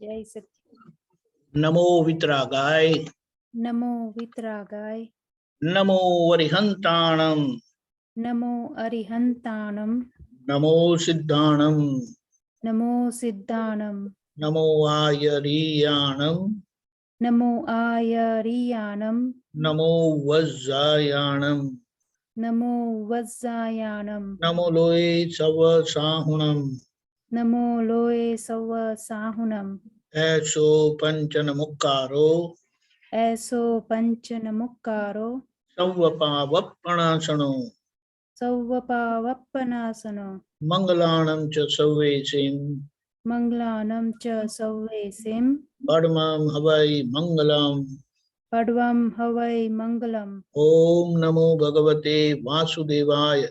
જય સચિદાનંદ. નમો વિતરાગાય, નમો વિતરાગાય, નમો અરિહંતાણમ, નમો અરિહંતાણમ, નમો સિદ્ધાણમ, નમો સિદ્ધાણમ, નમો આયરિયાણમ, નમો આયરિયાણમ, નમો વજ્જાયાણમ, નમો વજ્જાયાણમ, નમો લોય સવ સાહુણમ, નમો લોય સવ સાહુણમ, એસો પંચન મુક્કારો, એસો પંચન મુક્કારો, સૌવપાવપણાસણો, સૌવપાવપ્પનાસનો, મંગલાણમ ચ સૌવેસીમ, મંગલાનમ ચ સૌવેસીમ, પડમમ હવૈ મંગલમ. પડવમ હવૈ મંગલમ. ઓમ નમો ભગવતે વાસુદેવાય,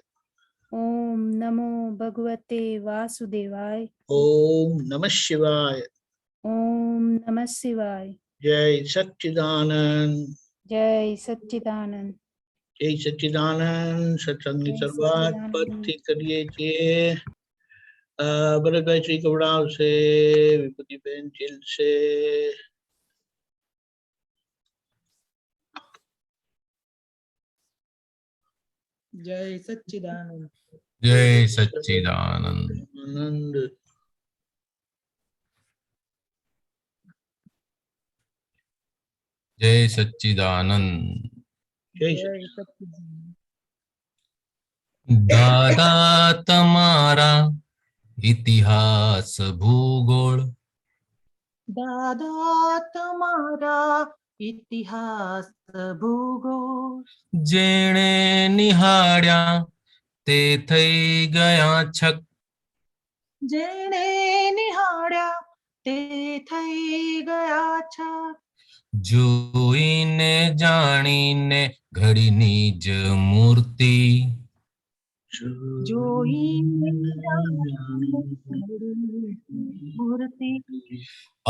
ઓમ નમો ભગવતે વાસુદેવાય. ઓમ નમઃ શિવાય. ઓમ નમઃ શિવાય. જય સચ્ચિદાનંદ. જય સચ્ચિદાનંદ. જય સચ્ચિદાનંદ. સત્સંગની જય શરૂઆત સચ્ચિદાનંદ. પદથી કરીએ છીએ. ભરતભાઈ શ્રી ગવડાવશે, વિભૂતિબેન ચીલશે. જય સચ્ચિદાનંદ. જય સચ્ચિદાનંદ. આનંદ. જય સચ્ચિદાનંદ. જય જય સચ્ચિદાનંદ. સચ્ચિદાનંદ. દાદા તમારા ઇતિહાસ ભૂગોળ, દાદા તમારા ઇતિહાસ ભૂગોળ, જેણે નિહાળ્યા તે થઈ ગયા છક. જેણે નિહાળ્યા તે થઈ ગયા છે. જોઈને જાણીને ઘડીની જ મૂર્તિ, જોઈને મૂર્તિ,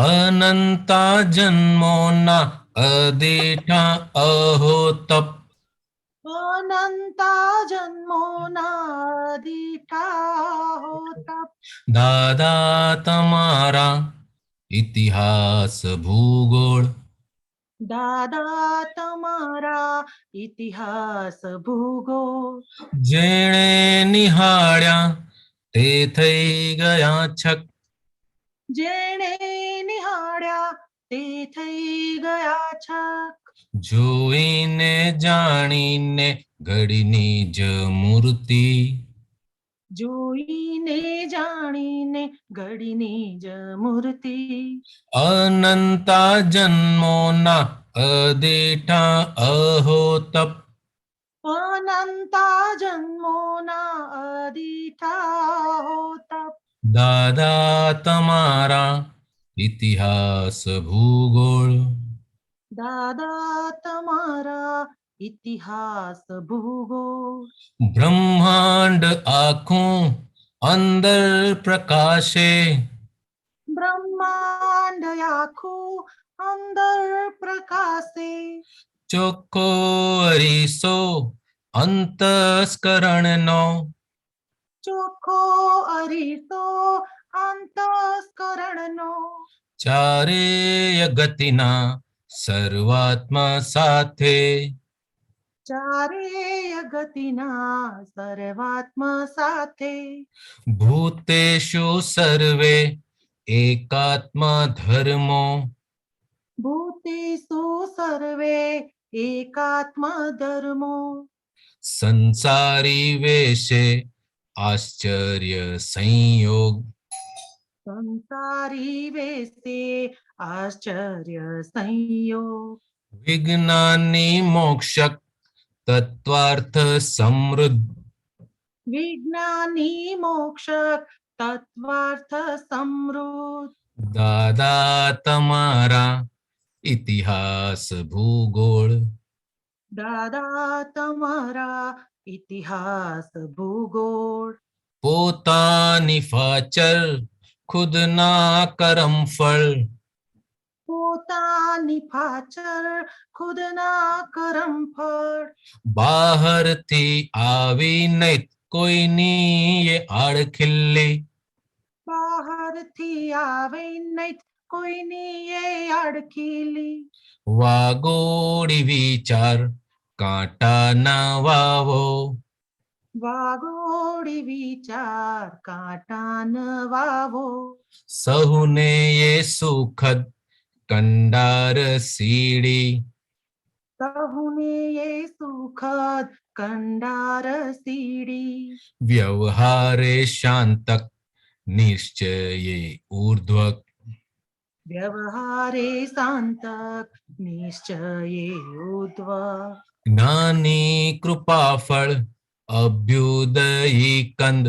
અનંતા જન્મોના અદેઠા અહો તપ. અનંતા જન્મોના દીઠા હોતા. દાદા તમારા ઇતિહાસ ભૂગોળ, દાદા તમારા ઇતિહાસ ભૂગોળ, જેણે નિહાળ્યા તે થઈ ગયા છક. જેણે નિહાળ્યા તે થઈ ગયા છક. જોઈને જાણીને ઘડીની જ મૂર્તિ, જોઈને જાણીને ઘડીની જ મૂર્તિ, અનંતા જન્મોના અદેઠા અહો તપ. અનંતા જન્મોના અદીઠા હોતા. દાદા તમારા ઇતિહાસ ભૂગોળ, દાદા તમારા ઇતિહાસ ભૂગોળ, બ્રહ્માંડ આખું અંદર પ્રકાશે, બ્રહ્માંડ આખું અંદર પ્રકાશે. ચોખ્ખો અરીસો અંતસ્કરણનો, ચોખ્ખો અરીસો અંતસ્કરણનો, ચારેય ગતિના સર્વાત્મા સાથે, ચારેય ગતિના સર્વાત્મ સાથે, ભૂતેષુ સર્વે એકાત્મ ધર્મો, ભૂતેષુ સર્વે એકાત્મ ધર્મો, સંસારી વેશે આશ્ચર્ય સંયોગ. સંસારી વેશે આશ્ચર્ય સંયોગ, વિજ્ઞાની મોક્ષક તત્વાર્થ સમૃદ્ધ, વિજ્ઞાની મોક્ષક તત્વાર્થ સમૃદ્ધ. દાદા તમારા ઇતિહાસ ભૂગોળ, દાદા તમારા ઇતિહાસ ભૂગોળ, પોતાની ફાચર ખુદના કરમફળ, પોતાની પાછળ ખુદના કરમફળ, બહારથી આવી નહીં કોઈની એ આડખિલ્લી, બહારથી આવે નહીં કોઈની એ અડખીલી. વાગોડી વિચાર કાંટા ના વાવો. વાગોડી વિચાર કાંટા ન વાવો. સહુને એ સુખદ કંડાર સીડી. સહુને એ સુખદ કંડાર સીડી. વ્યવહારે શાંતક નિશ્ચયે ઉર્ધ્વક. વ્યવહારે શાંતક નિશ્ચયે ઉદ્વ. જ્ઞાની કૃપાફળ અભ્યુદયી કંદ.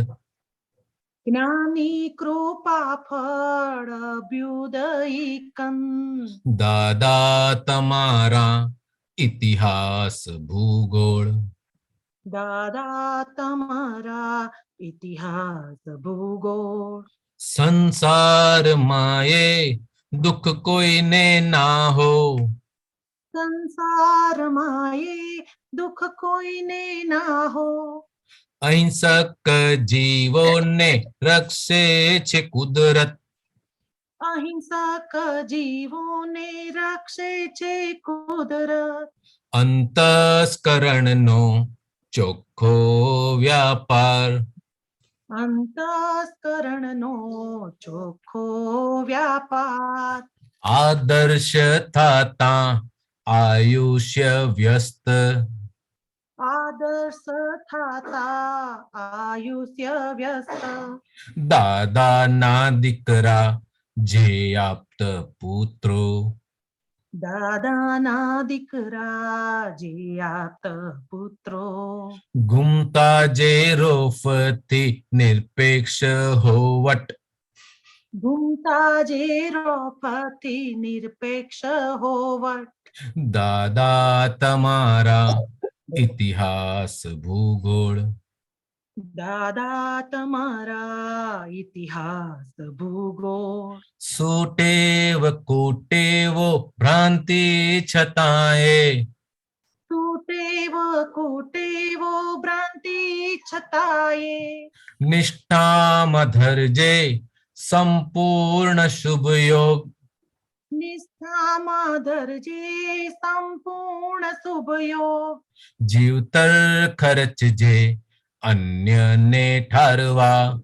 જ્ઞાની કૃપા ફળ અભ્યુદયી કંદ. દાદા તમારા ઇતિહાસ ભૂગોળ. દાદા તમારા ઇતિહાસ ભૂગોળ. સંસાર માયે દુઃખ કોઈને ના હો. સંસારમાં એ દુઃખ કોઈને ના હો. અહિંસક જીવોને રક્ષે છે કુદરત. અહિંસક જીવોને રક્ષે છે કુદરત. અંતસ્કરણનો ચોખ્ખો વ્યાપાર. અંતસ્કરણનો ચોખ્ખો વ્યાપાર. આદર્શ થાતા આયુષ્ય વ્યસ્ત. આદર્શ થાતા આયુષ્ય વ્યસ્ત. દાદાના દીકરા જે આપ્ત પુત્રો. દાદાના દીકરા જે આપ્ત પુત્રો. ઘૂમતા જે રોફથી નિરપેક્ષ હોવટ. ઘૂમતા જે રોફથી નિરપેક્ષ હોવટ. દાદા તમારા ઇતિહાસ ભૂગોળ. દાદા તમારા ઇતિહાસ ભૂગોળ. સુટેવ કુટેવો ભ્રાંતિ છતાંય. તૂટેવ કુટેવો ભ્રાંતિ છતાંય. નિષ્ઠામાં ધરજે સંપૂર્ણ શુભ યોગ. નિષ્ઠામાં ધરજે સંપૂર્ણ શુભ યોગ. જીવતર ખર્ચજે અન્યને ઠારવા.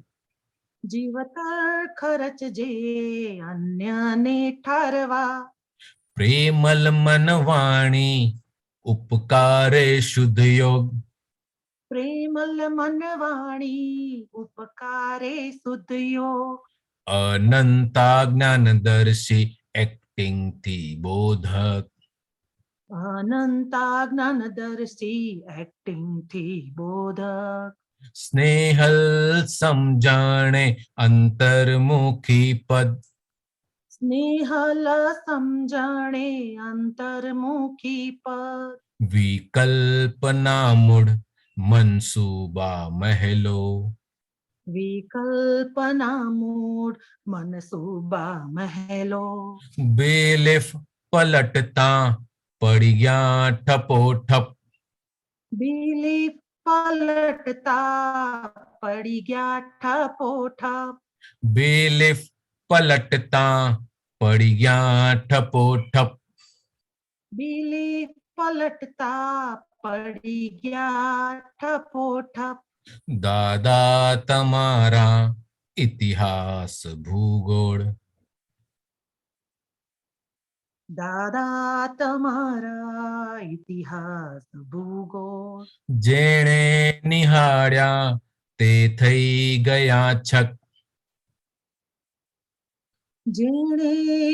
જીવતર ખર્ચજે અન્યને ઠારવા. પ્રેમલ મનવાણી ઉપકારે શુદ્ધ યોગ. પ્રેમલ મનવાણી ઉપકારે શુદ્ધ યોગ. અનંતા જ્ઞાનદર્શી એક્ટિંગ થી બોધક. અનંતા જ્ઞાનદર્શી એક્ટિંગ થી બોધક. સ્નેહલ સમજાણે અંતર્મુખી પદ. સ્નેહલ સમજણે અંતર્મુખી પદ. વિકલ્પના મૂળ મનસુબા મહેલો. વિકલ્પના મૂળ મનસુબા મહેલો. બેલેફ પલટતા પડી ગયા ઠપોઠપ. બિલીફ પલટતા પડી ગયા ઠપોઠપ. બેલેફ પલટતા પડી ગયા ઠપોઠપ. બિલીફ પલટતા પડી ગયા ઠપોઠપ. દાદા તમારા ઇતિહાસ ભૂગોળ. દાદા તમારા ઇતિહાસ ભૂગોળ. જેણે નિહાળ્યા તે થઈ ગયા છક. જેણે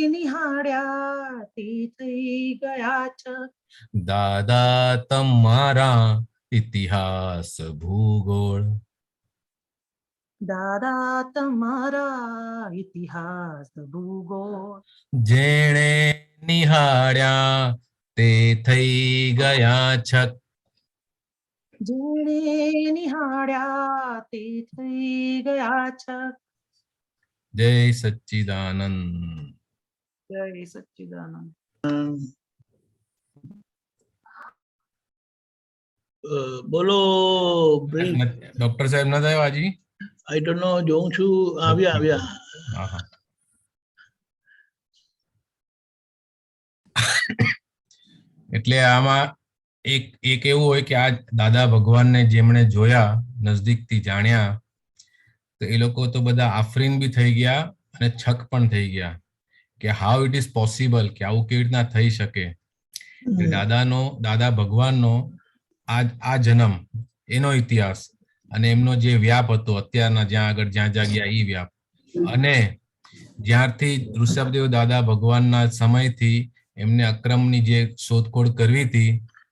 નિહાળ્યા તે થઈ ગયા છે. દાદા તમારા ઇતિહાસ ભૂગોળ. દાદા તમારા ઇતિહાસ ભૂગોળ. જેણે નિહાળ્યા તે થઈ ગયા છક. જેણે નિહાળ્યા તે થઈ ગયા છે. જય સચ્ચિદાનંદ. જય સચ્ચિદાનંદ. બોલો બ્રિજ. ડોક્ટર સાહેબ ના થયો આજી. આઈ ડોન્ટ નો જોઉં છું. આવ્યા આવ્યા. હા હા. એટલે આમાં એક એવું હોય કે આ દાદા ભગવાનને જેમણે જોયા, નજદીકથી જાણ્યા, તો એ લોકો તો બધા આફરીન બી થઈ ગયા અને છક પણ થઈ ગયા કે હાઉ ઇટ ઇઝ પોસિબલ, કે આવું કેવી રીતના થઈ શકે. દાદા ભગવાનનો આ જન્મ, એનો ઇતિહાસ અને એમનો જે વ્યાપ હતો અત્યારના જ્યાં ગયા એ વ્યાપ, અને જ્યારથી ઋષભદેવ દાદા ભગવાનના સમયથી એમને અક્રમની જે શોધખોળ કરવી હતી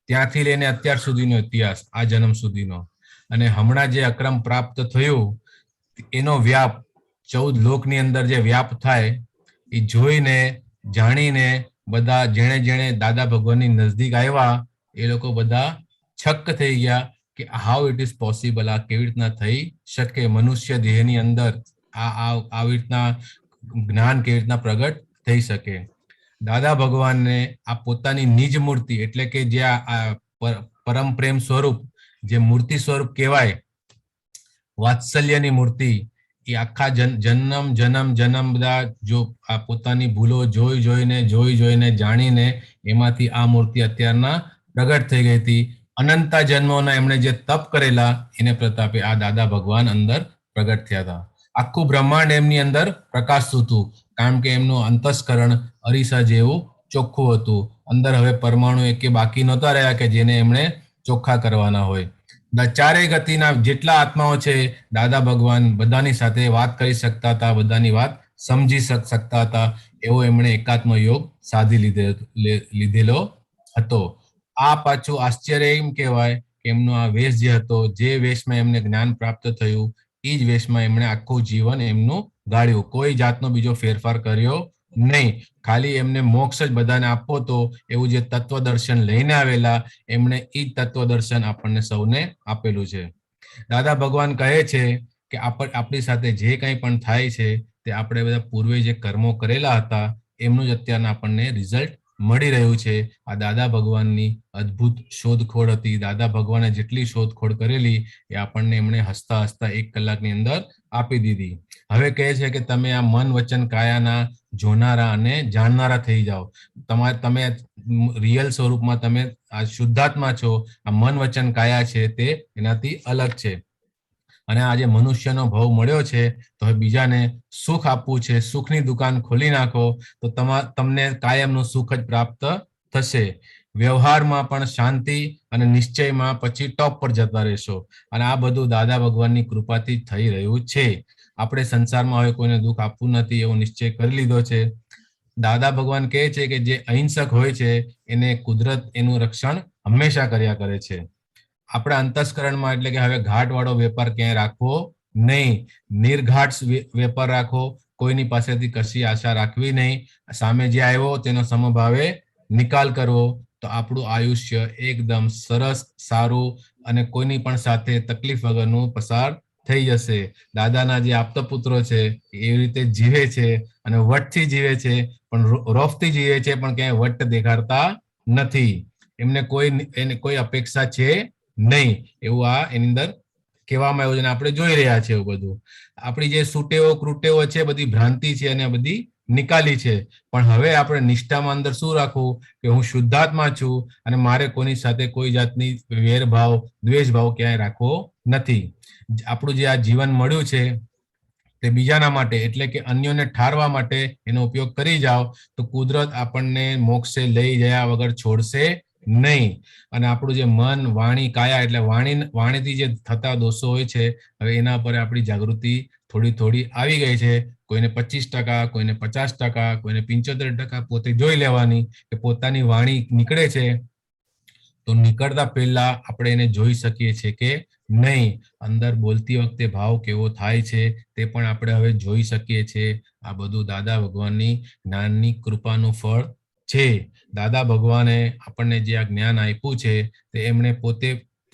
ત્યાંથી લઈને અત્યાર સુધીનો ઇતિહાસ, આ જન્મ સુધીનો, અને હમણાં જે અક્રમ પ્રાપ્ત થયું એનો વ્યાપ 14 લોકની અંદર જે વ્યાપ થાય એ જોઈને જાણીને બધા જેણે દાદા ભગવાનની નજદીક આવ્યા એ લોકો બધા છક્ક થઈ ગયા કે હાઉ ઇટ ઇઝ પોસિબલ, આ કેવી રીતના થઈ શકે, મનુષ્ય દેહની અંદર આવી રીતના જ્ઞાન કેવી રીતના પ્રગટ થઈ શકે. દાદા ભગવાનને આ પોતાની નિજ મૂર્તિ એટલે કે જે આ પરમ પ્રેમ સ્વરૂપ, જે મૂર્તિ સ્વરૂપ કહેવાય, વાત્સલ્યની મૂર્તિ, એ આખા જન્મ બધા જો આ પોતાની ભૂલો જોઈને જાણીને એમાંથી આ મૂર્તિ અત્યારના પ્રગટ થઈ ગઈ હતી. અનંતા જન્મોના એમણે જે તપ કરેલા એને પ્રતાપે આ દાદા ભગવાન અંદર પ્રગટ થયા હતા. આખું બ્રહ્માંડ એમની અંદર પ્રકાશતું હતું, કારણ કે એમનું અંતસ્કરણ અરીસા જેવું ચોખ્ખું હતું. અંદર હવે પરમાણુ એકે બાકી નહોતા રહ્યા કે જેને એમણે ચોખ્ખા કરવાના હોય. ચારેય ગતિના જેટલા આત્માઓ છે દાદા ભગવાન બધાની સાથે વાત કરી શકતા હતા, બધાની વાત સમજી શકતા હતા, એવો એમણે એકાત્મ યોગ સાધી લીધેલો હતો. આ પાછું આશ્ચર્ય એમ કહેવાય કે એમનો આ વેશ જે હતો, જે વેશમાં એમને જ્ઞાન પ્રાપ્ત થયું એ જ વેશમાં એમણે આખું જીવન એમનું ગાળ્યું, કોઈ જાતનો બીજો ફેરફાર કર્યો નહીં. ખાલી એમને મોક્ષ જ બધાને આપવો તો એવું જે તત્વ દર્શન લઈને આવેલા એમણે એ જ તત્વ દર્શન આપણને સૌને આપેલું છે. દાદા ભગવાન કહે છે કે આપણી સાથે જે કંઈ પણ થાય છે તે આપણે બધા પૂર્વે જે કર્મો કરેલા હતા એમનું જ અત્યારના આપણને રિઝલ્ટ મળી રહ્યું છે. આ દાદા ભગવાનની અદ્ભુત શોધખોળ હતી. દાદા ભગવાને જેટલી શોધખોળ કરેલી એ આપણને એમણે હસતા 1 કલાકની અંદર આપી દીધી. હવે કહે છે કે તમે આ મન વચન કાયાના જોનારા અને જાણનારા થઈ જાઓ. તમે રિયલ સ્વરૂપમાં તમે આ શુદ્ધાત્મા છો. આ મન વચન કાયા છે તે એનાથી અલગ છે, અને આ જે મનુષ્યનો ભાવ મળ્યો છે તો હવે બીજાને સુખ આપવું છે. સુખની દુકાન ખોલી નાખો તો તમને કાયમનું સુખ જ પ્રાપ્ત થશે. વ્યવહારમાં પણ શાંતિ અને નિશ્ચયમાં પછી ટોપ પર જતા રહેશો, અને આ બધું દાદા ભગવાનની કૃપાથી થઈ રહ્યું છે. આપણે સંસારમાં હવે કોઈને દુઃખ આપવું નથી એવો નિશ્ચય કરી લીધો છે. દાદા ભગવાન કહે છે કે જે અહિંસક હોય છે એને કુદરત એનું રક્ષણ હંમેશા કર્યા કરે છે. આપણા અંતસ્કરણમાં એટલે કે હવે ઘાટવાળો વેપાર ક્યાંય રાખવો નહીં, નિર્ઘાટ વેપાર રાખો. કોઈની પાસેથી કશી આશા રાખવી નહીં. સામે જે આવ્યો તેનો સમભાવે નિકાલ કરવો, તો આપણું આયુષ્ય એકદમ સરસ, સારું અને કોઈની પણ સાથે તકલીફ વગરનું પસાર થઈ જશે. દાદાના જે આપતપુત્રો છે એવી રીતે જીવે છે અને વટથી જીવે છે, પણ રોફથી જીવે છે, પણ ક્યાંય વટ દેખાડતા નથી. એમને કોઈ અપેક્ષા છે નહીં, એવું આ એની અંદર કહેવામાં આવ્યું છે. આપણે જોઈ રહ્યા છે એવું બધું. આપણી જે સુટેવો ક્રૂટેવો છે બધી ભ્રાંતિ છે અને બધી નિકાલી છે. પણ હવે આપણે નિષ્ઠામાં અંદર શું રાખવું કે હું શુદ્ધાત્મા છું અને મારે કોની સાથે કોઈ જાતની વેરભાવ, દ્વેષભાવ ક્યાંય રાખવો નથી. આપણું જે આ જીવન મળ્યું છે તે બીજાના માટે એટલે કે અન્યોને ઠારવા માટે એનો ઉપયોગ કરી જાઓ તો કુદરત આપણને મોક્ષે લઈ ગયા વગર છોડશે નહીં. અને આપણું જે મન, વાણી, કાયા એટલે વાણીથી જે થતા દોષો હોય છે હવે એના પર આપણી જાગૃતિ થોડી આવી ગઈ છે. કોઈને 25%, કોઈને 50%, કોઈને 75% પોતે જોઈ લેવાની કે પોતાની વાણી નીકળે છે તો નીકળતા પહેલા આપણે એને જોઈ શકીએ છીએ કે નહીં. અંદર બોલતી વખતે ભાવ કેવો થાય છે તે પણ આપણે હવે જોઈ શકીએ છીએ. આ બધું દાદા ભગવાનની જ્ઞાનની કૃપાનું ફળ છે. દાદા ભગવાને આપણને જે આ જ્ઞાન આપ્યું છે તે એમણે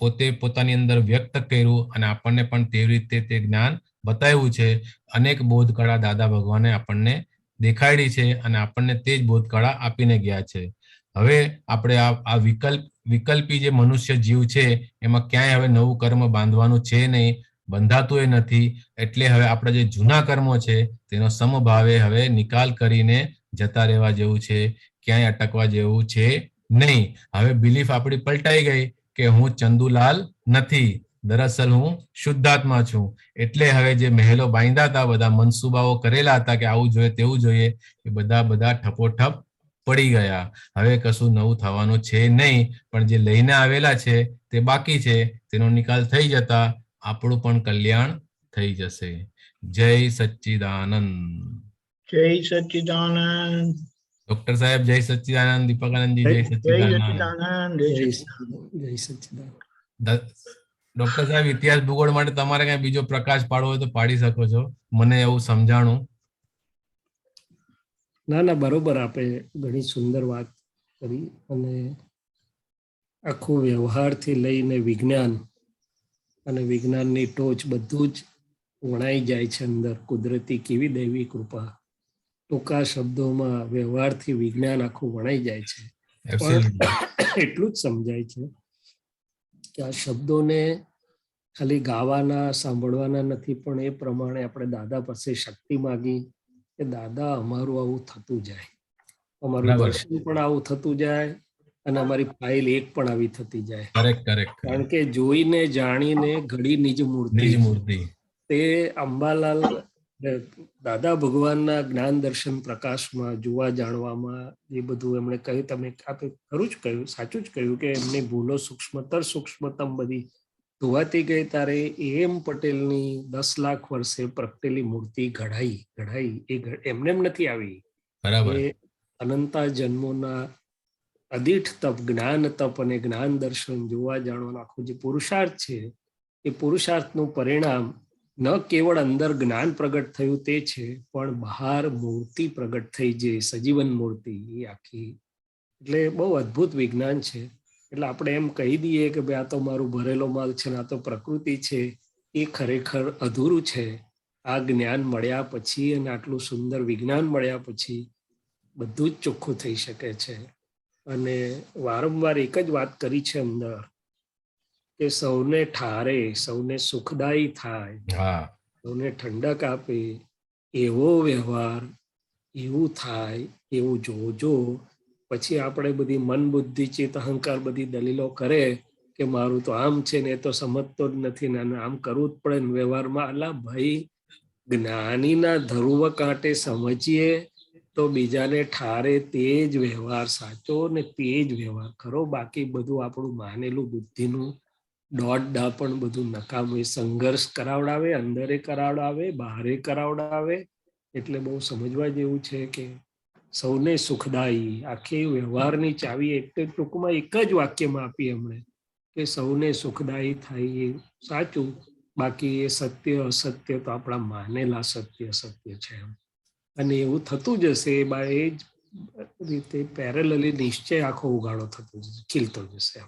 પોતે પોતાની અંદર વ્યક્ત કર્યું અને આપણને પણ તેવી રીતે તે જ્ઞાન બતાવ્યું છે. અનેક બોધકળા દાદા ભગવાને આપણને દેખાડી છે અને આપણને તે જ બોધકળા આપીને ગયા છે. હવે આપણે આ વિકલ્પી જે મનુષ્ય જીવ છે એમાં ક્યાંય હવે નવું કર્મ બાંધવાનું છે નહીં, બંધાતું નથી. એટલે હવે આપણા જે જૂના કર્મો છે તેનો સમભાવે હવે નિકાલ કરીને જતા રહેવા જેવું છે, ક્યાંય અટકવા જેવું છે નહીં. હવે બિલીફ આપણી પલટાઈ ગઈ કે હું ચંદુલાલ નથી, દરઅસલ હું શુદ્ધાત્મા છું. એટલે હવે જે મહેલો બાંધ્યા હતા, બધા મનસુબાઓ કરેલા હતા કે આવું જોઈએ તેવું જોઈએ, એ બધા ઠપોઠપ પડી ગયા. હવે કશું નવું થવાનું છે નહીં, પણ જે લઈને આવેલા છે તે બાકી છે, તેનો નિકાલ થઈ જતા આપણું પણ કલ્યાણ થઈ જશે. જય સચ્ચિદાનંદ. જય સચ્ચિદાનંદ. ડોક્ટર સાહેબ જય સચ્ચિદાનંદ. દીપકાનંદજી જય જય સચ્ચિદાનંદ. સચ્ચિદાનંદ. જય સચ્ચિદાનંદ. જય સચ્ચિદાનંદ. ડોક્ટર સાહેબ, ઇતિહાસ ભૂગોળ માટે તમારે કઈ બીજો પ્રકાશ પાડવો હોય તો પાડી શકો છો. મને એવું સમજાણું. ના, બરોબર, આપે ઘણી સુંદર વાત કરી. અને આખો વ્યવહારથી લઈને વિજ્ઞાન અને વિજ્ઞાનની ટોચ બધું જ વણાઈ જાય છે અંદર. કુદરતી કેવી દૈવી કૃપા. ટૂંકા શબ્દોમાં વ્યવહારથી વિજ્ઞાન આખું વણાઈ જાય છે. પણ એટલું જ સમજાય છે કે આ શબ્દોને ખાલી ગાવાના સાંભળવાના નથી, પણ એ પ્રમાણે આપણે દાદા પાસે શક્તિ માગી કે દાદા અમારું આવું થતું જાય, અમારું દર્શન પણ આવું થતું જાય, અને અમારી ફાઇલ એક પણ આવી થતી જાય. કારણ કે જોઈને જાણીને ઘડી નિજ મૂર્તિ તે અંબાલાલ દાદા ભગવાનના જ્ઞાન દર્શન પ્રકાશમાં જોવા જાણવામાં એ બધું એમણે કહ્યું. તમે આપે ખરું જ કહ્યું, સાચું જ કહ્યું કે એમની ભૂલો સૂક્ષ્મતમ બધી ધોવાતી ગઈ. તારે એમ પટેલની 10 લાખ વર્ષે પ્રગટેલી મૂર્તિ ઘડાઈ એ એમને એમ નથી આવી. એ અનંતા જન્મોના અદીઠ તપ, જ્ઞાન તપ અને જ્ઞાન દર્શન જોવા જાણવાનો આખો જે પુરુષાર્થ છે, એ પુરુષાર્થનું પરિણામ ન કેવળ અંદર જ્ઞાન પ્રગટ થયું તે છે, પણ બહાર મૂર્તિ પ્રગટ થઈ, જે સજીવન મૂર્તિ એ આખી. એટલે બહુ અદ્ભુત વિજ્ઞાન છે. એટલે આપણે એમ કહી દઈએ કે ભાઈ આ તો મારું ભરેલો માલ છે, આ તો પ્રકૃતિ છે, એ ખરેખર અધૂરું છે. આ જ્ઞાન મળ્યા પછી અને આટલું સુંદર વિજ્ઞાન મળ્યા પછી બધું જ ચોખ્ખું થઈ શકે છે. અને વારંવાર એક જ વાત કરી છે અંદર કે સૌને ઠારે, સૌને સુખદાયી થાય, સૌને ઠંડક આપે એવો વ્યવહાર, એવું થાય એવું જોજો. પછી આપણે બધી મન બુદ્ધિ ચિત્ત અહંકાર બધી દલીલો કરે કે મારું તો આમ છે ને, એ તો સમજતો જ નથી ને આમ કરવું જ પડે ને વ્યવહારમાં. અલા ભાઈ, જ્ઞાનીના ધરુવ કાંટે સમજીએ તો બીજાને ઠારે તે જ વ્યવહાર સાચો ને તે જ વ્યવહાર ખરો. બાકી બધું આપણું માનેલું બુદ્ધિનું દોડડા પણ બધું નકામું. સંઘર્ષ કરાવડાવે, અંદરે કરાવડાવે, બહારે કરાવડાવે. એટલે બહુ સમજવા જેવું છે કે સૌને સુખદાયી, આખી વ્યવહારની ચાવી એટલે ટૂંકમાં એક જ વાક્યમાં આપી એમણે કે સૌને સુખદાયી થાય એ સાચું. બાકી એ સત્ય અસત્ય તો આપણા માનેલા સત્ય છે. અને એવું થતું જશે, એ જ રીતે પેરેલલી નિશ્ચય આખો ઉગાડો થતો જશે, ખીલતો જશે.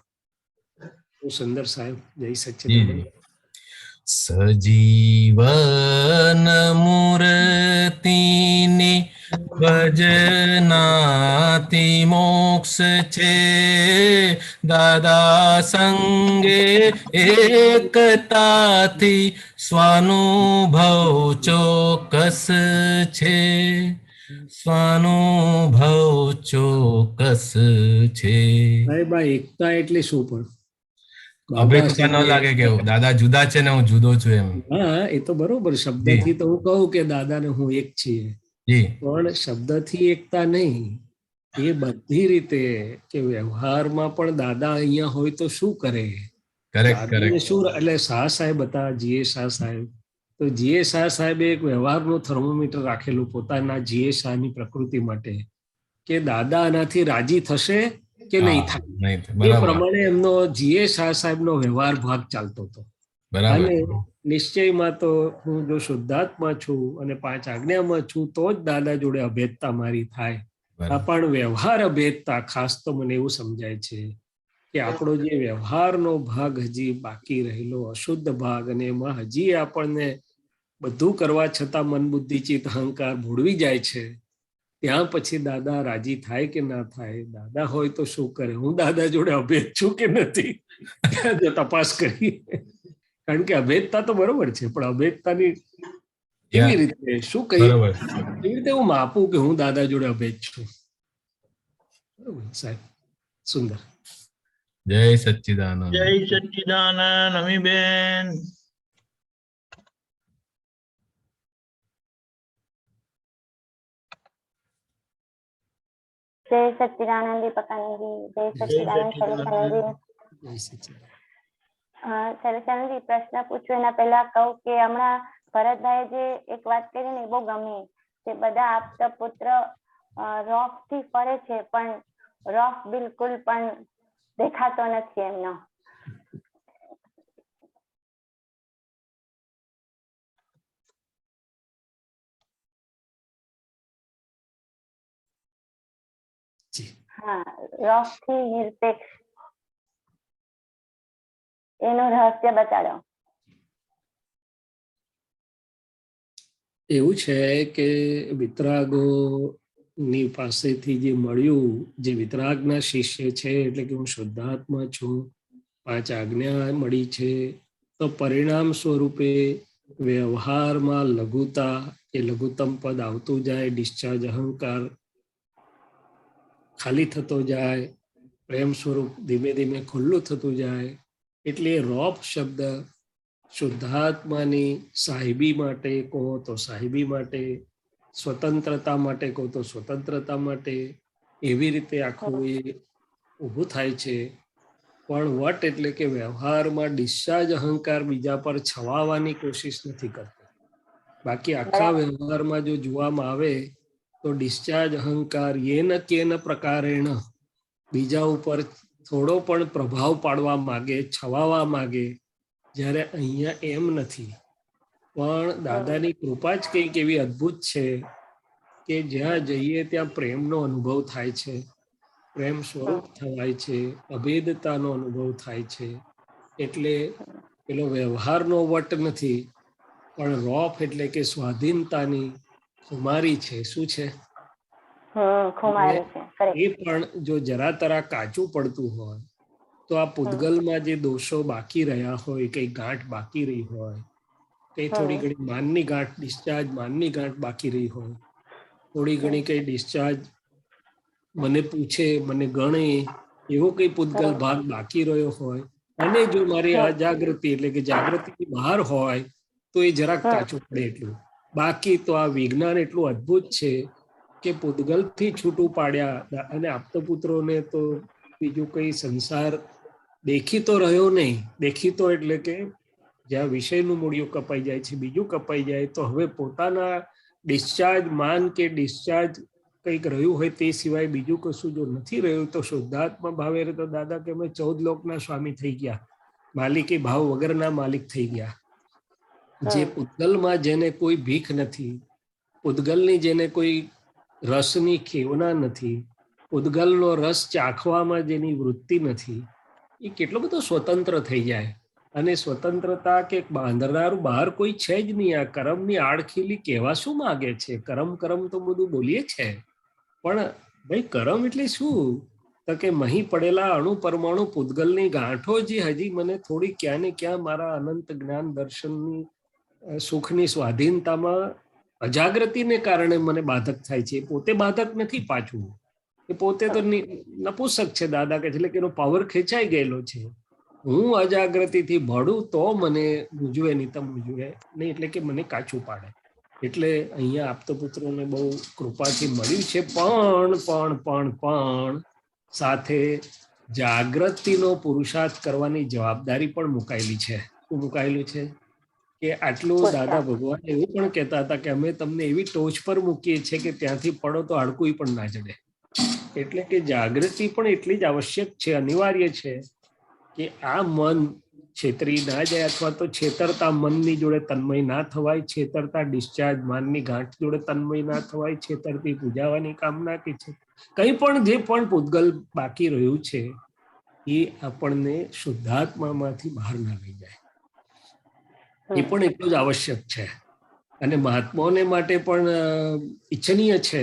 સુંદર સાહેબ, જય સચ્ચિદાનંદ. સજીવન મૂર્તિની ભજનાથી મોક્ષ છે, દાદા સંગે એકતાથી સ્વાનુભવ ચોક્કસ છે, સ્વાનુભવ ચોક્કસ છે. એકતા એટલે શું? પણ અભેદતા ન લાગે કે દાદા જુદા છે ને હું જુદો છું એમ. હા, એ તો બરોબર. શબ્દથી તો હું કહું કે દાદા ને હું એક છીએ, પણ શબ્દથી એકતા નહીં. એ બધી રીતે કે વ્યવહારમાં પણ દાદા અહીંયા હોય તો શું કરે? શું? એટલે શાહ સાહેબ હતા, જીએ શાહ સાહેબ. તો જીએ શાહ સાહેબે એક વ્યવહારનું થર્મોમીટર રાખેલું પોતાના જીએ શાહની પ્રકૃતિ માટે કે દાદા આનાથી રાજી થશે કે નહીં થાય. એ પ્રમાણે એમનો જીએ શાહ સાહેબનો વ્યવહાર ભાગ ચાલતો હતો. અને નિશ્ચયમાં તો હું જો શુદ્ધાત્મા છું અને 5 આજ્ઞામાં છું તો જ દાદા જોડે અભેદતા મારી થાય. પણ વ્યવહાર અભેદતા ખાસ તો મને એવું સમજાય છે કે આપણો જે વ્યવહારનો ભાગ હજી બાકી રહેલો અશુદ્ધ ભાગ, અને એમાં હજી આપણને બધું કરવા છતાં મન બુદ્ધિ ચિત્ત અહંકાર ભૂળવી જાય છે. ત્યાં પછી દાદા રાજી થાય કે ના થાય? દાદા હોય તો શું કરે? હું દાદા જોડે અભેદ છું કે નથી જો તપાસ કરી. કારણ કે અભેદતા તો બરોબર છે, પણ અભેદતાની કેવી રીતે શું કહીએ, બરોબર. એવી રીતે હું માપું કે હું દાદા જોડે અભેદ છું. બરોબર સાહેબ, સુંદર. જય સચ્ચિદાનંદ. જય સચ્ચિદાનંદ અમીબેન. જય સચ્ચિદાનંદ દીપકાનંદજી, જય સચ્ચિદાનંદ સરેસાનંદજી. જય સચ્ચિદાનંદ. સરેસાનંદજી, પ્રશ્ન પૂછું એના પહેલા કહું કે હમણાં ભરતભાઈએ જે એક વાત કરી ને એ બહુ ગમી, કે બધા આપતા પુત્ર રોફ થી ફરે છે પણ રોફ બિલકુલ પણ દેખાતો નથી એમનો. હા, રોફ થી નિરપેક્ષ એનું રહસ્ય બતાડો. એવું છે કે વિતરાગો ની પાસેથી જે મળ્યું, જે વિતરાગના શિષ્ય છે, એટલે કે હું શુદ્ધાત્મા છું, 5 આજ્ઞા મળી છે, તો પરિણામ સ્વરૂપે વ્યવહારમાં લઘુતા, એ લઘુત્તમ પદ આવતું જાય, ડિસ્ચાર્જ અહંકાર ખાલી થતો જાય, પ્રેમ સ્વરૂપ ધીમે ધીમે ખુલ્લું થતું જાય. એટલે રોપ શબ્દ શુદ્ધાત્માની સાહેબી માટે કહો તો સાહેબી માટે, સ્વતંત્રતા માટે કહો તો સ્વતંત્રતા માટે, એવી રીતે આખું એ ઊભું થાય છે. પણ વટ એટલે કે વ્યવહારમાં ડિસ્ચાર્જ અહંકાર બીજા પર છવાવાની કોશિશ નથી કરતો. બાકી આખા વ્યવહારમાં જો જોવામાં આવે તો ડિસ્ચાર્જ અહંકાર યેન કેન પ્રકારેણ બીજા ઉપર થોડો પણ પ્રભાવ પાડવા માગે, છવાવા માગે, જ્યારે અહીંયા એમ નથી. પણ દાદાની કૃપા જ કંઈક એવી અદ્ભુત છે કે જ્યાં જઈએ ત્યાં પ્રેમનો અનુભવ થાય છે, પ્રેમ સ્વરૂપ થવાય છે, અભેદતાનો અનુભવ થાય છે. એટલે પેલો વ્યવહારનો વટ નથી, પણ રોફ એટલે કે સ્વાધીનતાની ખુમારી છે. શું છે? એ પણ જો જરા તરા કાચું પડતું હોય તો આ પૂતગલમાં જે દોષો બાકી રહ્યા હોય, કઈ ગાંઠ બાકી રહી હોય, કઈ થોડી ઘણી માનની ગાંઠ, ડિસ્ચાર્જ માનની ગાંઠ બાકી રહી હોય, થોડી ઘણી કઈ ડિસ્ચાર્જ મને પૂછે, મને ગણે, એવો કઈ પૂતગલ ભાગ બાકી રહ્યો હોય, અને જો મારી અજાગૃતિ એટલે કે જાગૃતિની બહાર હોય તો એ જરાક કાચું પડે એટલું. બાકી તો આ વિજ્ઞાન એટલું અદ્ભુત છે કે પૂતગલથી છૂટું પાડ્યા, અને આપતપુત્રોને તો બીજું કઈ સંસાર દેખીતો રહ્યો નહીં. દેખીતો એટલે કે જ્યાં વિષયનું મૂળિયું કપાઈ જાય છે, બીજું કપાઈ જાય, તો હવે પોતાના ડિસ્ચાર્જ માન કે ડિસ્ચાર્જ કંઈક રહ્યું હોય તે સિવાય બીજું કશું જો નથી રહ્યું, તો શુદ્ધાત્મા ભાવે તો દાદા કે અમે 14 લોકના સ્વામી થઈ ગયા, માલિકી ભાવ વગરના માલિક થઈ ગયા. જે પૂતગલમાં જેને કોઈ ભીખ નથી, પૂતગલની જેને કોઈ રસની ખેવના નથી, પૂતગલનો રસ ચાખવામાં જેની વૃત્તિ નથી, એ કેટલો બધો સ્વતંત્ર થઈ જાય. અને સ્વતંત્રતા કે બાંધનારું બહાર કોઈ છે જ નહીં. આ કરમની આડખીલી કહેવા શું માગે છે? કરમ કરમ તો બધું બોલીએ છે, પણ ભાઈ કરમ એટલે શું? તો કે મહી પડેલા અણુ પરમાણુ પૂતગલની ગાંઠો જે હજી મને થોડી ક્યાં ને ક્યાં મારા અનંત જ્ઞાન દર્શનની સુખની સ્વાધીનતામાં અજાગૃતિને કારણે મને બાધક થાય છે. પોતે બાધક નથી પાછું, એ પોતે તો નપુસક છે દાદા કે, એટલે કે એનો પાવર ખેંચાઈ ગયેલો છે. હું અજાગૃતિથી ભળું તો મને મૂજવે, નહીં તો મૂજવે નહીં, એટલે કે મને કાચું પાડે. એટલે અહીંયા આપતપુત્રોને બહુ કૃપાથી મળ્યું છે. પણ સાથે જાગૃતિનો પુરુષાર્થ કરવાની જવાબદારી પણ મુકાયેલી છે. શું મુકાયેલું છે? કે આટલું દાદા ભગવાન એવું પણ કહેતા હતા કે અમે તમને એવી ટોચ પર મૂકીએ છીએ કે ત્યાંથી પડો તો હાડકું પણ ના જડે. એટલે કે જાગૃતિ પણ એટલી જ આવશ્યક છે, અનિવાર્ય છે કે આ મન છેતરી ના જાય, અથવા તો છેતરતા મનની જોડે તન્મય ના થવાય, છેતરતા ડિસ્ચાર્જ માનની ગાંઠ જોડે તન્મય ના થવાય, છેતરતી પૂજાવાની કામના કે છે કંઈ પણ જે પણ પૂતગલ બાકી રહ્યું છે એ આપણને શુદ્ધાત્મામાંથી બહાર ના લઈ જાય. એ પણ એટલું જ આવશ્યક છે. અને મહાત્માઓને માટે પણ ઈચ્છનીય છે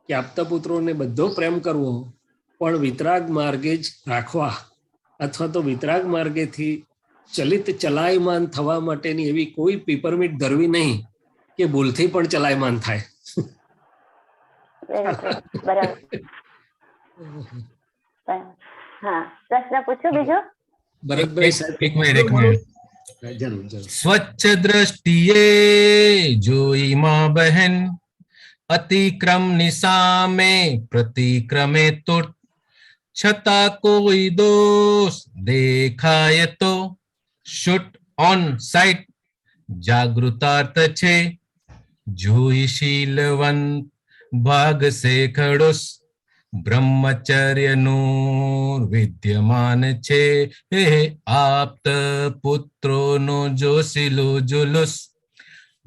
કે આપતપુત્રોને બધો પ્રેમ કરવો, પણ વિતરાગ માર્ગે જ રાખવા, અથવા તો વિતરાગ માર્ગેથી ચલિત ચલાયમાન થવા માટેની એવી કોઈ પીપરમીટ ધરવી નહીં કે ભૂલથી પણ ચલાયમાન થાય. Very good. બરાબર. હા, પ્રશ્ન પૂછું બીજો? ભરતભાઈ સાહેબ, એક મિનિટ. જરૂર જરૂર. સ્વચ્છ દ્રષ્ટિએ જોઈ માં બહેન, અતિક્રમ ની સામે પ્રતિક્રમે તો, છતાં કોઈ દોષ દેખાય તો શૂટ ઓન સાઇટ જાગૃતાર્થ છે, જોઈ શીલવંત ભાગશે ખડોસ, બ્રહ્મચર્યનું વિદ્યમાન છે, હે આપ્ત પુત્રોનો જોશીલો જુલુસ,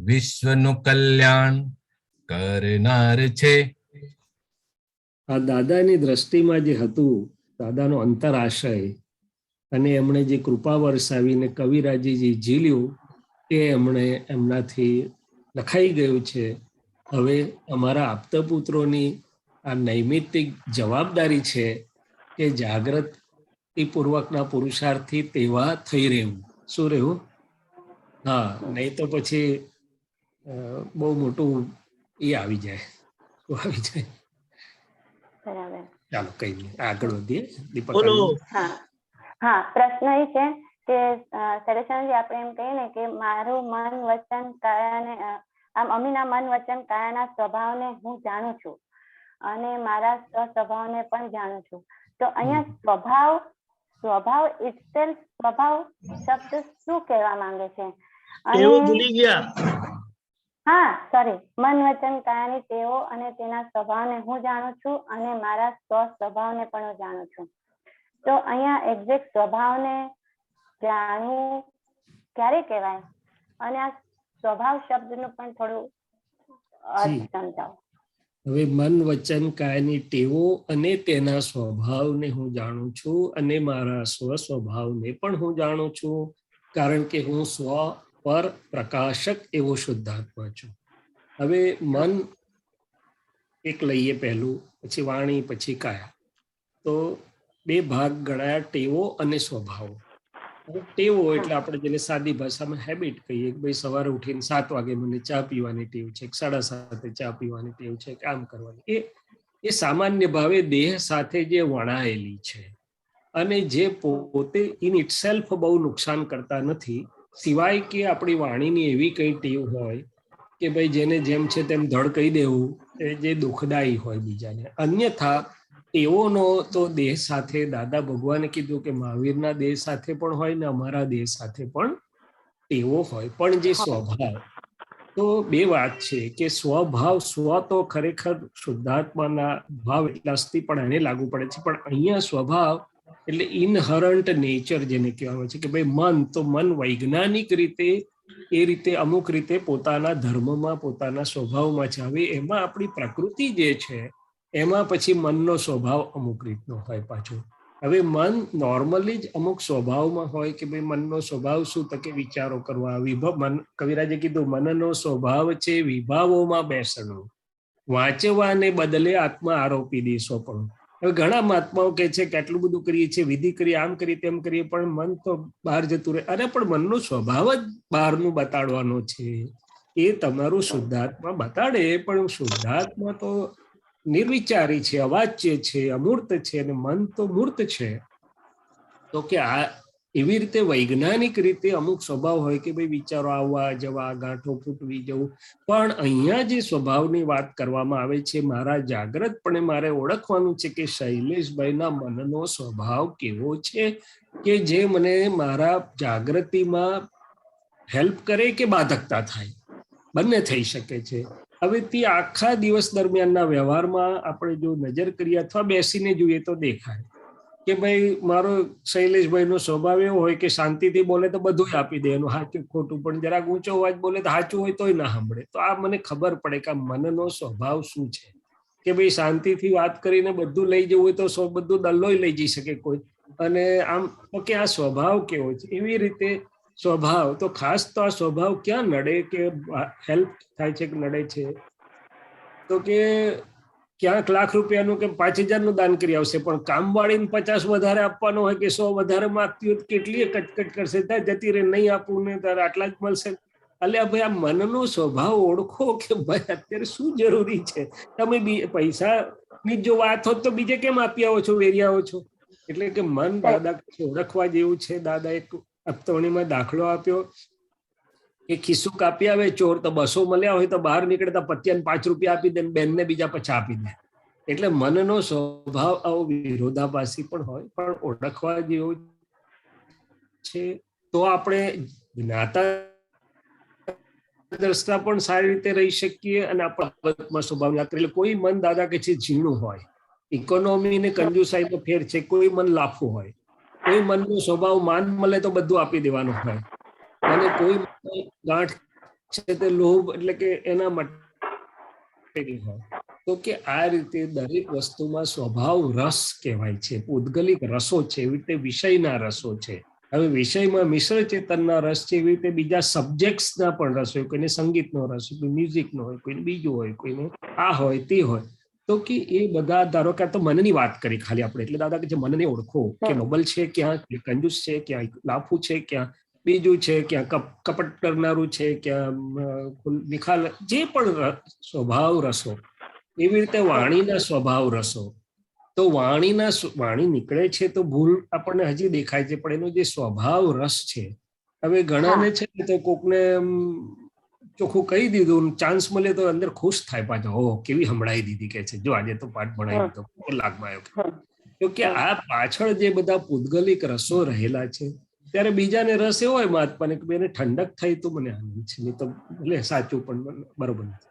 વિશ્વનું કલ્યાણ કરનાર છે. આ દાદાની દ્રષ્ટિમાં જે હતું, દાદાનો અંતરાશય અને એમણે જે કૃપા વરસાવીને કવિરાજે જે ઝીલ્યું એ એમણે એમનાથી લખાઈ ગયું છે. હવે અમારા આપતપુત્રોની આ નૈમિત્તિક જવાબદારી છે કે જાગૃતિપૂર્વકના પુરુષાર્થથી તેવા થઈ રહેવું. શું રહેવું? હા, નહીં તો પછી બહુ મોટું એ આવી જાય. બરાબર. ચાલો કઈ નહીં, આગળ વધીએ. દીપક બોલો. હા, પ્રશ્ન એ છે કે સરેશનજી આપણે એમ કહીએ ને કે મારું મન વચન કાયાને આમ અમીના મન વચન કાયાના સ્વભાવને હું જાણું છું અને મારા સ્વભાવને પણ જાણું છું. તો અહીંયા સ્વભાવ ઇટસેલ્ફ, સ્વભાવ શબ્દ શું કહેવા માંગે છે? એવું ભૂલી ગયા. હા, સોરી, મન વચન કાયાની ટેવો અને તેના સ્વભાવને હું જાણું છું અને મારા સ્વભાવને પણ હું જાણું છું. તો અહીંયા એક્ઝેક્ટ સ્વભાવને જાણવું ક્યારે કહેવાય અને આ સ્વભાવ શબ્દનું પણ થોડું અર્થ સમજાવો. હવે મન વચન કાયની ટેવો અને તેના સ્વભાવને હું જાણું છું અને મારા સ્વભાવને પણ હું જાણું છું, કારણ કે હું સ્વ પર પ્રકાશક એવો શુદ્ધાત્મા છું. હવે મન એક લઈએ પહેલું, પછી વાણી, પછી કાયા. તો બે ભાગ ગણાયા, ટેવો અને સ્વભાવો. ટેવો એટલે આપણે જેને સાદી ભાષામાં હેબિટ કહીએ કે ભાઈ સવારે ઉઠીને 7 વાગે મને ચા પીવાની ટેવ છે, 7:30 ચા પીવાની ટેવ છે, કામ કરવાની, એ સામાન્ય ભાવે દેહ સાથે જે વણાયેલી છે અને જે પોતે ઇન ઇટસેલ્ફ બહુ નુકસાન કરતા નથી, સિવાય કે આપણી વાણીની એવી કઈ ટેવ હોય કે ભાઈ જેને જેમ છે તેમ ધડ કહી દેવું, એ જે દુઃખદાયી હોય બીજાને. અન્યથા ટેવોનો તો દેહ સાથે, દાદા ભગવાને કીધું કે મહાવીરના દેહ સાથે પણ હોય ને અમારા દેહ સાથે પણ ટેવો હોય. પણ જે સ્વભાવ, તો બે વાત છે કે સ્વભાવ, સ્વ તો ખરેખર શુદ્ધાત્માના ભાવ એટલે અસ્થિ પણ એને લાગુ પડે છે, પણ અહીંયા સ્વભાવ એટલે ઇનહરન્ટ નેચર જેને કહેવામાં છે કે ભાઈ મન, તો મન વૈજ્ઞાનિક રીતે એ રીતે અમુક રીતે પોતાના ધર્મમાં, પોતાના સ્વભાવમાં છે. હવે એમાં આપણી પ્રકૃતિ જે છે એમાં પછી મનનો સ્વભાવ અમુક રીતનો હોય પાછો. હવે મન નોર્મલી જ અમુક સ્વભાવમાં હોય કે ભાઈ મનનો સ્વભાવ શું, તો કે વિચારો કરવા, કવિરાજે કીધું મનનો સ્વભાવ છે વિભાવોમાં બેસણું, વાંચવાને બદલે આત્મા આરોપી દેશો પણ. હવે ઘણા મહાત્માઓ કહે છે કે આટલું બધું કરીએ છીએ, વિધિ કરીએ, આમ કરીએ, તેમ કરીએ, પણ મન તો બહાર જતું રહે. અરે પણ મનનો સ્વભાવ જ બહારનું બતાડવાનો છે. એ તમારું શુદ્ધાત્મા બતાડે, પણ શુદ્ધાત્મા તો નિર્વિચારી છે, અવાચ્ય છે, અમૂર્ત છે, અને મન તો મૂર્ત છે. તો કે આ એવી રીતે વૈજ્ઞાનિક રીતે અમુક સ્વભાવ હોય કે ભાઈ વિચારો આવવા જવા, ગાંઠો ફૂટવી જવું, પણ અહીંયા જે સ્વભાવની વાત કરવામાં આવે છે, મારા જાગ્રતપણે મારે ઓળખવાનું છે કે શૈલેષભાઈના મનનો સ્વભાવ કેવો છે કે જે મને મારા જાગૃતિમાં હેલ્પ કરે કે બાધકતા થાય, બંને થઈ શકે છે. હવે તે આખા દિવસ દરમિયાનના વ્યવહારમાં આપણે જો નજર કરીએ અથવા બેસીને જોઈએ તો દેખાય કે ભાઈ મારો શૈલેષભાઈનો સ્વભાવ એવો હોય કે શાંતિથી બોલે તો બધું આપી દે, એનું સાચું ખોટું, પણ જરાક ઊંચો અવાજ બોલે તો સાચું હોય તોય ના સાંભળે. તો આ મને ખબર પડે કે આ મનનો સ્વભાવ શું છે કે ભાઈ શાંતિથી વાત કરીને બધું લઈ જવું હોય તો બધું દલ્લોય લઈ જઈ શકે કોઈ, અને આમ કે આ સ્વભાવ કેવો છે. એવી રીતે સ્વભાવ તો ખાસ તો આ સ્વભાવ ક્યાં નડે કે હેલ્પ થાય છે કે નડે છે, તો કે ક્યાંક લાખ રૂપિયાનું કે 5,000નું દાન કરી આવશે, પણ કામવાળીને 50 વધારે આપવાનો હોય કે 100 વધારે માંગતી હોય કેટલી કટકટ કરશે, ત્યાં જતી રહે, નહીં આપવું ને તારે આટલા જ મળશે. એટલે ભાઈ આ મનનો સ્વભાવ ઓળખો કે ભાઈ અત્યારે શું જરૂરી છે. તમે પૈસાની જો વાત હોત તો બીજે કેમ આપી આવો છો, વેરી આવો છો? એટલે કે મન દાદા ઓળખવા જેવું છે. દાદા એક હપ્તવણીમાં દાખલો આપ્યો કે ખિસ્સું કાપી આવે ચોર, તો 200 મળ્યા હોય તો બહાર નીકળતા પત્યાને 5 રૂપિયા આપી દે, બેનને બીજા 50 આપી દે. એટલે મનનો સ્વભાવ આવો વિરોધાભાસી પણ હોય, પણ ઓળખવા જેવું છે. તો આપણે જ્ઞાતા દ્રષ્ટા પણ સારી રીતે રહી શકીએ અને આપણા સ્વભાવ યાદ કરીએ. કોઈ મન દાદા કે છે ઝીણું હોય, ઇકોનોમી ને કંજુસાઈનો ફેર છે. કોઈ મન લાફું હોય, કોઈ મનનો સ્વભાવ માન મળે તો બધું આપી દેવાનું હોય, અને કોઈ ગાંઠ છે તે લોભ એટલે કે એના માટે હોય. તો કે આ રીતે દરેક વસ્તુમાં સ્વભાવ રસ કહેવાય છે, પૂદગલિક રસો છે. એવી રીતે વિષયના રસો છે. હવે વિષયમાં મિશ્ર ચેતનના રસ છે, એવી રીતે બીજા સબ્જેક્ટ્સના પણ રસ હોય. કોઈને સંગીતનો રસ હોય, કોઈ મ્યુઝિકનો હોય, કોઈને બીજું હોય, કોઈને આ હોય તે હોય. તો કે એ બધા ધારો કે તો મનની વાત કરી ખાલી આપણે, એટલે દાદા કે જે મનને ઓળખો કે નોબલ છે ક્યાં, કંજૂસ છે ક્યાં, લાફુ છે ક્યાં, બીજું છે ક્યાં, કપટ કરનારું છે ક્યાં, નિખાલ, જે પણ સ્વભાવ રસો. એવી રીતે વાણીના સ્વભાવ રસો. તો વાણી નીકળે છે તો ભૂલ આપણને હજી દેખાય છે, પણ એનો જે સ્વભાવ રસ છે. હવે ઘણાને છે તો કોકને ચોખ્ખું કહી દીધું, ચાન્સ મળે તો અંદર ખુશ થાય પાછો, ઓહ કેવી સંભળાઈ દીધી કે છે, જો આજે તો પાઠ ભણાવી દીધો, કલાકમાં આવ્યો. તો કે આ પાછળ જે બધા પૂદગલિક રસો રહેલા છે, ત્યારે બીજાને રસ એવો હોય મહાત્માને કે બેને ઠંડક થઈ તો મને આનંદ છે, નહીં તો ભલે સાચું પણ બરોબર નથી.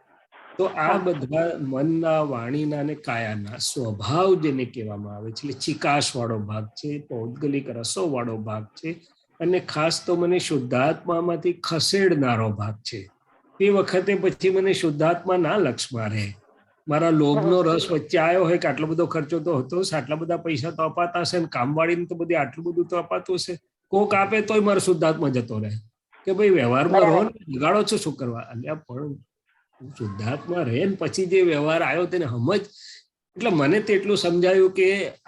તો આ બધા મનના, વાણીના અને કાયાના સ્વભાવ જેને કહેવામાં આવે છે, એટલે ચિકાશ વાળો ભાગ છે, પૌદ્ગલિક રસો વાળો ભાગ છે, અને ખાસ તો મને શુદ્ધાત્મામાંથી ખસેડનારો ભાગ છે. તે વખતે પછી મને શુદ્ધાત્મા ના લક્ષમાં રહે. મારા લોભનો રસ વચ્ચે આવ્યો હોય કે આટલો બધો ખર્ચો તો હતો, આટલા બધા પૈસા તો અપાતા હશે, કામવાળીને તો બધી આટલું બધું તો અપાતું હશે, કોક આપે તોય મારો શુદ્ધાત્મા જતો રહે કે ભાઈ વ્યવહારમાં રહો ને, બગાડો છો શું કરવા? અલ્યા પણ શુદ્ધાત્મા રહે ને પછી જે વ્યવહાર આવ્યો તેને સમજ. એટલે મને તો એટલું સમજાયું કે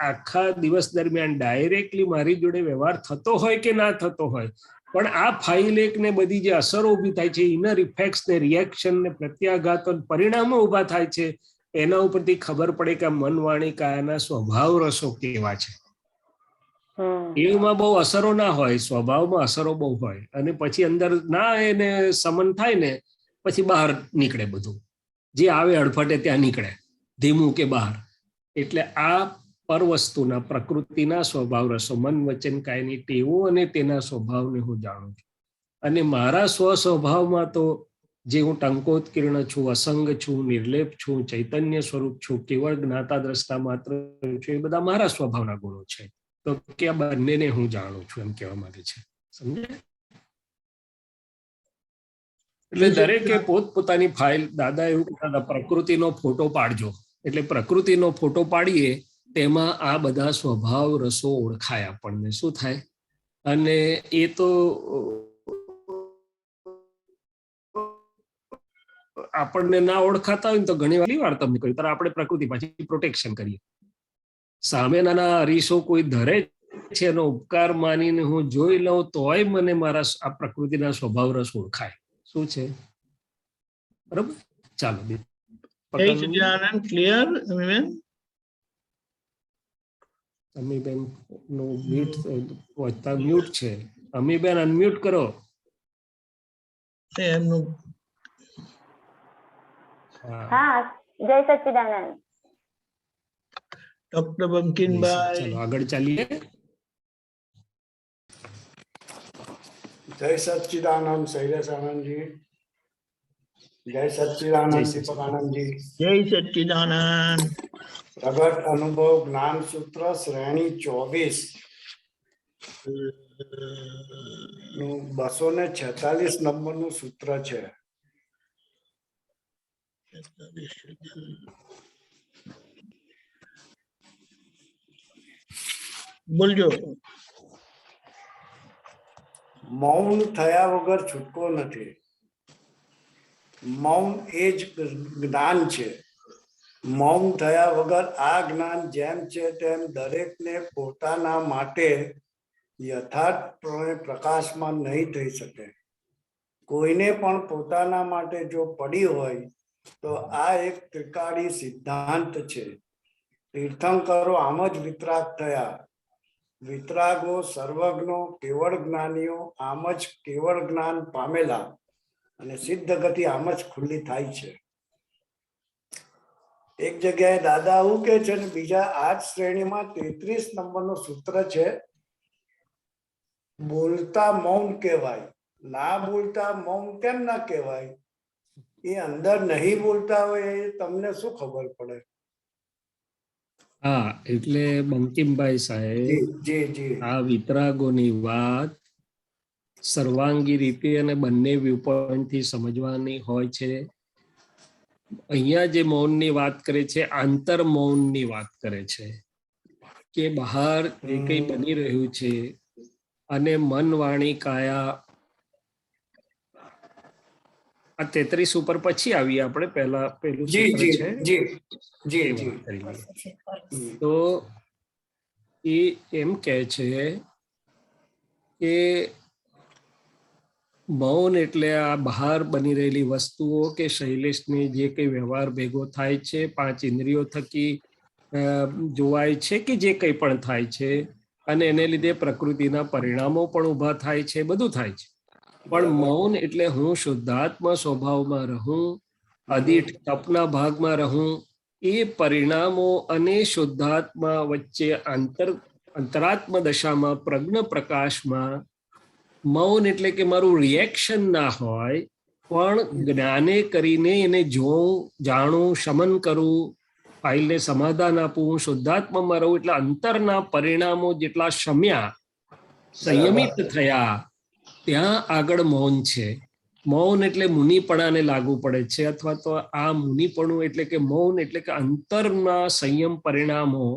આખા દિવસ દરમિયાન ડાયરેક્ટલી મારી જોડે વ્યવહાર થતો હોય કે ના થતો હોય, પણ આ ફાઇલ એક ને બધી જે અસરો ઊભી થાય છે, ઇનર ઇફેક્ટ્સ ને રિએક્શન ને પ્રત્યાઘાતો પરિણામો ઊભા થાય છે, એના ઉપરથી ખબર પડે કે મન, વાણી, કાયાના સ્વભાવ રસો કેવા છે. એમાં બહુ અસરો ના હોય, સ્વભાવમાં અસરો બહુ હોય, અને પછી અંદર ના એને સમન થાય ને પછી બહાર નીકળે બધું, જે આવે અડફટે ત્યાં નીકળે, ધીમું કે બહાર. એટલે આ પર વસ્તુના પ્રકૃતિના સ્વભાવ રસો, મન, વચન, કાયની ટેવો અને તેના સ્વભાવને હું જાણું છું. અને મારા સ્વસ્વભાવમાં તો જે હું ટંકોત્કીર્ણ છું, અસંગ છું, નિર્લેપ છું, ચૈતન્ય સ્વરૂપ છું, કેવળ જ્ઞાતા દ્રષ્ટા માત્ર છું, એ બધા મારા સ્વભાવના ગુણો છે. તો કે આ બંનેને હું જાણું છું એમ કહેવા માંગે છે. સમજે? એટલે દરેકે પોતપોતાની ફાઇલ, દાદા એવું કહેતા પ્રકૃતિનો ફોટો પાડજો. એટલે પ્રકૃતિનો ફોટો પાડીએ તેમાં આ બધા સ્વભાવ રસો ઓળખાય આપણને. શું થાય? અને એ તો આપણને ના ઓળખાતા હોય ને તો ઘણી વાર તમને કહ્યું, ત્યારે આપણે પ્રકૃતિ પાછી પ્રોટેક્શન કરીએ. સામેના અરીસો કોઈ ધરે છે એનો ઉપકાર માનીને હું જોઈ લઉં તોય મને મારા આ પ્રકૃતિના સ્વભાવ રસ ઓળખાય. શું છે? બરાબર? ચાલો ક્લિયર. અમીબેન નો મ્યુટ છે. અમીબેન અનમ્યુટ કરો. એમનું હા, જય સચ્ચિદાનંદ. ડોક્ટર બંકિમભાઈ, ચાલો આગળ ચાલીએ. જય સચ્ચિદાનંદ શૈલેષ આનંદજી, જય સચ્ચિદાનંદ દીપક આનંદજી, જય સચ્ચિદાનંદ. પ્રગટ અનુભવ જ્ઞાન સૂત્ર શ્રેણી 24 નું 246 નંબરનું સૂત્ર છે. બોલજો. મૌન થયા વગર છૂટકો નથી. મૌન એ જ જ્ઞાન છે. મૌન થયા વગર આ જ્ઞાન જેમ છે તેમ દરેકને પોતાના માટે યથાર્થપણે પ્રકાશમાન નહીં થઈ શકે. કોઈને પણ પોતાના માટે જો પડી હોય તો આ એક ત્રિકાળી સિદ્ધાંત છે. તીર્થંકરો આમ જ વિતરાગ થયા. વિતરાગો સર્વજ્ઞો કેવળ જ્ઞાનીઓ આમ જ કેવળ જ્ઞાન પામેલા અને સિદ્ધ ગતિ આમ જ ખુલ્લી થાય છે. એક જગ્યાએ દાદા આવું કે છે ને બીજા આ જ શ્રેણીમાં 33 નંબરનું સૂત્ર છે, બોલતા મૌન કહેવાય. ના બોલતા મૌન કેમ ના કહેવાય? એ અંદર નહીં બોલતા હોય એ તમને શું ખબર પડે? હા, એટલે બંકિમભાઈ સાહેબ, જી જી આ વિતરાગોની વાત સર્વાંગી રીતે અને બંને વ્યૂ પોઈન્ટ થી સમજવાની હોય છે. અહીંયા જે મૌનની વાત કરે છે, આંતર મૌનની વાત કરે છે કે બહાર જે કંઈ બની રહ્યું છે અને મન વાણી કાયા, આ 33 ઉપર પછી આવીએ આપણે. પહેલું જી સૂત્ર જી છે જી જી એ જી વાત કરી લઈએ. તો એ એમ કહે છે કે મૌન એટલે આ બહાર બની રહેલી વસ્તુઓ કે શૈલેષની જે કંઈ વ્યવહાર ભેગો થાય છે, 5 ઇન્દ્રિયો થકી જોવાય છે કે જે કંઈ પણ થાય છે, અને એને લીધે પ્રકૃતિના પરિણામો પણ ઊભા થાય છે, બધું થાય છે. પણ મૌન એટલે હું શુદ્ધાત્મા સ્વભાવમાં રહું, અદીઠ તપના ભાગમાં રહું. એ પરિણામો અને શુદ્ધાત્મા વચ્ચે અંતરાત્મ દશામાં પ્રજ્ઞ પ્રકાશમાં મૌન એટલે કે મારું રિએક્શન ના હોય, પણ જ્ઞાને કરીને એને જોઉં, જાણું, શમન કરું, ફાઇલને સમાધાન આપું, શુદ્ધાત્મામાં રહું. એટલે અંતરના પરિણામો જેટલા શમ્યા, સંયમિત થયા, ત્યાં આગળ મૌન છે. મૌન એટલે મુનિપણાને લાગુ પડે છે, અથવા તો આ મુનિપણું એટલે કે મૌન એટલે કે અંતરના સંયમ પરિણામો,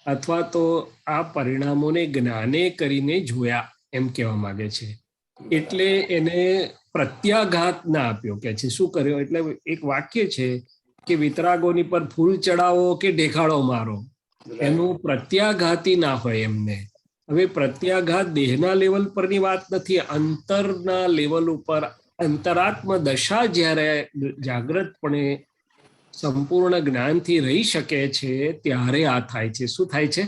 અથવા તો આ પરિણામોને જ્ઞાને કરીને જોયા એમ કહેવા માંગે છે. એટલે એને પ્રત્યાઘાત ના આપ્યો કે છે. શું કર્યો? એટલે એક વાક્ય છે કે વિતરાગોની પર ફૂલ ચડાવો કે ઢેખાડો મારો, એનું પ્રત્યાઘાતી ના હોય એમને. હવે પ્રત્યાઘાત દેહના લેવલ પરની વાત નથી, અંતરના લેવલ ઉપર અંતરાત્મ દશા જ્યારે જાગ્રતપણે સંપૂર્ણ જ્ઞાનથી રહી શકે છે ત્યારે આ થાય છે. શું થાય છે?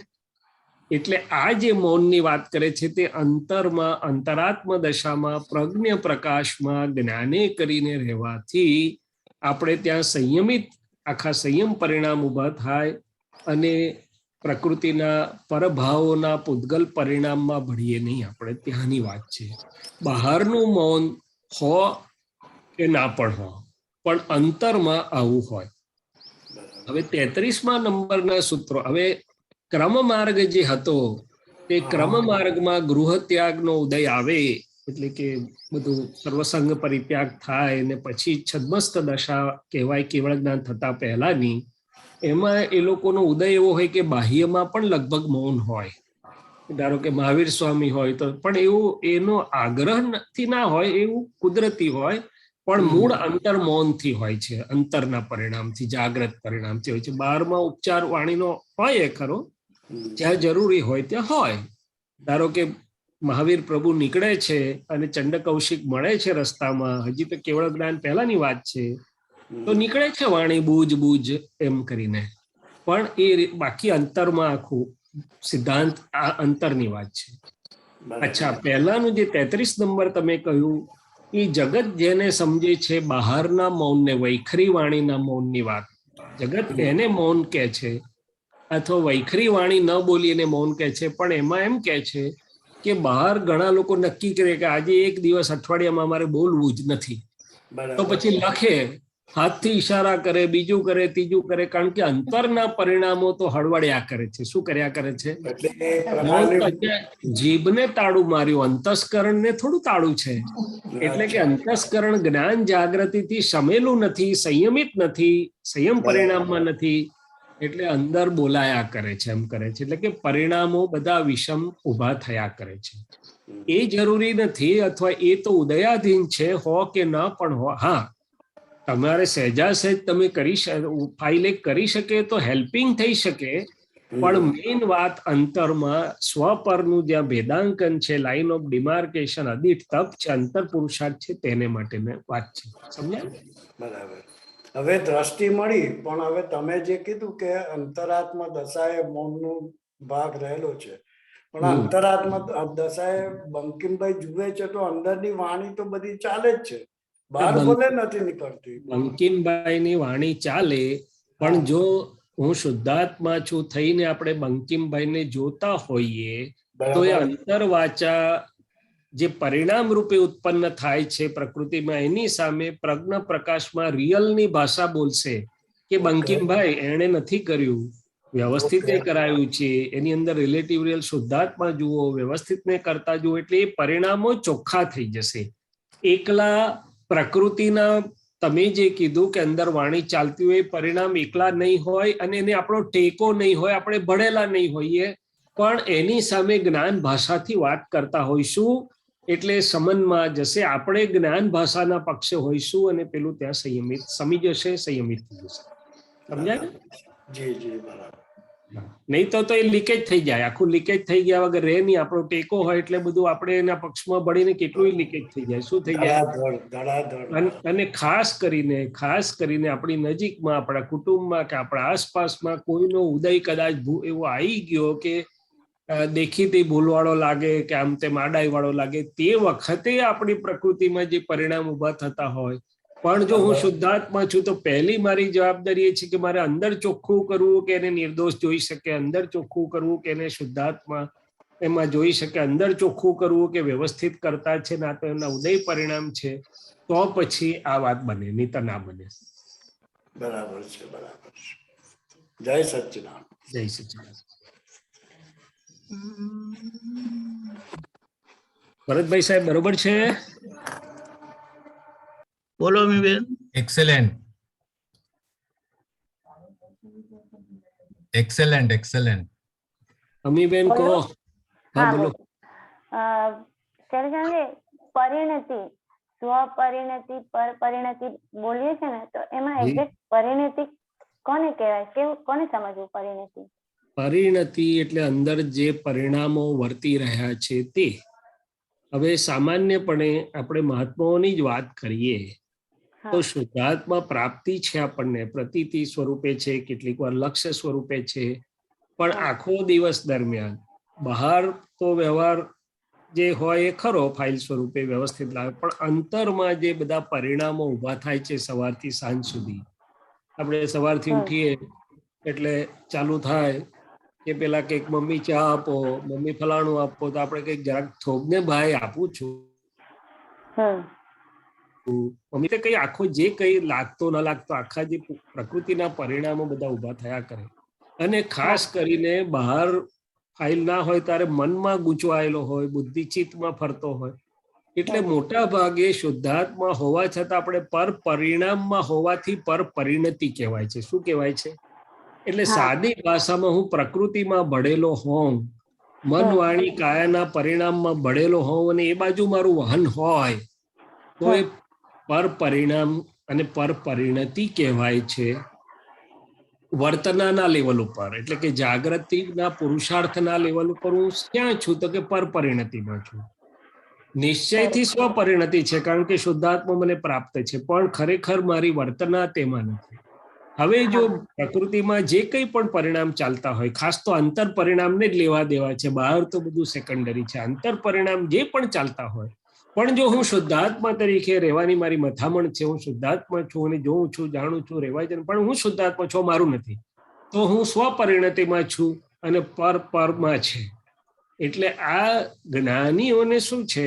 એટલે આ જે મૌનની વાત કરે છે તે અંતરમાં, અંતરાત્મ દશામાં, પ્રજ્ઞ પ્રકાશમાં જ્ઞાને કરીને રહેવાથી આપણે ત્યાં સંયમિત, આખા સંયમ પરિણામ ઊભા થાય અને પ્રકૃતિના પરભાવોના પૂતગલ પરિણામમાં ભળીએ નહીં આપણે. ત્યાંની વાત છે. બહારનું મૌન હો કે ના પણ હો, પણ અંતરમાં આવું હોય. હવે 33મા નંબરના સૂત્રો. હવે ક્રમ માર્ગ જે હતો તે ક્રમ માર્ગમાં ગૃહ ત્યાગનો ઉદય આવે, એટલે કે બધું સર્વસંગ પરિત્યાગ થાય ને પછી છદ્મસ્ત દશા કહેવાય કેવળ જ્ઞાન થતા પહેલાની. એમાં એ લોકોનો ઉદય એવો હોય કે બાહ્યમાં પણ લગભગ મૌન હોય. ધારો કે મહાવીર સ્વામી હોય તો પણ એવું એનો આગ્રહથી ના હોય, એવું કુદરતી હોય, પણ મૂળ અંતર મૌનથી હોય છે. અંતરના પરિણામથી, જાગ્રત પરિણામથી હોય છે. બહારમાં ઉપચાર વાણીનો હોય એ ખરો, જ્યાં જરૂરી હોય ત્યાં હોય. ધારો કે મહાવીર પ્રભુ નીકળે છે અને ચંડ કૌશિક મળે છે રસ્તામાં, હજી તો કેવળ જ્ઞાન પહેલાની વાત છે, તો નીકળે છે વાણી બૂજ બૂજ એમ કરીને, પણ એ બાકી અંતરમાં આખું સિદ્ધાંત આ અંતરની વાત છે. અચ્છા, પહેલાનું જે 33 નંબર તમે કહ્યું, એ જગત જેને સમજે છે બહારના મૌનને, વૈખરી વાણીના મૌનની વાત, જગત એને મૌન કહે છે, અથવા વૈખરી વાણી ન બોલીને મૌન કહે છે. પણ એમાં એમ કહે છે કે બહાર ઘણા લોકો નક્કી કરે કે આજે એક દિવસ અઠવાડિયામાં અમારે બોલવું જ નથી, તો પછી લખે, હાથથી ઈશારા કરે, બીજું કરે, ત્રીજું કરે, કારણ કે અંતરના પરિણામો તો હળવળ્યા કરે છે. શું કર્યા કરે છે? જીભને તાળું માર્યું, અંતસ્કરણને થોડું તાળું છે. એટલે કે અંતસ્કરણ જ્ઞાન જાગૃતિથી શમેલું નથી, સંયમિત નથી, સંયમ પરિણામમાં નથી, એટલે અંદર બોલાયા કરે છે, એમ કરે છે. એટલે કે પરિણામો બધા વિષમ ઊભા થયા કરે છે. એ જરૂરી નથી, અથવા એ તો ઉદયાધીન છે, હો કે ન પણ હો. હા, તમારે સહેજા સહેજ તમે ફાઇલ એક કરી શકે તો હેલ્પિંગ થઈ શકે, પણ મેઇન વાત અંતરમાં સ્વપરનું જ્યાં ભેદાંકન છે, લાઈન ઓફ ડિમાર્કેશન, અદિઠ તપ છે, અંતર પુરુષાર્થ છે, તેને માટેની વાત છે. સમજ્યા? બરાબર. હવે દ્રષ્ટિ મળી, પણ હવે તમે જે કીધું કે અંતરાત્મા દશાએ મૌનનો ભાગ રહેલો છે, પણ અંતરાત્મા દશાએ બંકિમભાઈ જુએ છે તો અંદરની વાણી તો બધી ચાલે જ છે, બહાર ભલે નથી નીકળતી. બંકિમભાઈની વાણી ચાલે, પણ જો હું શુદ્ધાત્મા છું થઈને આપણે બંકિમભાઈને જોતા હોઈએ તો એ અંતરવાચા જે પરિણામ રૂપે ઉત્પન્ન થાય છે પ્રકૃતિમાં, એની સામે પ્રજ્ઞ પ્રકાશમાં રિયલની ભાષા બોલશે કે બંકિમભાઈ એણે નથી કર્યું, વ્યવસ્થિત કરાયું છે, એની અંદર રિલેટિવ રિયલ શુદ્ધાત્મા જુઓ, વ્યવસ્થિત ને કરતા જુઓ, એટલે એ પરિણામો ચોખ્ખા થઈ જશે. એકલા પ્રકૃતિના તમે જે કીધું કે અંદર વાણી ચાલતી હોય, પરિણામ એકલા નહીં હોય અને એને આપણો ટેકો નહીં હોય, આપણે ભણેલા નહીં હોઈએ, પણ એની સામે જ્ઞાન ભાષાથી વાત કરતા હોઈશું એટલે સમનમાં જશે. આપણે જ્ઞાન ભાષાના પક્ષે હોઈશું અને પેલું ત્યાં સંયમિત સમી જશે, સંયમિત થઈ જશે. સમજાય? જી જી બરાબર. નહીં તો એ લીકેજ થઈ જાય, આખું લીકેજ થઈ ગયા વગર રહે નહીં. આપણો ટેકો હોય એટલે બધું આપણે એના પક્ષમાં ભળીને કેટલું લીકેજ થઈ જાય, શું થઈ જાય. અને ખાસ કરીને આપણી નજીકમાં, આપણા કુટુંબમાં કે આપણા આસપાસમાં કોઈનો ઉદય કદાચ એવો આવી ગયો કે દેખીતી ભૂલવાળો લાગે કે આમ તેમ આડાઈ વાળો લાગે, તે વખતે આપણી પ્રકૃતિમાં જે પરિણામ ઉભા થતા હોય. પણ જો હું શુદ્ધાત્મા છું તો પહેલી મારી જવાબદારી એ છે કે મારે અંદર ચોખ્ખું કરવું કે એને નિર્દોષ જોઈ શકે, અંદર ચોખ્ખું કરવું કે એને શુદ્ધાત્મા એમાં જોઈ શકે, અંદર ચોખ્ખું કરવું કે વ્યવસ્થિત કરતા છે ના તો એમના ઉદય પરિણામ છે, તો પછી આ વાત બને, નહીં તો ના બને. બરાબર છે, બરાબર છે. જય સચ્ચિદાનંદ. જય સચ્ચિદાનંદ. ભરતભાઈ સાહેબ બરોબર છે? બોલો મીબેન. Excellent, excellent, excellent. અમીબેન કહો. હા બોલો. પરિણતિ, સ્વપરિણતિ, પરપરિણતિ બોલીએ છે ને, તો એમાં એક્ઝેક્ટ પરિણતિ કોને કહેવાય, કોને સમજવું પરિણતિ? પરિણતિ એટલે અંદર જે પરિણામો વર્તી રહ્યા છે તે. હવે સામાન્યપણે આપણે મહાત્માઓની જ વાત કરીએ તો શુદ્ધાત્મા પ્રાપ્તિ છે, આપણને પ્રતીતિ સ્વરૂપે છે, કેટલીક વાર લક્ષ્ય સ્વરૂપે છે, પણ આખો દિવસ દરમિયાન બહાર તો વ્યવહાર જે હોય એ ખરો ફાઇલ સ્વરૂપે વ્યવસ્થિત લાગે, પણ અંતરમાં જે બધા પરિણામો ઉભા થાય છે સવારથી સાંજ સુધી. આપણે સવારથી ઉઠીએ એટલે ચાલુ થાય કે પેલા કંઈક મમ્મી ચા આપો, મમ્મી ફલાણું આપો, તો આપણે કંઈક જરાક થોગને ભાઈ આપું છું, મમ્મી કઈ આખો જે કઈ લાગતો ના લાગતો આખા જે પ્રકૃતિના પરિણામો બધા ઉભા થયા કરે. અને ખાસ કરીને બહાર ફાઇલ ના હોય ત્યારે મનમાં ગૂંચવાયેલો હોય, બુદ્ધિચિત્તમાં ફરતો હોય, એટલે મોટા ભાગે શુદ્ધાત્મા હોવા છતાં આપણે પર પરિણામમાં હોવાથી પર પરિણતિ કહેવાય છે. શું કહેવાય છે? એટલે સાદી ભાષામાં હું પ્રકૃતિમાં ભળેલો હોઉં, મન વાણી કાયાના પરિણામમાં ભળેલો હોઉં અને એ બાજુ મારું વહન હોય તો એ પર પરિણામ અને પર પરિણતિ કહેવાય છે. વર્તનાના લેવલ ઉપર, એટલે કે જાગૃતિના પુરુષાર્થના લેવલ ઉપર હું ક્યાં છું તો કે પર પરિણતિમાં છું. નિશ્ચયથી સ્વપરિણતિ છે કારણ કે શુદ્ધાત્મા મને પ્રાપ્ત છે, પણ ખરેખર મારી વર્તના તેમાં નથી. હવે જો પ્રકૃતિમાં જે કંઈ પણ પરિણામ ચાલતા હોય, ખાસ તો અંતર પરિણામને જ લેવા દેવા છે, બહાર તો બધું સેકન્ડરી છે. અંતર પરિણામ જે પણ ચાલતા હોય, પણ જો હું શુદ્ધાત્મા તરીકે રહેવાની મારી મથામણ છે, હું શુદ્ધાત્મા છું અને જોઉં છું, જાણું છું, રહેવાય છે, પણ હું શુદ્ધાત્મા છું, મારું નથી, તો હું સ્વપરિણતિમાં છું અને પરમાં છે. એટલે આ જ્ઞાનીઓને શું છે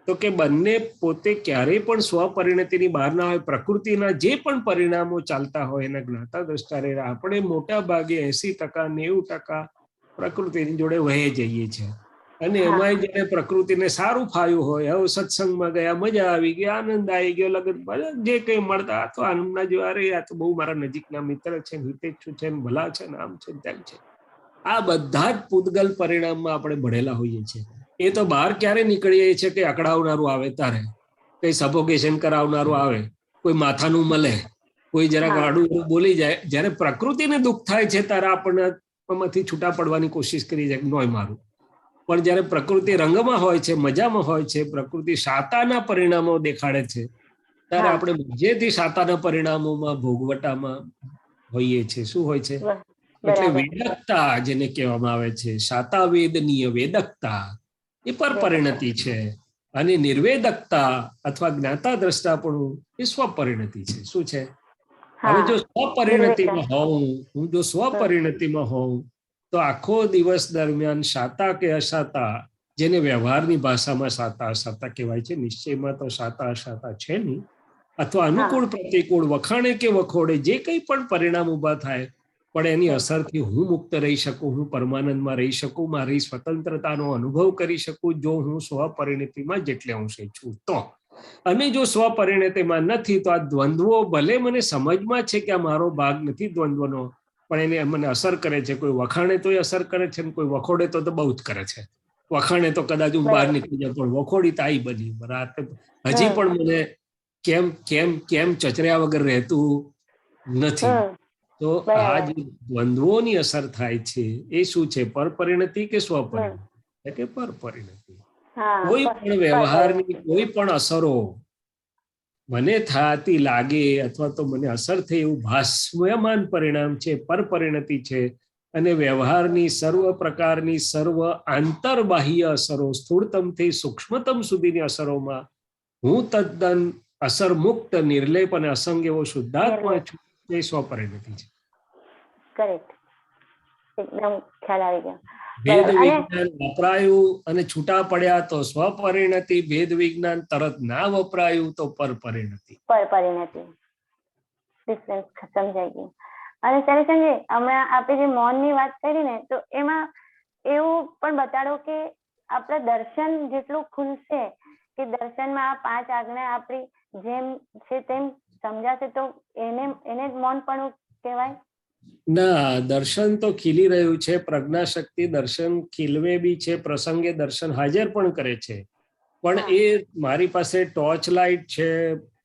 તો કે બંને પોતે ક્યારેય પણ સ્વપરિણતિની બહાર ના હોય, પ્રકૃતિના જે પણ પરિણામો ચાલતા હોય એના જ્ઞાતા દ્રષ્ટા રહે. આપણે મોટા ભાગે 80%, 90% પ્રકૃતિની જોડે વહી જઈએ છીએ. અને એમાં જેને પ્રકૃતિને સારું ફાયું હોય, હવે સત્સંગમાં ગયા, મજા આવી ગઈ, આનંદ આવી ગયો, લગન જે કઈ મળતા આ તો આનંદના જો અરે આ તો બહુ મારા નજીકના મિત્ર છે, હિતેચ્છુ છે, ભલા છે, આમ છે, તેમ છે. આ બધા જ પૂતગલ પરિણામમાં આપણે ભણેલા હોઈએ છીએ. એ તો બહાર ક્યારે નીકળીએ છીએ કે અકળાવનારું આવે તારે, કઈ સફોકેશન કરાવનારું આવે, કોઈ માથાનું મળે, કોઈ જરાક આડું બોલી જાય. જયારે પ્રકૃતિને દુઃખ થાય છે ત્યારે આપણને એમાંથી છૂટા પડવાની કોશિશ કરી છે, નોય મારું. પણ જ્યારે પ્રકૃતિ રંગમાં હોય છે, મજામાં હોય છે, પ્રકૃતિ શાતાના પરિણામો દેખાડે છે, ત્યારે હા. આપણે મજેથી શાતાના પરિણામોમાં ભોગવટામાં હોઈએ છીએ. શું હોય છે? એટલે બરાબર. વેદકતા જેને કહેવામાં આવે છે, શાતા વેદનીય વેદકતા એ પર પરિણતિ છે, અને નિર્વેદકતા અથવા જ્ઞાતા દ્રષ્ટાપણું એ સ્વપરિણતિ છે. શું છે? હવે જો સ્વપરિણતિમાં હોઉં, હું જો સ્વપરિણતિમાં હોઉં, તો આખો દિવસ દરમિયાન શાતા કે અશાતા, જેને વ્યવહારની ભાષામાં શાતા અશાતા કહેવાય છે, નિશ્ચયમાં તો શાતા અશાતા છે નહીં, અથવા અનુકૂળ પ્રતિકૂળ, વખાણે કે વખોડે જે કંઈ પણ પરિણામ ઊભા થાય, પણ એની અસરથી હું મુક્ત રહી શકું, હું પરમાનંદમાં રહી શકું, મારી સ્વતંત્રતાનો અનુભવ કરી શકું, જો હું સ્વપરિણતિમાં જેટલે અંશે છું તો. અને જો સ્વપરિણતિમાં નથી, તો આ દ્વંદ્વો ભલે મને સમજમાં છે કે આ મારો ભાગ નથી દ્વંદ્વનો, પણ એને મને અસર કરે છે. કોઈ વખાણે તોય અસર કરે છે, કોઈ વખોડે તો બહુ જ કરે છે. વખાણે તો કદાચ હું બહાર નીકળી જાઉં, પણ વખોડી તાઈ બની બરાબર, હજી પણ મને કેમ કેમ કેમ ચચર્યા વગર રહેતું નથી. તો આ જે દ્વંદ્વોની અસર થાય છે, એ શું છે? પરપરિણતિ કે સ્વપરિણતિ? કે પરપરિણતિ. કોઈ પણ વ્યવહારની કોઈ પણ અસરો મને થતી લાગે અથવા તો મને અસર થઈ એવું ભાસ્વયમાન પરિણામ છે, પરપરિણતિ છે. અને વ્યવહારની સર્વ પ્રકારની સર્વ આંતરબાહ્ય અસરો, સ્થૂળતમથી સૂક્ષ્મતમ સુધીની અસરોમાં હું તદ્દન અસર મુક્ત, નિર્લેપ અને અસંગ એવો શુદ્ધાત્મા છું. એ સ્વપરિણતિ છે. કરેક્ટ, એકદમ ખ્યાલ આવી ગયો. ભેદ વિજ્ઞાન વપરાયું અને છૂટા પડ્યા તો સ્વપરિણતિ, ભેદ વિજ્ઞાન તરત ના વપરાયું તો પરપરિણતિ. પરપરિણતિ ડિફરન્સ સમજાઈ ગયું. અને સરેશનજી, હમણાં આપણે જે મૌનની વાત કરી ને, તો એમાં એવું પણ બતાડો કે આપણે દર્શન જેટલું ખુલશે કે દર્શનમાં આ 5 આજ્ઞા આપણી જેમ છે તેમ સમજાશે, તો એને જ મૌનપણું કહેવાય? ના, દર્શન તો ખીલી રહ્યું છે, પ્રજ્ઞા શક્તિ દર્શન ખીલવે બી છે, પ્રસંગે દર્શન હાજર પણ કરે છે. પણ એ મારી પાસે ટોર્ચ લાઇટ છે,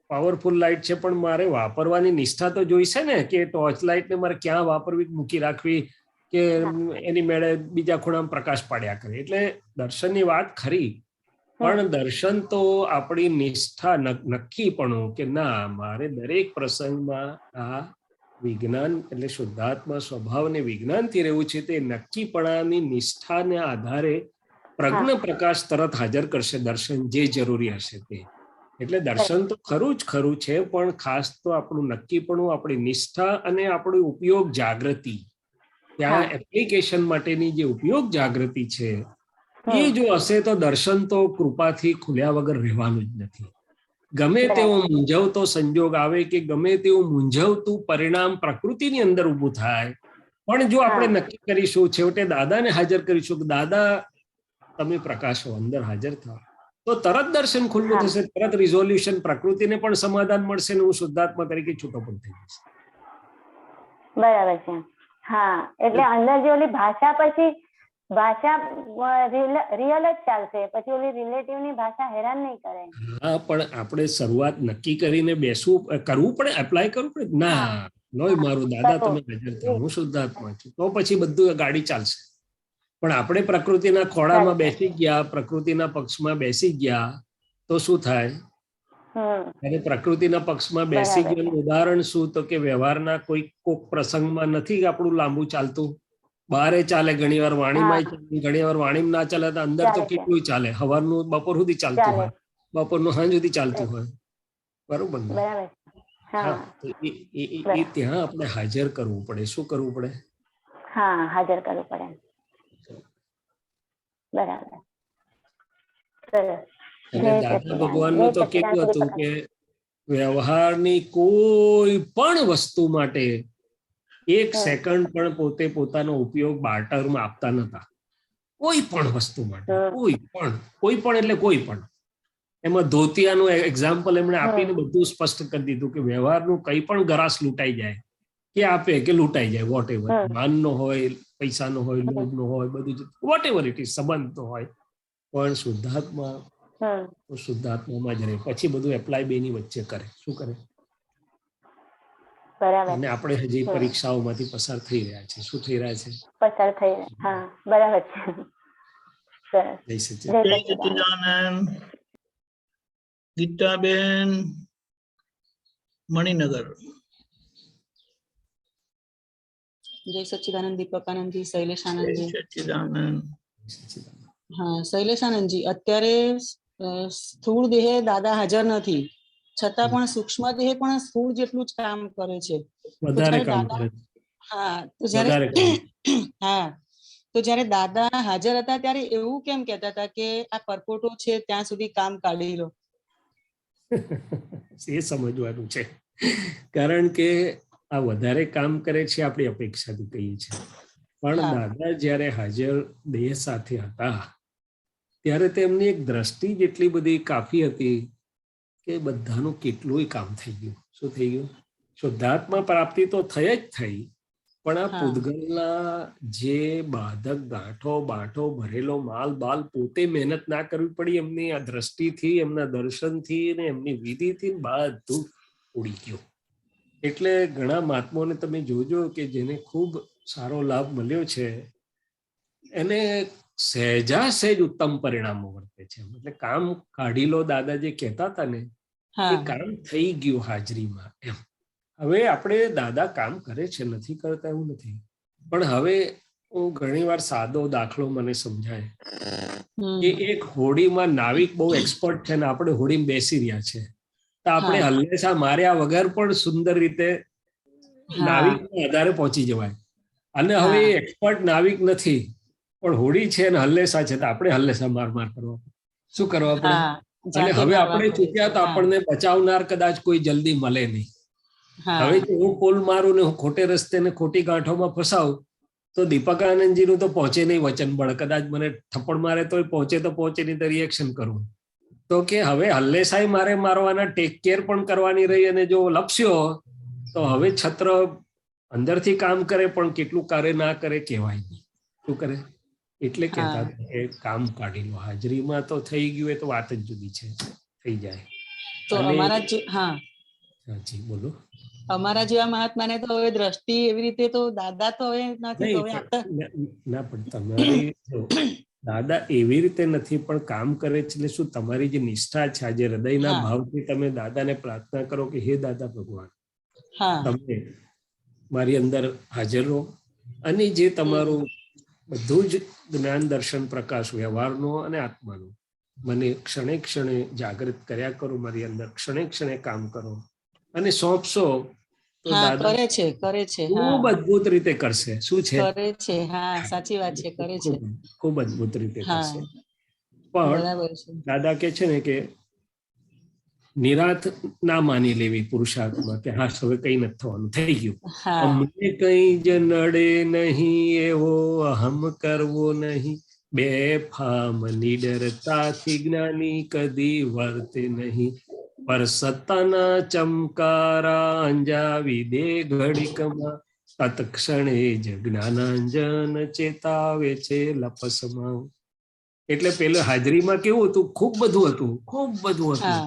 પાવરફુલ લાઇટ છે, પણ મારે વાપરવાની નિષ્ઠા તો જોઈશે ને, કે ટોર્ચ લાઇટને મારે ક્યાં વાપરવી, મૂકી રાખવી, કે એની મેળે બીજા ખૂણામાં પ્રકાશ પાડ્યા કરે. એટલે દર્શનની વાત ખરી, પણ દર્શન તો આપણી નિષ્ઠા નક્કીપણું કે ના, મારે દરેક પ્રસંગમાં આ વિજ્ઞાન એટલે શુદ્ધાત્મા સ્વભાવને વિજ્ઞાનથી રહેવું છે, તે નક્કીપણાની નિષ્ઠાને આધારે પ્રજ્ઞ પ્રકાશ તરત હાજર કરશે દર્શન, જે જરૂરી હશે તે. એટલે દર્શન તો ખરું જ ખરું છે, પણ ખાસ તો આપણું નક્કીપણું, આપણી નિષ્ઠા અને આપણું ઉપયોગ જાગૃતિ, ત્યાં એપ્લિકેશન માટેની જે ઉપયોગ જાગૃતિ છે, એ જો હશે તો દર્શન તો કૃપાથી ખુલ્યા વગર રહેવાનું જ નથી. ગમે તેવો મૂંઝવતો સંજોગ આવે કે ગમે તેવું મૂંઝવતું પરિણામ પ્રકૃતિની અંદર ઊભું થાય, પણ જો આપણે નક્કી કરીશું, છેવટે દાદાને હાજર કરીશું કે દાદા તમે પ્રકાશો, અંદર હાજર થાવ, તો તરત દર્શન ખુલ્લું થશે, તરત રિઝોલ્યુશન, પ્રકૃતિને પણ સમાધાન મળશે ને હું શુદ્ધાત્મા તરીકે છૂટો પણ થઈ જશે. બરાબર છે. હા, એટલે અંદર જે ઓલી ભાષા, પછી ભાષા રિયલ જ ચાલશે, પછી ઓલી રિલેટિવ ની ભાષા હેરાન નહીં કરે. હા, પણ આપણે શરૂઆત નક્કી કરીને બેસવું, કરવું પડે, એપ્લાય કરવું પડે. ના, નોય મારું દાદા તમે હાજર થાવ, હું શુદ્ધાત્મા છું, તો પછી બધું ગાડી ચાલશે. પણ આપણે પ્રકૃતિના ખોળામાં બેસી ગયા, પ્રકૃતિના પક્ષમાં બેસી ગયા, તો શું થાય? અને પ્રકૃતિના પક્ષમાં બેસી ગયેલું ઉદાહરણ શું? તો કે વ્યવહારના કોઈક પ્રસંગમાં નથી આપણું લાંબુ ચાલતું, બહારે ચાલે, ઘણી વાર વાણીમાં ચાલે, ઘણી વાર વાણીમાં ના ચાલે, તો અંદર તો કેટલું ચાલે, સવારનું બપોર સુધી ચાલતું હોય, બપોરનું સાંજ સુધી ચાલતું હોય, બરોબર ને? હા, એ ત્યાં આપણે હાજર કરવું પડે. શું કરવું પડે? હા, હાજર કરવું પડે. બરાબર. અને દાદા ભગવાનનું તો કેવું હતું કે વ્યવહારની કોઈ પણ વસ્તુ માટે 1 સેકન્ડ પણ પોતે પોતાનો ઉપયોગ બાર્ટરમાં આપતા નતા. કોઈ પણ વસ્તુ માટે, કોઈ પણ એટલે કોઈ પણ. એમાં ધોતિયાનું એક્ઝામ્પલ એમણે આપીને બધું સ્પષ્ટ કરી દીધું કે વ્યવહારનું કંઈ પણ ગરાસ લૂંટાઈ જાય, કે આપે કે લૂંટાઈ જાય, વોટ એવર, માનનો હોય, પૈસાનો હોય, લોભનો હોય, બધું જ વોટ એવર ઇટ ઇઝ, સંબંધનો હોય, પણ શુદ્ધાત્મામાં જ રહે. પછી બધું એપ્લાય બેની વચ્ચે કરે. શું કરે? બરાબર અને આપણે હજી પરીક્ષાઓમાંથી પસાર થઈ રહ્યા છે. શું થઈ રહ્યા છે? પસાર થઈ હા બરાબર છે. સરસ. જય સચિદાનંદ. જય જય સચ્ચિદાનંદ. સચ્ચિદાનંદ. ગીતાબેન મણિનગર. જય સચ્ચિદાનંદ દીપકાનંદજી, જય શૈલેષાનંદજી. સચ્ચિદાનંદ. સચ્ચિદાનંદ. હા શૈલેષાનંદજી, અત્યારે સ્થૂળ દેહે દાદા હાજર નથી, છતાં પણ સૂક્ષ્મ દેહે પણ સ્થૂળ જેટલું જ કામ કરે છે. તો વધારે જ્યારે કામ દાદા કરે. હા તો વધારે જ્યારે હા તો જ્યારે દાદા હાજર હતા ત્યારે એવું કેમ કહેતા હતા કે આ પરપોટો છે ત્યાં સુધી કામ કાઢી લો? એ સમજવાનું છે. કારણ કે આ વધારે કામ કરે છે આપણી અપેક્ષાથી કહીએ છીએ, પણ હા. દાદા જ્યારે હાજર દેહ સાથે હતા ત્યારે તેમની એક દ્રષ્ટિ જેટલી બધી કાફી હતી કે બધાનું કેટલું કામ થઈ ગયું. શું થઈ ગયું? શુદ્ધાત્મા પ્રાપ્તિ તો થઈ જ થઈ, પણ આ હા. પૂતગલના જે બાધક ગાંઠો ભરેલો માલ બાલ પોતે મહેનત ના કરવી પડી, એમની આ દ્રષ્ટિથી, એમના દર્શનથી ને એમની વિધિથી બધું ઉડી ગયું. એટલે ઘણા મહાત્માઓને તમે જોજો કે જેને ખૂબ સારો લાભ મળ્યો છે એને સહેજ ઉત્તમ પરિણામો વર્તે છે. એટલે કામ કાઢી લો દાદા જે કહેતા હતા ને, એ હા કામ થઈ ગયું હાજરીમાં એમ. હવે આપણે દાદા કામ કરે છે, નથી કરતા એવું નથી, પણ હવે હું ઘણી વાર સાદો દાખલો મને સમજાય કે એક હોડીમાં નાવિક બહુ એક્સપર્ટ છે ને આપણે હોડીમાં બેસી રહ્યા છે, તો આપણે હા. હલ્લેસા માર્યા વગર પણ સુંદર રીતે હા નાવિકના આધારે પહોંચી જવાય. અને હવે હા. એક્સપર્ટ નાવિક નથી પણ હોડી છે અને હલ્લેસા છે, તો આપણે હલ્લેસા માર કરવા. શું કરવા આપણે? હા અને જાતે હવે મારવા આપણે પડે ચૂક્યા છે. તો હા આપણને બચાવનાર કદાચ કોઈ જલ્દી મળે નહીં. હવે હા જો હું પોલ મારું ને હું ખોટે રસ્તે ને ખોટી ગાંઠોમાં ફસાવું તો દીપકાનંદજીનું તો પહોંચે નહીં વચન બળ, કદાચ મને થપ્પડ મારે તો પહોંચે નહીં તો રિએક્શન કરવું. તો કે હવે હલ્લેસાઈ મારે મારવાના, ટેક કેર પણ કરવાની રહી, અને જો લપસ્યો તો હવે છત્ર અંદરથી કામ કરે પણ કેટલું કરે ના કરે કહેવાય નહીં. શું કરે? એટલે કહેતા હા. એ કામ કાઢી લો. હાજરીમાં તો થઈ ગયું એ તો વાત જ જુદી છે, થઈ જાય. તો અને અમારા જે હા જી બોલો. અમારા જેવા મહાત્માને તો હવે દ્રષ્ટિ એવી રીતે તો દાદા તો હવે નથી, તો હવે આપતા ના પણ તમારી દાદા એવી રીતે નથી પણ કામ કરે છે. એટલે શું તમારી જે નિષ્ઠા છે, આજે હૃદયના હા ભાવથી તમે દાદાને પ્રાર્થના કરો કે હે દાદા ભગવાન, હા તમે મારી અંદર હાજર રહો, અને જે તમારું બધું જ જ્ઞાન દર્શન પ્રકાશ વ્યવહારનો અને આત્માનો મને ક્ષણે ક્ષણે જાગૃત કર્યા કરો, મારી અંદર ક્ષણે ક્ષણે કામ કરો અને સોંપશો તો હા દાદા કરે છે હા ખૂબ અદભુત રીતે કરશે. શું છે? કરે છે. હા સાચી વાત છે, કરે છે. ખૂબ અદભુત રીતે હા કરશે. પણ બરાબર છે. દાદા કે છે ને કે નિરાત ના માની લેવી પુરુષાર્થમાં કે હા હવે કઈ નથી થવાનું, થઈ ગયું, હા અમને કઈ જ નડે નહીં એવો અહમ કરવો નહીં, બેફામ નિડરતાથી જ્ઞાની કદી વર્તે નહીં, પર સત્તાના ચમકારા અંજાવી દે ઘડીકમાં, તત્ક્ષણે જ જ્ઞાનાંજન ચેતાવે છે લપસમાં. એટલે પેલે હાજરીમાં કેવું હતું? ખૂબ બધું હતું. હા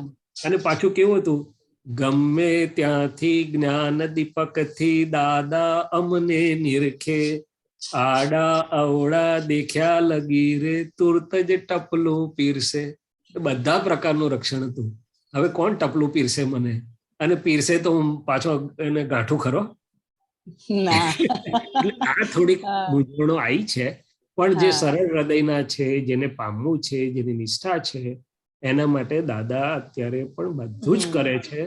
અને પાછું કેવું હતું? ગમે ત્યાંથી જ્ઞાન દીપકથી દાદા અમને નિરખે, આડા અવળા દેખ્યા લગી રે તુરત જ ટપલું પીરસે. બધા પ્રકારનું રક્ષણ હતું. હવે કોણ ટપલું પીરસે મને? અને પીરસે તો હું પાછો એને ગાંઠું ખરો? ના એટલે આ થોડીક હા મૂંઝવણો આવી છે, પણ જે હા સરળ હૃદયના છે, જેને પામવું છે, જેની નિષ્ઠા છે, એના માટે દાદા અત્યારે પણ બધું જ કરે છે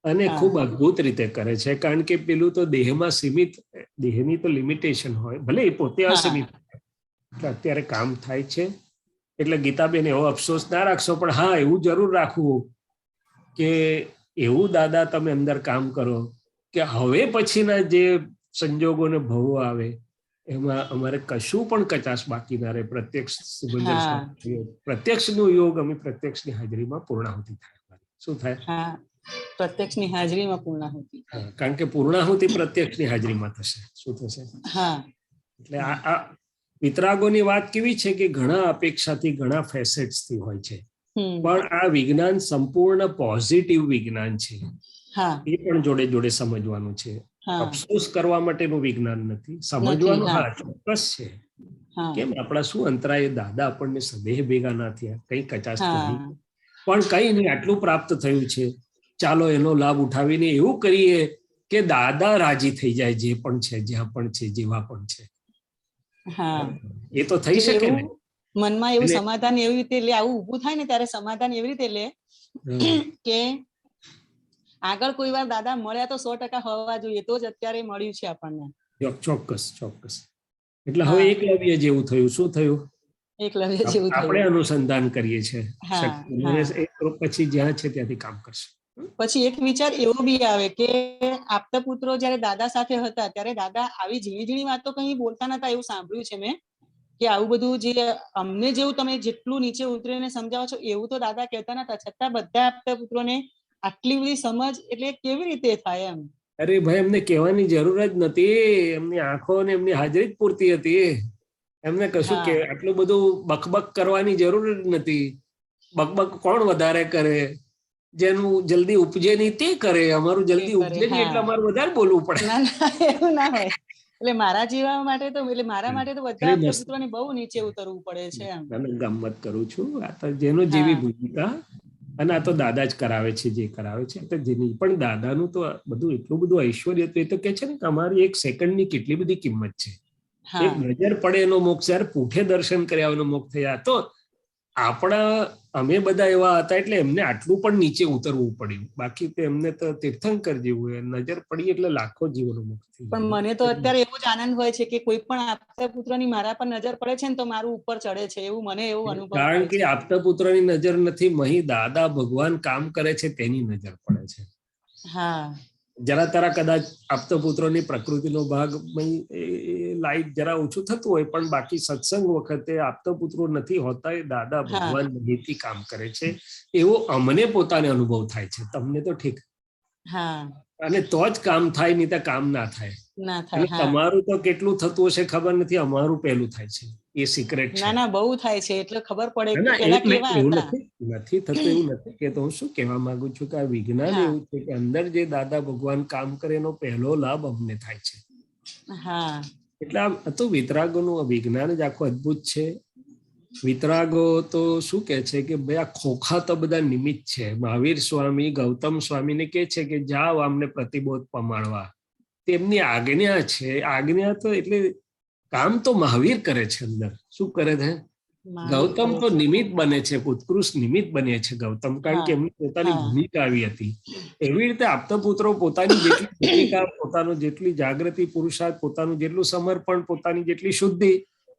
અને હા ખૂબ અદભુત રીતે કરે છે. કારણ કે પેલું તો દેહમાં સીમિત, દેહની તો લિમિટેશન હોય, ભલે એ પોતે હા અસીમિત, એટલે અત્યારે કામ થાય છે. એટલે ગીતાબેન એવો અફસોસ ના રાખશો, પણ હા એવું જરૂર રાખવું કે એવું દાદા તમે અંદર કામ કરો કે હવે પછીના જે સંજોગો ને ભવો આવે એમાં અમારે કશું પણ કચાશ બાકી ના રહે. પ્રત્યક્ષ સુગંદર હા પ્રત્યક્ષનો યોગ અમે પ્રત્યક્ષની હાજરીમાં પૂર્ણાહુતિ થાય. શું થાય? હા પ્રત્યક્ષની હાજરીમાં પૂર્ણાહુતિ. કારણ કે પૂર્ણાહુતિ પ્રત્યક્ષની હાજરીમાં થશે. શું થશે? હા એટલે આ વિતરાગોની વાત કેવી છે કે ઘણા અપેક્ષાથી, ઘણા ફેસેટ્સથી હોય છે, પણ આ વિજ્ઞાન સંપૂર્ણ પોઝિટિવ વિજ્ઞાન છે. હા એ પણ જોડે જોડે સમજવાનું છે. હા અફસોસ કરવા માટેનું વિજ્ઞાન નથી. સમજવાનું હા. હા ચોક્કસ છે. હા કેમ આપણા શું અંતરાય દાદા આપણને સદેહ ભેગા ના થયા, કઈ કચાશ તો હા નહીં. પણ કઈ નહીં, આટલું પ્રાપ્ત થયું છે, ચાલો એનો લાભ ઉઠાવીને એવું કરીએ કે દાદા રાજી થઈ જાય, જે પણ છે, જ્યાં પણ છે, જેવા પણ છે. હા એ તો થઈ જો શકે એવું ને. મનમાં એવું એટલે સમાધાન એવી રીતે લે, આવું ઊભું થાય ને ત્યારે સમાધાન એવી રીતે લે કે આગળ કોઈ વાર દાદા મળ્યા તો 100% હોવા જોઈએ, તો જ અત્યારે મળ્યું છે આપણને. ચોક્કસ ચોક્કસ. એટલે હવે હા એકલવ્ય જેવું થયું. શું થયું? એકલવ્ય જેવું આપણે થયું. અનુસંધાન કરીએ છીએ હા શક્તિનું, હા અને એ પછી જ્યાં છે ત્યાંથી કામ કરશે. પછી એક વિચાર એવો બી આવે કે આપતા પુત્રો જયારે દાદા સાથે હતા ત્યારે દાદા આવી ઝીણી ઝીણી વાતો કઈ બોલતા નતા, એવું સાંભળ્યું છે મેં કે આવું બધું જે અમને જેવું તમે જેટલું નીચે ઉતરીને સમજાવો છો એવું તો દાદા કહેતા નતા, છતાં બધા આપતા પુત્રોને આટલી બધી સમજ એટલે કેવી રીતે થાય એમ. અરે ભાઈ, એમને કહેવાની જરૂર જ નથી. એમની આંખો અને એમની હાજરી જ પૂરતી હતી. એમને કશું કે હા આટલું બધું બકબક કરવાની જરૂર જ નથી. બકબક કોણ વધારે કરે? જેનું જલ્દી ઉપજે નહીં તે કરે. અમારું તે જલ્દી કરે ઉપજે નહીં એટલે હા. અમારે વધારે બોલવું પડે. ના ના એવું ના હોય. એટલે મારા જેવા માટે તો એટલે મારા માટે તો બધા અરે આપતા મસ્ત. પુત્રોને બહુ નીચે ઉતરવું પડે છે એમ. ನಾನು ગમત કરું છું. આ તો જેનો જેવી હા ભૂમિકા, અને આ તો દાદા જ કરાવે છે, જે કરાવે છે. તો જેની પણ દાદાનું તો બધું એટલું બધું ઐશ્વર્ય હતું. એ તો કે છે ને કે અમારી એક સેકન્ડની કેટલી બધી કિંમત છે. એક હા નજર પડે એનો મોક્ષ, યાર પૂઠે દર્શન કર્યા એનો મોક્ષ થયા. તો આપણા અમે બધા એવા હતા એટલે એમને આટલું પણ નીચે ઉતરવું પડ્યું. બાકી તો એમને તો તીર્થંકર જેવું નજર પડી એટલે લાખો જીવનો મુક્ત થઈ પણ જાય. મને તો અત્યારે એવું જ આનંદ હોય છે કે કોઈ પણ આપતા પુત્રની મારા પર નજર પડે છે ને તો મારું ઉપર ચડે છે, એવું મને એવું અનુભવ કારણ થાય કે છે. આપતા પુત્રની નજર નથી, મહી દાદા ભગવાન કામ કરે છે તેની નજર પડે છે. હા જરા તરા કદાચ આપતા પુત્રોની પ્રકૃતિનો ભાગ લાઈટ જરા ઓછું થતું હોય, પણ બાકી સત્સંગ વખતે આપતા પુત્રો નથી હોતા, એ દાદા હા ભગવાન નિમિત્તથી કામ કરે છે, એવો અમને પોતાને અનુભવ થાય છે. તમને તો ઠીક, હા અને તો જ કામ થાય, નહીં તો કામ ના થાય. ના અને થાય. હા તમારું તો કેટલું થતું હશે ખબર નથી, અમારું પહેલું થાય છે. એ સિક્રેટ છે. ના ના બહુ થાય છે, એટલે ખબર પડે કે ના પેલા કેવા એવું હતા. નથી થતું, એવું નથી કે હું શું કહેવા માંગુ છું કે આ વિજ્ઞાન હા એવું છે કે અંદર જે દાદા ભગવાન કામ કરે એનો પહેલો લાભ અમને થાય છે. હા એટલે આ તો વિતરાગોનું વિજ્ઞાન જ આખું અદ્ભુત છે. વિતરાગો તો શું કે છે કે ભાઈ આ ખોખા તો બધા નિમિત્ત છે. મહાવીર સ્વામી ગૌતમ સ્વામીને કે છે કે જાઓ આમને પ્રતિબોધ પમાડવા, તેમની આજ્ઞા છે. આજ્ઞા તો એટલે કામ તો મહાવીર કરે છે અંદર. શું કરે છે? મહાવીર ગૌતમ કરે તો છે. નિમિત્ત બને છે, ઉત્કૃષ્ટ નિમિત્ત બને છે ગૌતમ, કારણ કે હા એમની પોતાની હા ભૂમિકા આવી હતી. એવી રીતે આપતા પુત્રો પોતાની જેટલી ભૂમિકા, પોતાનું જેટલી જાગૃતિ પુરુષાર્થ, પોતાનું જેટલું સમર્પણ, પોતાની જેટલી શુદ્ધિ,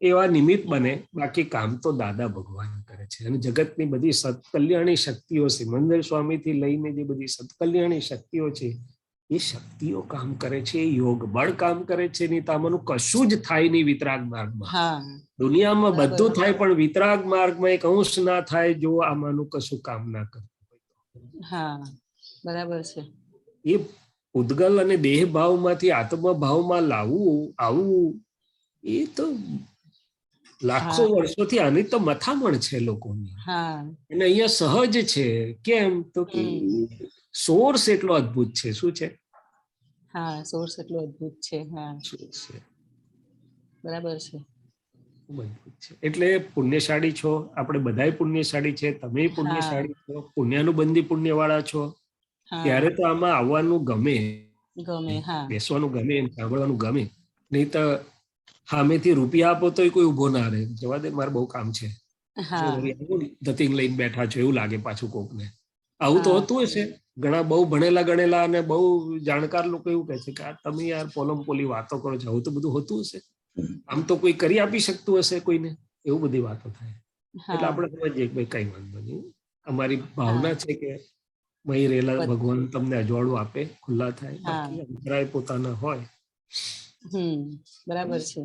એવા નિમિત્ત બને. બાકી કામ તો દાદા ભગવાન કરે છે. અને જગતની બધી સત્કલ્યાણી શક્તિઓ, સિમંદર સ્વામીથી લઈને જે બધી સત્કલ્યાણી શક્તિઓ છે, એ શક્તિઓ કામ કરે છે, યોગ બળ કામ કરે છે. નહીં તો આમાંનું કશું જ થાય નહીં વિતરાગ માર્ગમાં. હા દુનિયામાં બરાબર. બધું થાય, પણ વિતરાગ માર્ગમાં એક અંશ ના થાય જો આમાંનું કશું કામ ના કરે. હા બરાબર છે. એ ઉદ્ગલ અને દેહ ભાવમાંથી આત્મભાવમાં લાવવું, આવું એ તો લાખો હા વર્ષોથી આની તો મથામણ છે લોકોની. હા અને અહીંયા સહજ છે. કેમ? તો કે સોર્સ એટલો અદ્ભુત છે. શું છે? હા સોર્સ એટલો અદ્ભુત છે. હા સોર્સ છે. બરાબર છે. મજબૂત છે. એટલે પુણ્યશાળી છો, આપણે બધાય પુણ્યશાળી છે. તમે હા પુણ્યશાળી છો, પુણ્યાનુબંધી પુણ્યવાળા છો. હા ત્યારે તો આમાં આવવાનું ગમે, ગમે. હા બેસવાનું ગમે, સાંભળવાનું ગમે. નહીં તો સામેથી રૂપિયા આપો તો કોઈ ઉભો ના રહે. જવા દે, મારે બહુ કામ છે, હા ધતિંગ લઈને બેઠા છો એવું લાગે પાછું કોકને. આવું તો હા હોતું હશે. ઘણા બહુ ભણેલા ગણેલા અને બહુ જાણકાર લોકો એવું કહે છે કે આ તમે યાર પોલમ પોલી વાતો કરો છો. આવું તો બધું હોતું હશે. આમ તો કોઈ કરી આપી શકતું હશે કોઈને, એવું બધી વાતો થાય. એટલે હા આપણે સમજીએ કે ભાઈ કઈ વાંધો નહીં. અમારી હા ભાવના છે કે મહી રહેલા બધ- ભગવાન તમને અજવાળું આપે, ખુલ્લા થાય. હા બાકી અંતરાય પોતાના હોય. બરાબર છે.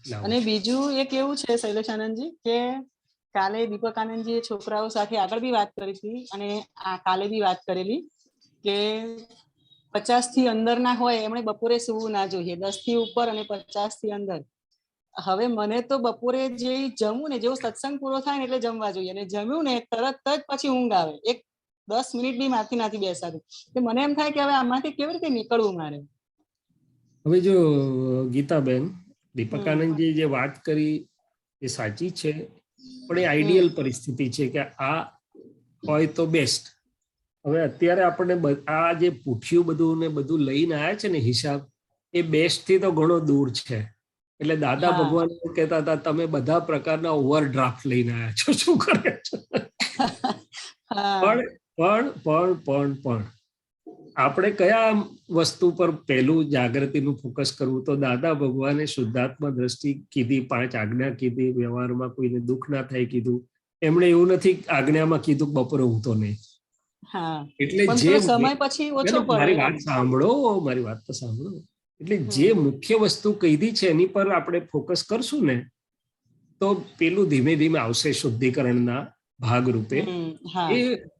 લાવો. અને બીજું એક એવું છે શૈલેષાનંદજી કે કાલે દીપક આનંદજી છોકરાઓ સાથે આગળ બી વાત કરી હતી અને આ કાલે બી વાત કરેલી કે 50 થી અંદર ના હોય એમણે બપોરે સૂવું ના જોઈએ, 10 થી ઉપર અને 50 થી અંદર. હવે મને તો બપોરે જે જમવું ને, જેવો સત્સંગ પૂરો થાય ને એટલે જમવા જોઈએ, અને જમ્યું ને તરત જ પછી ઊંઘ આવે. એક 10 મિનિટ બી મારથી નથી બેસાતું. મને એમ થાય કે હવે આમાંથી કેવી રીતે નીકળવું મારે. હવે જો ગીતાબેન, દીપકાનંદજી જે વાત કરી એ સાચી છે, પણ એ આઈડિયલ પરિસ્થિતિ છે કે આ હોય તો બેસ્ટ. હવે અત્યારે આપણે આ જે પૂછ્યું બધું ને બધું લઈને આવ્યા છે ને હિસાબ, એ બેસ્ટ થી તો ઘણો દૂર છે. એટલે દાદા હા. ભગવાન એવું કહેતા હતા, તમે બધા પ્રકારના ઓવરડ્રાફ્ટ લઈને આવ્યા છો, શું કરે છો? હા પણ આપણે કયા વસ્તુ પર પહેલું જાગૃતિનું ફોકસ કરવું? તો દાદા ભગવાને શુદ્ધાત્મા દ્રષ્ટિ કીધી, 5 આજ્ઞા કીધી, વ્યવહારમાં કોઈને દુઃખ ના થાય કીધું. એમણે એવું નથી આજ્ઞામાં કીધું કે બપોરે ઊંઘતો નહીં. હા એટલે પણ જે થોડો સમય પછી ઓછો મારી પડે. વાત સાંભળો, મારી વાત તો સાંભળો. એટલે જે મુખ્ય વસ્તુ કીધી છે એની પર આપણે ફોકસ કરશું ને તો પેલું ધીમે ધીમે આવશે શુદ્ધિકરણના ભાગરૂપે. હા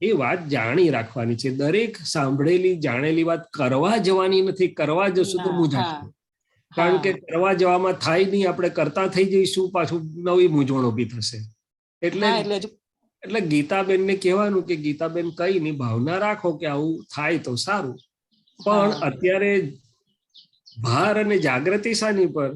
એ વાત જાણી રાખવાની છે. દરેક સાંભળેલી જાણેલી વાત કરવા જવાની નથી. કરવા જશું તો મૂંઝાશું. કારણ કે કરવા જવામાં થાય નહીં, આપણે કરતા થઈ જઈશું, પાછું નવી મૂંઝવણ ઊભી થશે. એટલે ગીતાબેનને કહેવાનું કે ગીતાબેન કઈ નહીં, ભાવના રાખો કે આવું થાય તો સારું. પણ અત્યારે ભાર અને જાગૃતિ શાની પર?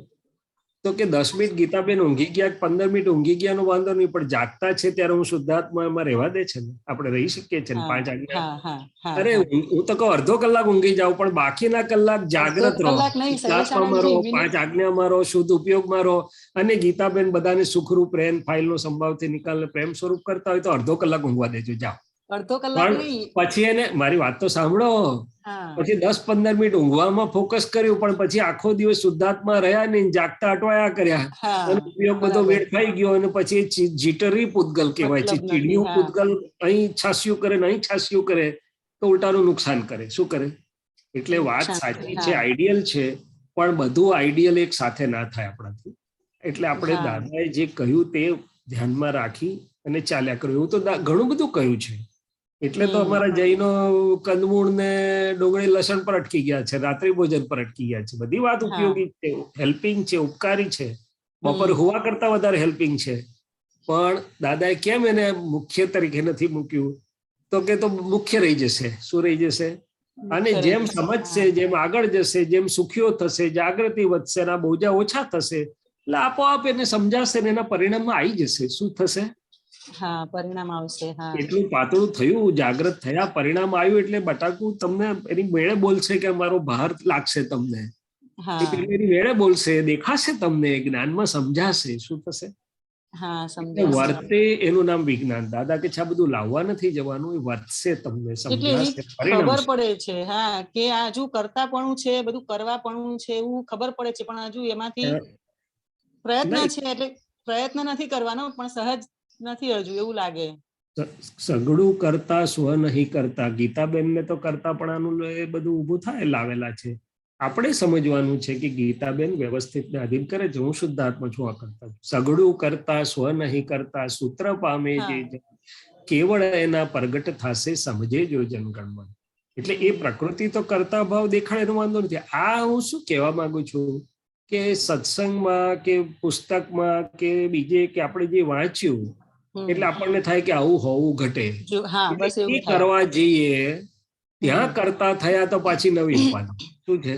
તો કે 10 મિનિટ ગીતાબેન ઊંઘી ગયા, 15 મિનિટ ઊંઘી ગયાનો વાંધો નહીં, પણ જાગતા છે ત્યારે હું શુદ્ધાત્મામાં રહેવા દે છે ને, આપણે રહી શકીએ છીએ ને 5 આજ્ઞા. અરે હું તો કહું અડધો કલાક ઊંઘી જાઉં, પણ બાકીના કલાક જાગ્રત રહો, શુદ્ધાત્મામાં રહો, 5 આજ્ઞામાં રહો, શુદ્ધ ઉપયોગમાં રહો. અને ગીતાબેન બધાને સુખરૂપ રહે, ફાઇલનો સંભાવથી નિકાલને પ્રેમ સ્વરૂપ કરતા હોય તો અડધો કલાક ઊંઘવા દેજો, જાઓ. અડધો કલાક પછી એને મારી વાત તો સાંભળો. પછી 10-15 મિનિટ ઊંઘવામાં ફોકસ કર્યું, પણ પછી આખો દિવસ શુદ્ધાત્મા રહ્યા નહીં, જાગતા અટવાયા કર્યા, અને ઉપયોગ બધો વેડફાઈ ગયો. અને પછી જીટરી પૂતગલ કહેવાય છે. ચીડિયું પૂતગલ અહીં છાસ્યું કરે ને અહીં છાસ્યું કરે તો ઉલટાનું નુકસાન કરે. શું કરે? એટલે વાત સાચી છે, આઈડિયલ છે, પણ બધું આઈડિયલ એક સાથે ના થાય આપણાથી. એટલે આપણે દાદાએ જે કહ્યું તે ધ્યાનમાં રાખી અને ચાલ્યા કર્યું. એવું તો ઘણું બધું કહ્યું છે. એટલે તો અમારા જૈનો કંદમૂળ ને ડુંગળી લસણ પર અટકી ગયા છે, રાત્રિ ભોજન પર અટકી ગયા છે. બધી વાત ઉપયોગી છે, હેલ્પિંગ છે, ઉપકારી છે. બપોર હોવા કરતા વધારે હેલ્પિંગ છે. પણ દાદાએ કેમ એને મુખ્ય તરીકે નથી મૂક્યું? તો કે તો મુખ્ય રહી જશે. શું રહી જશે? અને જેમ સમજશે, જેમ આગળ જશે, જેમ સુખીઓ થશે, જાગૃતિ વધશે, એના બોજા ઓછા થશે, એટલે આપોઆપ એને સમજાશે ને એના પરિણામમાં આવી જશે. શું થશે? પરિણામ આવશે. એટલું પાતળું થયું, જાગૃત થયા, પરિણામ આવ્યું, એટલે બટાકું તમને એની મેળે બોલશે કે મારો ભાર લાગશે તમને. એની મેળે બોલશે, દેખાશે તમને, જ્ઞાનમાં સમજાશે. શું થશે? વર્તે, એનું નામ વિજ્ઞાન. દાદા કે છે આ બધું લાવવા નથી જવાનું, એ વર્તશે તમને, સમજાશે, ખબર પડે છે. કે આ હજુ કરતાપણું છે, બધું કરવાપણું છે એવું ખબર પડે છે, પણ હજુ એમાંથી પ્રયત્ન છે. એટલે પ્રયત્ન નથી કરવાનો, પણ સહજ નથી હજુ એવું લાગે. સગડું કરતા સ્વ નહીં કરતા. ગીતાબેન ને તો કરતાપણાનું એ બધું ઉભું થાય લાવેલા છે. આપણે સમજવાનું છે કે ગીતાબેન વ્યવસ્થિત ને અધીન કરે છે. હું શુદ્ધાત્મા છું, આ કરતા. સગડું કરતા સ્વ નહીં કરતા, સૂત્ર પામે જે કેવળ એના પ્રગટ થશે, સમજે જો જનગણમન. એટલે એ પ્રકૃતિ તો કરતા ભાવ દેખાડે એનો વાંધો નથી. આ હું શું કહેવા માંગુ છું કે સત્સંગમાં કે પુસ્તકમાં કે બીજે કે આપણે જે વાંચ્યું, એટલે આપણને થાય કે આવું હોવું ઘટે. કરવા જઈએ ત્યાં કરતા થયા તો પાછી નવી ઉપાધિ. શું છે?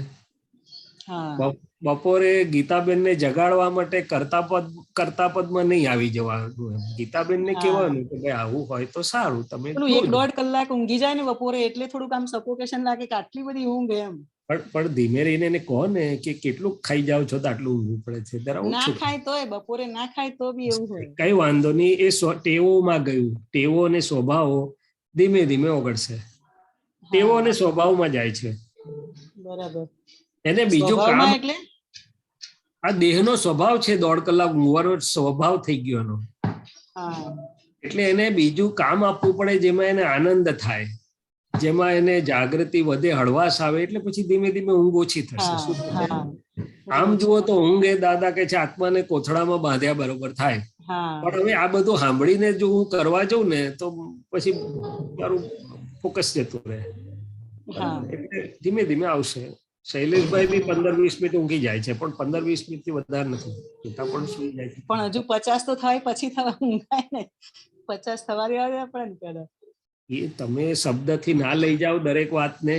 બપોરે ગીતાબેન ને જગાડવા માટે કરતા પદમાં નહીં આવી જવાનું. ગીતાબેન ને કહેવાનું કે ભાઈ આવું હોય તો સારું, તમે 1-1.5 કલાક ઊંઘી જાય ને બપોરે, એટલે થોડુંક આમ સફોકેશન લાગે કે આટલી બધી ઊંઘ એમ. પણ ધીમે રહીને એને કહો ને કે કેટલું ખાઈ જાવ છો તો આટલું ઊંઘવું પડે છે. ના ખાય તોય, બપોરે ના ખાય તો બી એવું હોય. કઈ વાંધો નહીં, એ ટેવોમાં ગયું. ટેવો અને સ્વભાવો ધીમે ધીમે ઓગળશે. ટેવો અને સ્વભાવમાં જાય છે. બરાબર. એને બીજું કામ, એટલે આ દેહનો સ્વભાવ છે 1.5 કલાક ઊંઘવાનો સ્વભાવ થઈ ગયો એનો. એટલે એને બીજું કામ આપવું પડે જેમાં એને આનંદ થાય, જેમાં એને જાગૃતિ વધે, હળવાશ આવે. એટલે પછી ધીમે ધીમે ઊંઘ ઓછી થશે. શું થશે? આમ જુઓ તો ઊંઘ એ દાદા કે છે આત્માને કોથળામાં બાંધ્યા બરોબર થાય. પણ હવે આ બધું સાંભળીને જો હું કરવા જાઉં ને તો પછી મારું ફોકસ જતું રહે. એટલે ધીમે ધીમે આવશે. શૈલેષભાઈ બી 15-20 મિનિટ ઊંઘી જાય છે, પણ 15-20 મિનિટ થી વધારે નથી. પણ સુઈ જાય છે. પણ હજુ 50 તો થાય પછી ઊંઘાય ને. 50 થવા દેવા પડે ને. એ તમે શબ્દથી ના લઈ જાઓ દરેક વાતને.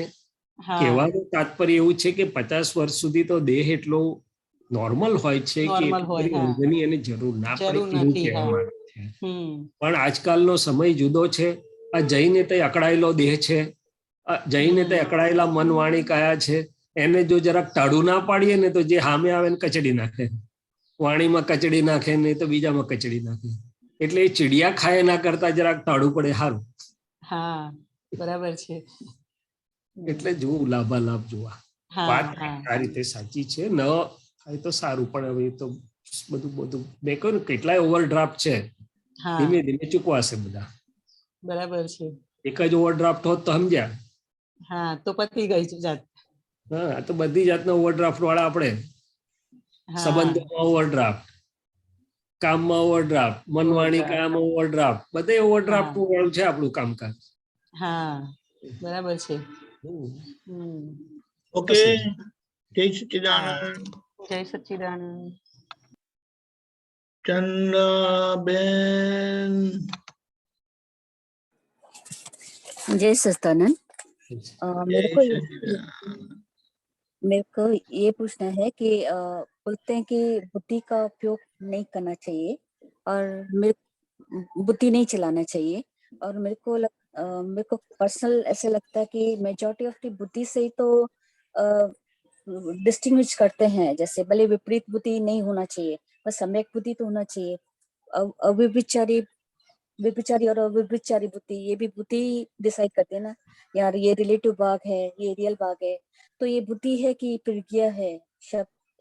હા કહેવાનું તાત્પર્ય એવું છે કે 50 વર્ષ સુધી તો દેહ એટલો નોર્મલ હોય છે કે Normal હોય, એટલી હા. અંગની એને જરૂર ના પડે જરૂર એવું નથી, કહેવા હા. માંગે છે. હમ પણ આજકાલનો સમય જુદો છે. આ જઈને તે અકળાયેલો દેહ છે, આ જઈને તે અકળાયેલા મન વાણી કાયા છે. એને જો જરાક ટાળું ના પાડીએ ને તો જે સામે આવે ને કચડી નાખે, વાણીમાં કચડી નાખે ને તો બીજામાં કચડી નાખે. એટલે એ ચીડિયા ખાય ના કરતા જરાક ટાળું પડે સારું. હા બરાબર છે. એટલે જોવું લાભાલાભ જોવા. હા વાત હા આ રીતે સાચી છે. ન થાય તો સારું, પણ હવે એ તો બધું બધું મેં કહ્યું ને કેટલાય ઓવરડ્રાફ્ટ છે, હા ધીમે ધીમે ચૂકવાશે બધા. બરાબર છે. એક જ ઓવરડ્રાફ્ટ હોત તો સમજ્યા. હા તો પતી ગઈ છે જાત. હા, આ તો બધી જાતના ઓવરડ્રાફ્ટ વાળા આપણે. હા સંબંધોમાં ઓવરડ્રાફ્ટ, કામમાં ઓવરડ્રાફ્ટ, મનવાણી Overdraft. કામ ઓવરડ્રાફ્ટ, બધે ઓવરડ્રાફ્ટ વાળું છે આપણું કામકાજ. હા બરાબર છે. હમ. હમ ઓકે, જય હા સચ્ચિદાનંદ. જય સચ્ચિદાનંદ. ચંદ્રબેન. जय सच्चिदानंद। जय सच्चिदानंद. मेरे को ये पूछना है कि बोलते हैं कि बुद्धि का उपयोग नहीं करना चाहिए और बुद्धि नहीं चलाना चाहिए, और मेरे को पर्सनल ऐसे लगता है कि मेजॉरिटी ऑफ दी बुद्धि से ही तो डिस्टिंग्विश करते हैं, जैसे भले विपरीत बुद्धि नहीं होना चाहिए, बस सम्यक बुद्धि तो होना चाहिए। व्यभिचारी और अव्यभिचारी बुद्धि, ये भी बुद्धि डिसाइड करते हैं ना यार, ये रिलेटिव भाग है, ये रियल भाग है। तो ये बुद्धि है कि प्रज्ञा है।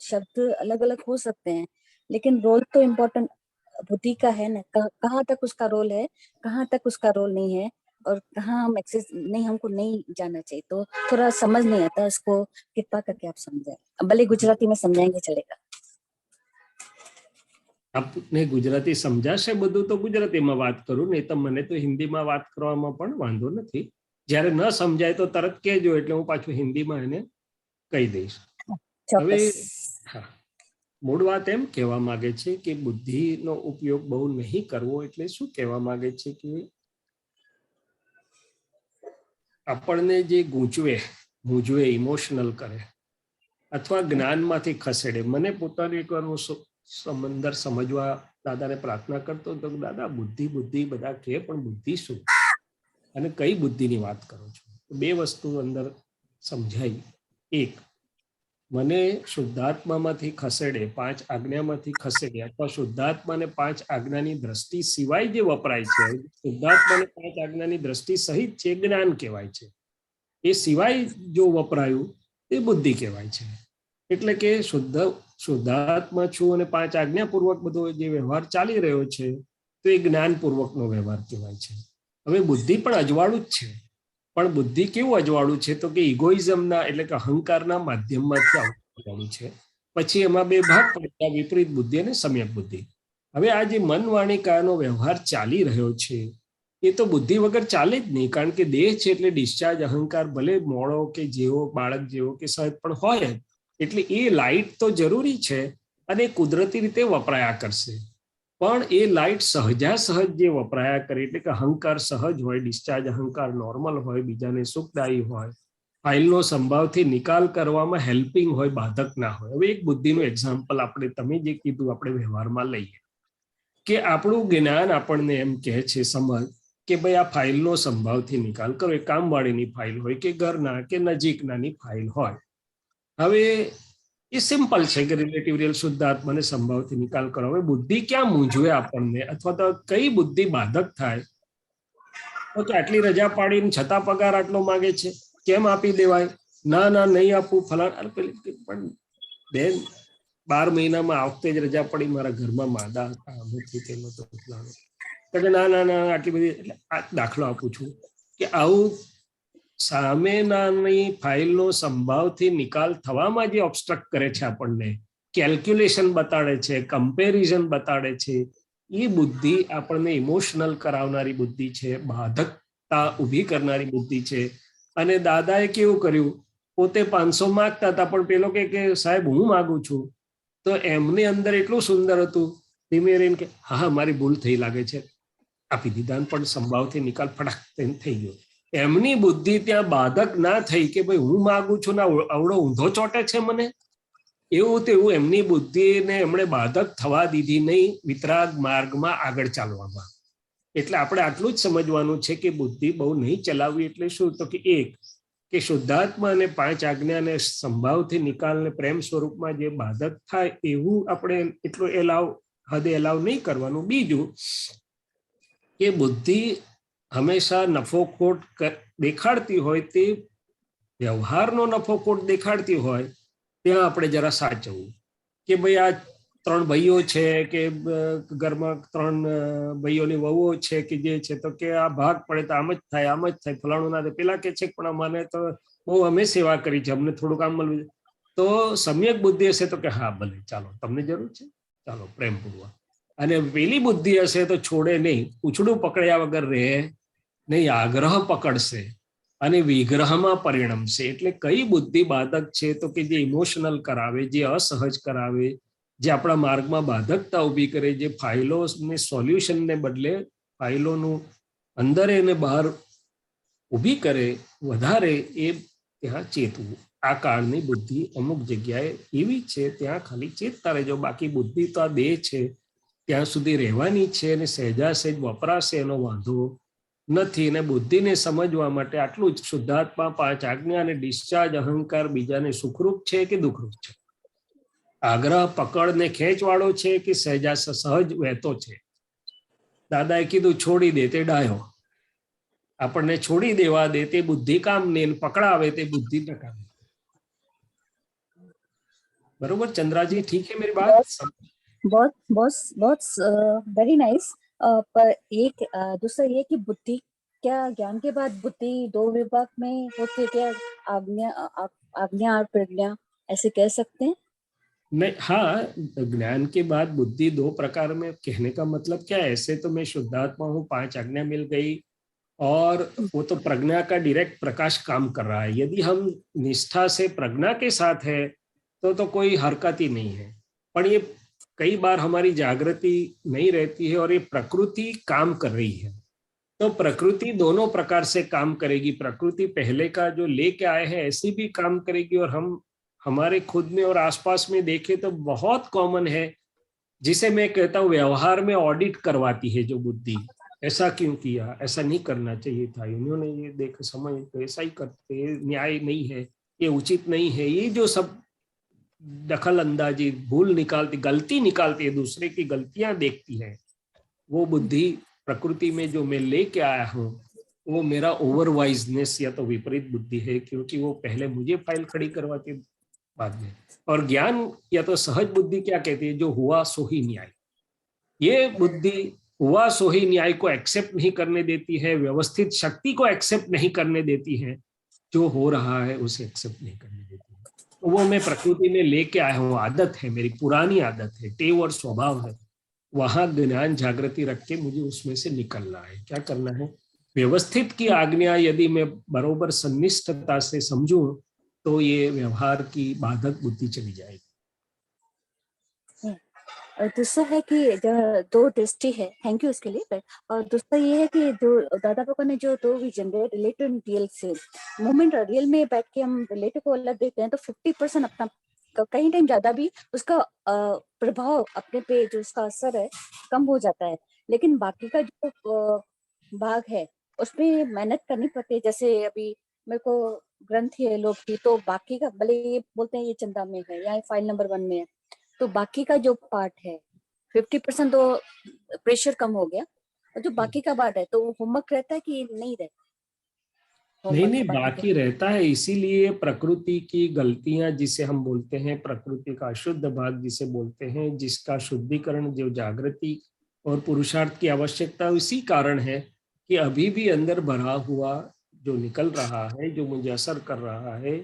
शब्द अलग अलग हो सकते हैं, लेकिन रोल तो इम्पोर्टेंट बुद्धि का है ना। कहाँ तक उसका रोल है, कहाँ तक उसका रोल नहीं है, और कहाँ हम एक्सेस नहीं, हमको नहीं जानना चाहिए। तो थोड़ा समझ नहीं आता, इसको कृपा करके आप समझाएं। भले गुजराती में समझाएंगे चलेगा। આપને ગુજરાતી સમજાશે બધું તો ગુજરાતીમાં વાત કરું, નહીં તો મને તો હિન્દીમાં વાત કરવામાં પણ વાંધો નથી. જ્યારે ન સમજાય તો તરત કહેજો, એટલે હું પાછું હિન્દીમાં એને કહી દઈશ. હવે ચોક્કસ। હા, મૂળ વાત એમ કહેવા માંગે છે કે બુદ્ધિનો ઉપયોગ બહુ નહીં કરવો. એટલે શું કહેવા માંગે છે કે આપણને જે મૂંઝવે, ઇમોશનલ કરે અથવા જ્ઞાનમાંથી ખસેડે. મને પોતાની એકવાર હું સમંદર સમજવા દાદાને પ્રાર્થના કરતો હતો, દાદા બુદ્ધિ બુદ્ધિ બધા કહે, પણ બુદ્ધિ શું અને કઈ બુદ્ધિની વાત કરો છો? બે વસ્તુ અંદર સમજાઈ. એક, મને શુદ્ધાત્મામાંથી ખસેડે, 5 આજ્ઞામાંથી ખસેડે, અથવા શુદ્ધાત્માને 5 આજ્ઞાની દ્રષ્ટિ સિવાય જે વપરાય છે, શુદ્ધાત્માને 5 આજ્ઞાની દ્રષ્ટિ સહિત છે, જ્ઞાન કહેવાય છે. એ સિવાય જો વપરાયું એ બુદ્ધિ કહેવાય છે. એટલે કે શુદ્ધાત્મા છું અને 5 આજ્ઞાપૂર્વક બધો જે વ્યવહાર ચાલી રહ્યો છે, તો એ જ્ઞાનપૂર્વકનો વ્યવહાર કહેવાય છે. હવે બુદ્ધિ પણ અજવાળું જ છે, પણ બુદ્ધિ કેવું અજવાળું છે? તો કે ઇગોઇઝમના એટલે કે અહંકારના માધ્યમમાંથી અજવાળું છે. પછી એમાં 2 ભાગ પડ્યા, વિપરીત બુદ્ધિ અને સમ્યક બુદ્ધિ. હવે આ જે મન વાણી કાયાનો વ્યવહાર ચાલી રહ્યો છે, એ તો બુદ્ધિ વગર ચાલે જ નહીં, કારણ કે દેહ છે એટલે ડિસ્ચાર્જ અહંકાર ભલે મોડો કે જેવો બાળક જેવો કે સહજ પણ હોય, એટલે એ લાઇટ તો જરૂરી છે અને કુદરતી રીતે વપરાયા કરશે. પણ એ લાઇટ સહજ જે વપરાયા કરે, એટલે કે અહંકાર સહજ હોય, ડિસ્ચાર્જ અહંકાર નોર્મલ હોય, બીજાને સુખદાયી હોય, ફાઇલનો સંભાવથી નિકાલ કરવામાં હેલ્પિંગ હોય, બાધક ના હોય. હવે એક બુદ્ધિનું એક્ઝામ્પલ આપણે તમે જે કીધું આપણે વ્યવહારમાં લઈએ કે આપણું જ્ઞાન આપણને એમ કહે છે, સમજ કે ભાઈ આ ફાઇલનો સંભાવથી નિકાલ કરો. એ કામવાળીની ફાઇલ હોય કે ઘરના કે નજીકનાની ફાઇલ હોય. હવે એ સિમ્પલ છે કે રિલેટિવ રિયલ શુદ્ધાત્માને સંભાવથી નિકાલ કરો. હવે બુદ્ધિ ક્યાં મૂંઝવે આપણને, અથવા તો કઈ બુદ્ધિ બાધક થાય? તો આટલી રજા પાડીને છતાં પગાર આટલો માંગે છે, કેમ આપી દેવાય? ના નહીં આપું, ફલાણ. પણ બેન, 12 મહિનામાં આ વખતે જ રજા પડી, મારા ઘરમાં માદા હતા, ના આટલી બધી. એટલે આ દાખલો આપું છું કે આવું સામેનાની ફાઇલનો સંભાવથી નિકાલ થવામાં જે ઓબ્સ્ટ્રક્ટ કરે છે આપણને, કેલ્ક્યુલેશન બતાડે છે, કમ્પેરિઝન બતાડે છે, એ બુદ્ધિ આપણને ઇમોશનલ કરાવનારી બુદ્ધિ છે, બાધકતા ઊભી કરનારી બુદ્ધિ છે. અને દાદાએ કેવું કર્યું, પોતે 500 માંગતા હતા, પણ પેલો કે સાહેબ હું માંગુ છું. તો એમની અંદર એટલું સુંદર હતું, ધીમે રહીને કે હા મારી ભૂલ થઈ લાગે છે, આપી દીધા, પણ સંભાવથી નિકાલ ફટાક થઈ ગયો. એમની બુદ્ધિ ત્યાં બાધક ના થઈ કે ભાઈ હું માગું છું ને આવડો ઊંધો ચોટે છે મને, એવું તેવું એમની બુદ્ધિને એમણે બાધક થવા દીધી નહીં વિતરાગ માર્ગમાં આગળ ચાલવામાં. એટલે આપણે આટલું જ સમજવાનું છે કે બુદ્ધિ બહુ નહીં ચલાવવી. એટલે શું? તો કે એક કે શુદ્ધાત્મા અને 5 આજ્ઞાને સંભાવથી નિકાલને પ્રેમ સ્વરૂપમાં જે બાધક થાય એવું આપણે એટલો હદે એલાવ નહીં કરવાનું. બીજું કે બુદ્ધિ હંમેશા નફો ખોટ દેખાડતી હોય, તે વ્યવહારનો નફો ખોટ દેખાડતી હોય ત્યાં આપણે જરા સાચવવું કે ભાઈ આ 3 ભાઈઓ છે કે ઘરમાં 3 ભાઈઓની વહુઓ છે કે જે છે તો કે આ ભાગ પડે તો આમ જ થાય ફલાણું ના. પેલા કે છે પણ મને તો બહુ અમે સેવા કરી છે, અમને થોડું કામ મળ્યું. તો સમ્યક બુદ્ધિ હશે તો કે હા ભલે ચાલો તમને જરૂર છે ચાલો પ્રેમપૂર્વક. અને પેલી બુદ્ધિ હશે તો છોડે નહીં, પૂછડું પકડ્યા વગર રહે નહીં, આગ્રહ પકડશે અને વિગ્રહમાં પરિણમશે. એટલે કઈ બુદ્ધિ બાધક છે? તો કે જે ઇમોશનલ કરાવે, જે અસહજ કરાવે, જે આપણા માર્ગમાં બાધકતા ઊભી કરે, જે ફાઇલોને સોલ્યુશનને બદલે ફાઇલોનું અંદર એને બહાર ઊભી કરે વધારે, એ ત્યાં ચેતવું. આ કાળની બુદ્ધિ અમુક જગ્યાએ એવી છે ત્યાં ખાલી ચેતતા રહેજો. બાકી બુદ્ધિ તો આ દેહ છે ત્યાં સુધી રહેવાની છે અને સહેજા સહેજ વપરાશે એનો વાંધો નથી. અને બુદ્ધિને સમજવા માટે આટલું જ, શુદ્ધાત્મા 5 આજ્ઞા અને ડિસ્ચાર્જ અહંકાર બીજાને સુખરૂપ છે કે દુઃખરૂપ છે, આગ્રહ પકડ ને ખેંચ વાળો છે કે સહેજા સહજ વહેતો છે. દાદાએ કીધું છોડી દે તે ડાયો, આપણને છોડી દેવા દે તે બુદ્ધિ કામ ને, પકડાવે તે બુદ્ધિ ન કામ. बरोबर चंद्रा जी, ठीक है मेरी बात? बहुत बहुत बहुत वेरी नाइस। पर एक दूसरा ये कि बुद्धि, क्या ज्ञान के बाद बुद्धि 2 विभाग में होती है क्या? आज्ञा और प्रज्ञा, ऐसे कह सकते हैं? नहीं, हाँ, ज्ञान के बाद बुद्धि 2 प्रकार में, कहने का मतलब क्या है? ऐसे तो मैं शुद्धात्मा हूँ, 5 आज्ञा मिल गई और वो तो प्रज्ञा का डायरेक्ट प्रकाश काम कर रहा है। यदि हम निष्ठा से प्रज्ञा के साथ है तो कोई हरकत ही नहीं है। पर ये कई बार हमारी जागृति नहीं रहती है और ये प्रकृति काम कर रही है, तो प्रकृति दोनों प्रकार से काम करेगी। प्रकृति पहले का जो लेके आए हैं ऐसी भी काम करेगी, और हम हमारे खुद में और आसपास में देखें तो बहुत कॉमन है, जिसे मैं कहता हूँ व्यवहार में ऑडिट करवाती है जो बुद्धि। ऐसा क्यों किया, ऐसा नहीं करना चाहिए था, इन्होंने ये देख समझ तो ऐसा ही करते, न्याय नहीं है, ये उचित नहीं है, ये जो सब दखल अंदाजी, भूल निकालती, गलती निकालती है, दूसरे की गलतियां देखती है, वो बुद्धि प्रकृति में जो मैं लेके आया हूँ वो मेरा ओवरवाइजनेस या तो विपरीत बुद्धि है, क्योंकि वो पहले मुझे फाइल खड़ी करवाती बाद में। और ज्ञान या तो सहज बुद्धि क्या कहती है? जो हुआ सो ही न्याय। ये बुद्धि हुआ सो ही न्याय को एक्सेप्ट नहीं करने देती है, व्यवस्थित शक्ति को एक्सेप्ट नहीं करने देती है, जो हो रहा है उसे एक्सेप्ट नहीं करने देती है। वो मैं प्रकृति में लेके आया हूँ, आदत है, मेरी पुरानी आदत है, टेव और स्वभाव है। वहां ज्ञान जागृति रख के मुझे उसमें से निकलना है। क्या करना है? व्यवस्थित की आज्ञा यदि मैं बरोबर सन्निष्ठता से समझूं तो ये व्यवहार की बाधक बुद्धि चली जाएगी। और दूसरा है कि जो 2 दृष्टि है, थैंक यू इसके लिए। और दूसरा ये है कि जो दादा पापा ने जो 2 विजन है, रिलेटिव एंड रियल से, मोमेंट रियल में बैठ के हम रिलेटिव को अलग देखते हैं तो 50% अपना, कहीं टाइम ज्यादा भी उसका प्रभाव अपने पे, जो उसका असर है कम हो जाता है। लेकिन बाकी का जो भाग है उसमें मेहनत करनी पड़ती है। जैसे अभी मेरे को ग्रंथि है लोग की, तो बाकी का भले ये बोलते हैं ये चंदा में है या फाइल नंबर 1 में है, तो बाकी का जो पार्ट है 50% तो प्रेशर कम हो गया, और जो बाकी का पार्ट है तो होमवर्क रहता है कि नहीं रहता? नहीं, बाकी रहता है। इसीलिए प्रकृति की गलतियां जिसे हम बोलते हैं, प्रकृति का अशुद्ध भाग जिसे बोलते हैं, जिसका शुद्धिकरण, जो जागृति और पुरुषार्थ की आवश्यकता इसी कारण है कि अभी भी अंदर भरा हुआ जो निकल रहा है, जो मुझे असर कर रहा है,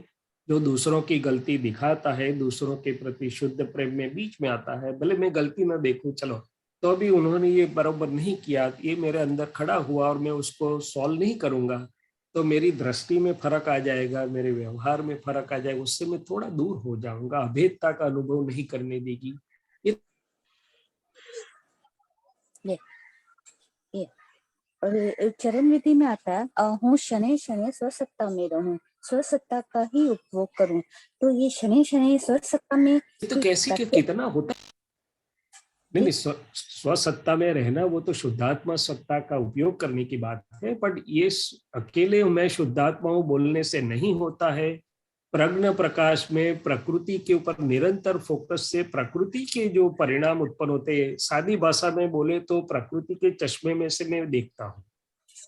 जो दूसरों की गलती दिखाता है, दूसरों के प्रति शुद्ध प्रेम में बीच में आता है, भले मैं गलती ना देखूं, चलो तो अभी उन्होंने ये बराबर नहीं किया, ये मेरे अंदर खड़ा हुआ और मैं उसको सॉल्व नहीं करूंगा तो मेरी दृष्टि में फर्क आ जाएगा, मेरे व्यवहार में फर्क आ जाएगा, उससे मैं थोड़ा दूर हो जाऊंगा, अभेदता का अनुभव नहीं करने देगी। और चरण विधि में आता है हूँ शनै शनै स्वसत्ता में रहूं, स्वसत्ता का ही उपभोग करूं। तो ये शनै शनै स्वसत्ता में तो कैसे कि कितना होता नहीं, स्वसत्ता में रहना वो तो शुद्धात्मा सत्ता का उपयोग करने की बात है, बट ये अकेले मैं शुद्धात्मा हूं बोलने से नहीं होता है। प्रज्ञ प्रकाश में प्रकृति के ऊपर निरंतर फोकस से प्रकृति के जो परिणाम उत्पन्न होते हैं, सादी भाषा में बोले तो प्रकृति के चश्मे में से मैं देखता हूँ।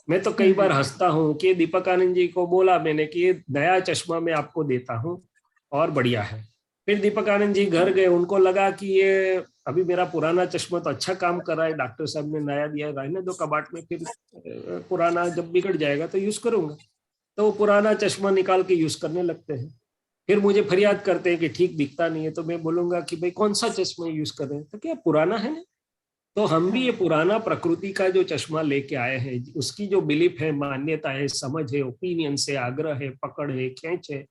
मैं तो कई बार हंसता हूँ कि दीपक आनंद जी को बोला मैंने कि ये नया चश्मा मैं आपको देता हूँ और बढ़िया है। फिर दीपक आनंद जी घर गए, उनको लगा कि ये अभी मेरा पुराना चश्मा तो अच्छा काम कर रहा है, डॉक्टर साहब ने नया दिया रहने दो कबाड़ में, फिर पुराना जब बिगड़ जाएगा तो यूज करूंगा। तो वो पुराना चश्मा निकाल के यूज करने लगते हैं। फिर मुझे फरियाद करते हैं कि ठीक दिखता नहीं है, तो मैं बोलूंगा कि भाई कौन सा चश्मा यूज कर रहे हैं, तो क्या पुराना है ना। तो हम भी ये पुराना प्रकृति का जो चश्मा लेके आए हैं, उसकी जो बिलीफ है, मान्यता है, समझ है, ओपिनियन से, आग्रह है, पकड़ है, खेच है,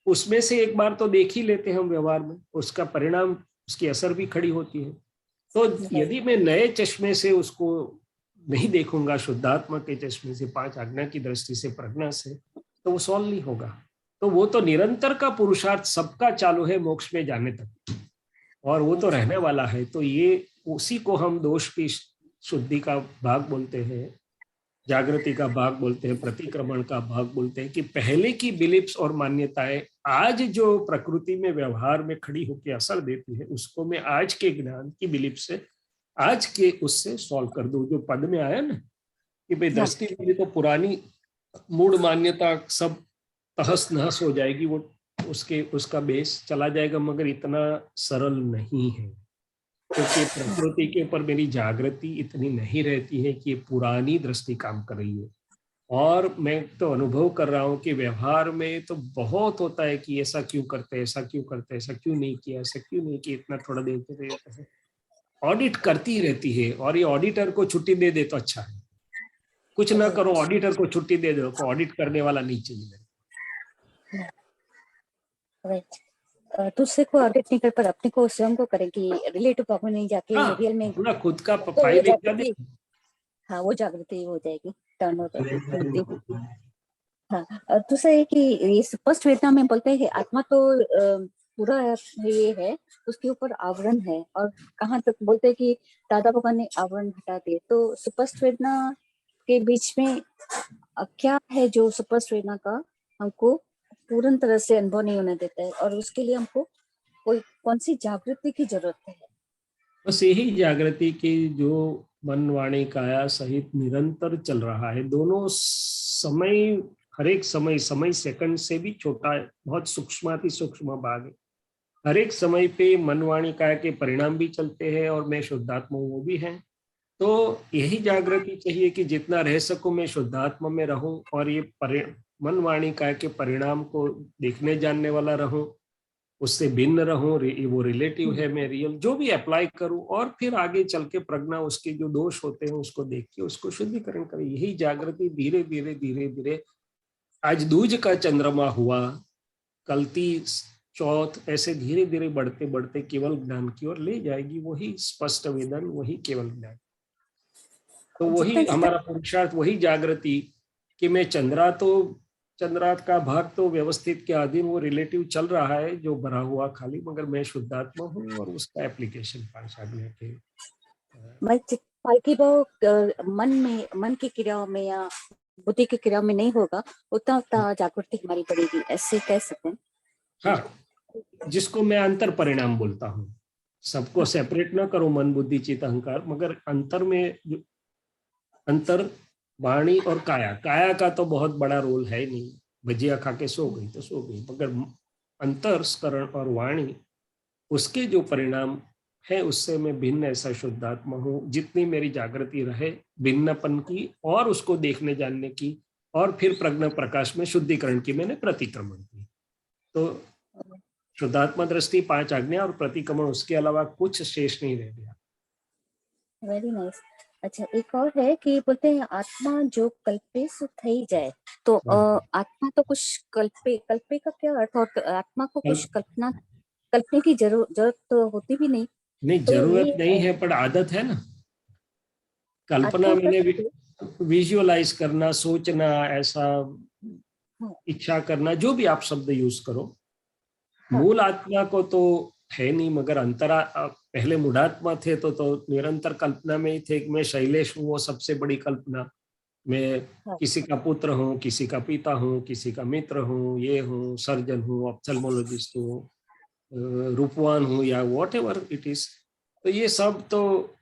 उसमें से एक बार तो देख ही लेते हैं हम व्यवहार में, उसका परिणाम, उसकी असर भी खड़ी होती है। तो यदि मैं नए चश्मे से उसको नहीं देखूंगा, शुद्धात्मा के चश्मे से, 5 आज्ञा की दृष्टि से, प्रज्ञा से, तो वो सॉल्व नहीं होगा। तो वो तो निरंतर का पुरुषार्थ सबका चालू है मोक्ष में जाने तक, और वो तो रहने वाला है। तो ये उसी को हम दोष की शुद्धि का भाग बोलते हैं, जागृति का भाग बोलते हैं, प्रतिक्रमण का भाग बोलते हैं, कि पहले की बिलीफ्स और मान्यताएं आज जो प्रकृति में व्यवहार में खड़ी होकर असर देती है, उसको मैं आज के ज्ञान की बिलीफ से, आज के उससे सॉल्व कर दूं। जो पद में आया ना कि भाई दृष्टि मेरी तो पुरानी मूड मान्यता सब तहस नहस हो जाएगी, वो उसका बेस चला जाएगा, मगर इतना सरल नहीं है, क्योंकि प्रकृति के ऊपर मेरी जागृति इतनी नहीं रहती है कि पुरानी दृष्टि काम कर रही है। और मैं तो अनुभव कर रहा हूँ कि व्यवहार में तो बहुत होता है कि ऐसा क्यों करते, ऐसा क्यों करते, ऐसा क्यों नहीं किया, ऐसा क्यों नहीं किया, इतना थोड़ा देते रहते हैं। ऑडिट करती रहती है, और ये ऑडिटर को छुट्टी दे दे तो अच्छा है, कुछ ना करो, ऑडिटर को छुट्टी दे दो, तो ऑडिट करने वाला नहीं चाहिए। दूसरे को ऑडिट नहीं कर पर अपने को स्वयं को करें कि रिलेटिव भाग में नहीं जाके रियल में अपना खुद का तो फायदे हाँ वो जागृति हो जाएगी, टर्न हो जाएगी। हाँ, और दूसरा है कि ये स्पष्ट वेदना में बोलते हैं कि आत्मा तो पूरा ये है, उसके ऊपर आवरण है, और कहाँ तक बोलते हैं कि दादा भगवान ने आवरण हटा दिए। तो स्पष्ट वेदना के बीच में क्या है जो स्पष्ट वेदना का हमको पूर्ण तरह से अनुभव नहीं होने देता है, और उसके लिए हमको कौन सी जागृति की जरूरत है? बस यही जागृति की जो मन वाणी काया सहित निरंतर चल रहा है, दोनों समय, हर एक समय सेकंड से भी छोटा है, बहुत सूक्ष्माति सूक्ष्म भाग है। हर एक समय पे मन वाणी काया के परिणाम भी चलते हैं, और मैं शुद्धात्मा वो भी है। तो यही जागृति चाहिए कि जितना रह सकूं मैं शुद्धात्मा में रहूं, और ये मन वाणी काया के परिणाम को देखने जानने वाला रहूं, उससे भिन्न रहूं, वो रिलेटिव है, मैं रियल जो भी अप्लाई करूं, और फिर आगे चल के प्रज्ञा उसके जो दोष होते हैं उसको देख के उसको शुद्धिकरण करें। यही जागृति धीरे धीरे धीरे धीरे, आज दूज का चंद्रमा हुआ, कल तीज, चौथ, ऐसे धीरे धीरे बढ़ते बढ़ते केवल ज्ञान की ओर ले जाएगी। वही स्पष्ट वेदन, वही केवल ज्ञान। तो वही हमारा पुरुषार्थ, वही जागृति कि मैं चंद्रात का भाग तो व्यवस्थित के अधीन वो रिलेटिव चल रहा है जो भरा हुआ खाली, मगर मैं शुद्धात्मा हूँ, और उसका एप्लीकेशन 5 आज्ञा के मन की क्रियाओं में या बुद्धि की क्रियाओं में नहीं होगा, उतना जागृति हमारी बढ़ेगी, ऐसे कह सकते हैं। हाँ, जिसको मैं अंतर परिणाम बोलता हूँ। सबको सेपरेट ना करो, मन बुद्धि चित्त अहंकार, मगर अंतर में अंतर वाणी और काया का तो बहुत बड़ा रोल है नहीं, भजिया खा के सो गई तो सो गई, मगर अंतरस्करण और वाणी, उसके जो परिणाम है उससे मैं भिन्न ऐसा शुद्धात्मा हूँ। जितनी मेरी जागृति रहे भिन्नपन की और उसको देखने जानने की, और फिर प्रज्ञा प्रकाश में शुद्धिकरण की मैंने प्रतिक्रमण की। तो शुद्धात्मा दृष्टि 5 आज्ञा और प्रतिक्रमण, उसके अलावा कुछ शेष नहीं रह गया। Very nice. अच्छा, एक और है कि बोलते हैं आत्मा जो कल्पे सो थई जाए, तो आत्मा तो कुछ कल्पे का क्या अर्थ, और आत्मा को कुछ कल्पने की जरूरत तो होती भी नहीं। नहीं, तो जरूरत नहीं है, पर आदत है ना। कल्पना मैंने विजुअलाइज करना, सोचना, ऐसा इच्छा करना, जो भी आप शब्द यूज करो। मूल आत्मा को तो है नहीं, मगर पहले मूढ़ात्मा थे तो निरंतर कल्पना में ही थे कि मैं शैलेश हूँ, वो सबसे बड़ी कल्पना। मैं किसी का पुत्र हूँ, किसी का पिता हूँ, किसी का मित्र हूँ, ये हूँ, सर्जन हूँ, ऑप्थेल्मोलॉजिस्ट हूँ, रूपवान हूँ, या वॉट एवर इट इज। तो ये सब तो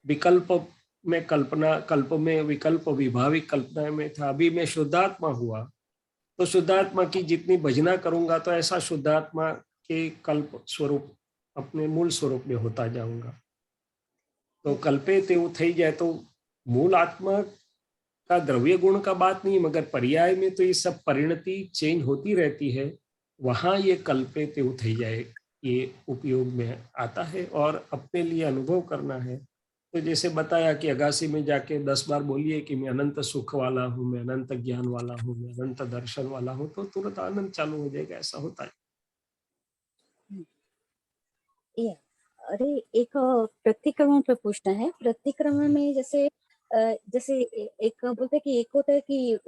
विकल्प में कल्पना, कल्प में विकल्प, विभाविक कल्पना में था। अभी मैं शुद्धात्मा हुआ तो शुद्धात्मा की जितनी भजना करूंगा तो ऐसा शुद्धात्मा के कल्प स्वरूप, अपने मूल स्वरूप में होता जाऊंगा। तो कल्पे तेव थई जाए तो मूल आत्मा का द्रव्य गुण का बात नहीं, मगर पर्याय में तो ये सब परिणति चेंज होती रहती है। वहां ये कल्पे तेव थई जाए ये उपयोग में आता है और अपने लिए अनुभव करना है। तो जैसे बताया कि अगासी में जाके 10 बार बोलिए कि मैं अनंत सुख वाला हूँ, मैं अनंत ज्ञान वाला हूँ, मैं अनंत दर्शन वाला हूँ, तो तुरंत आनंद चालू हो जाएगा। ऐसा होता है। अरे एक प्रतिक्रमण पे पूछना है। प्रतिक्रमण में जैसे जैसे एक बोलते हैं कि एक होता है कि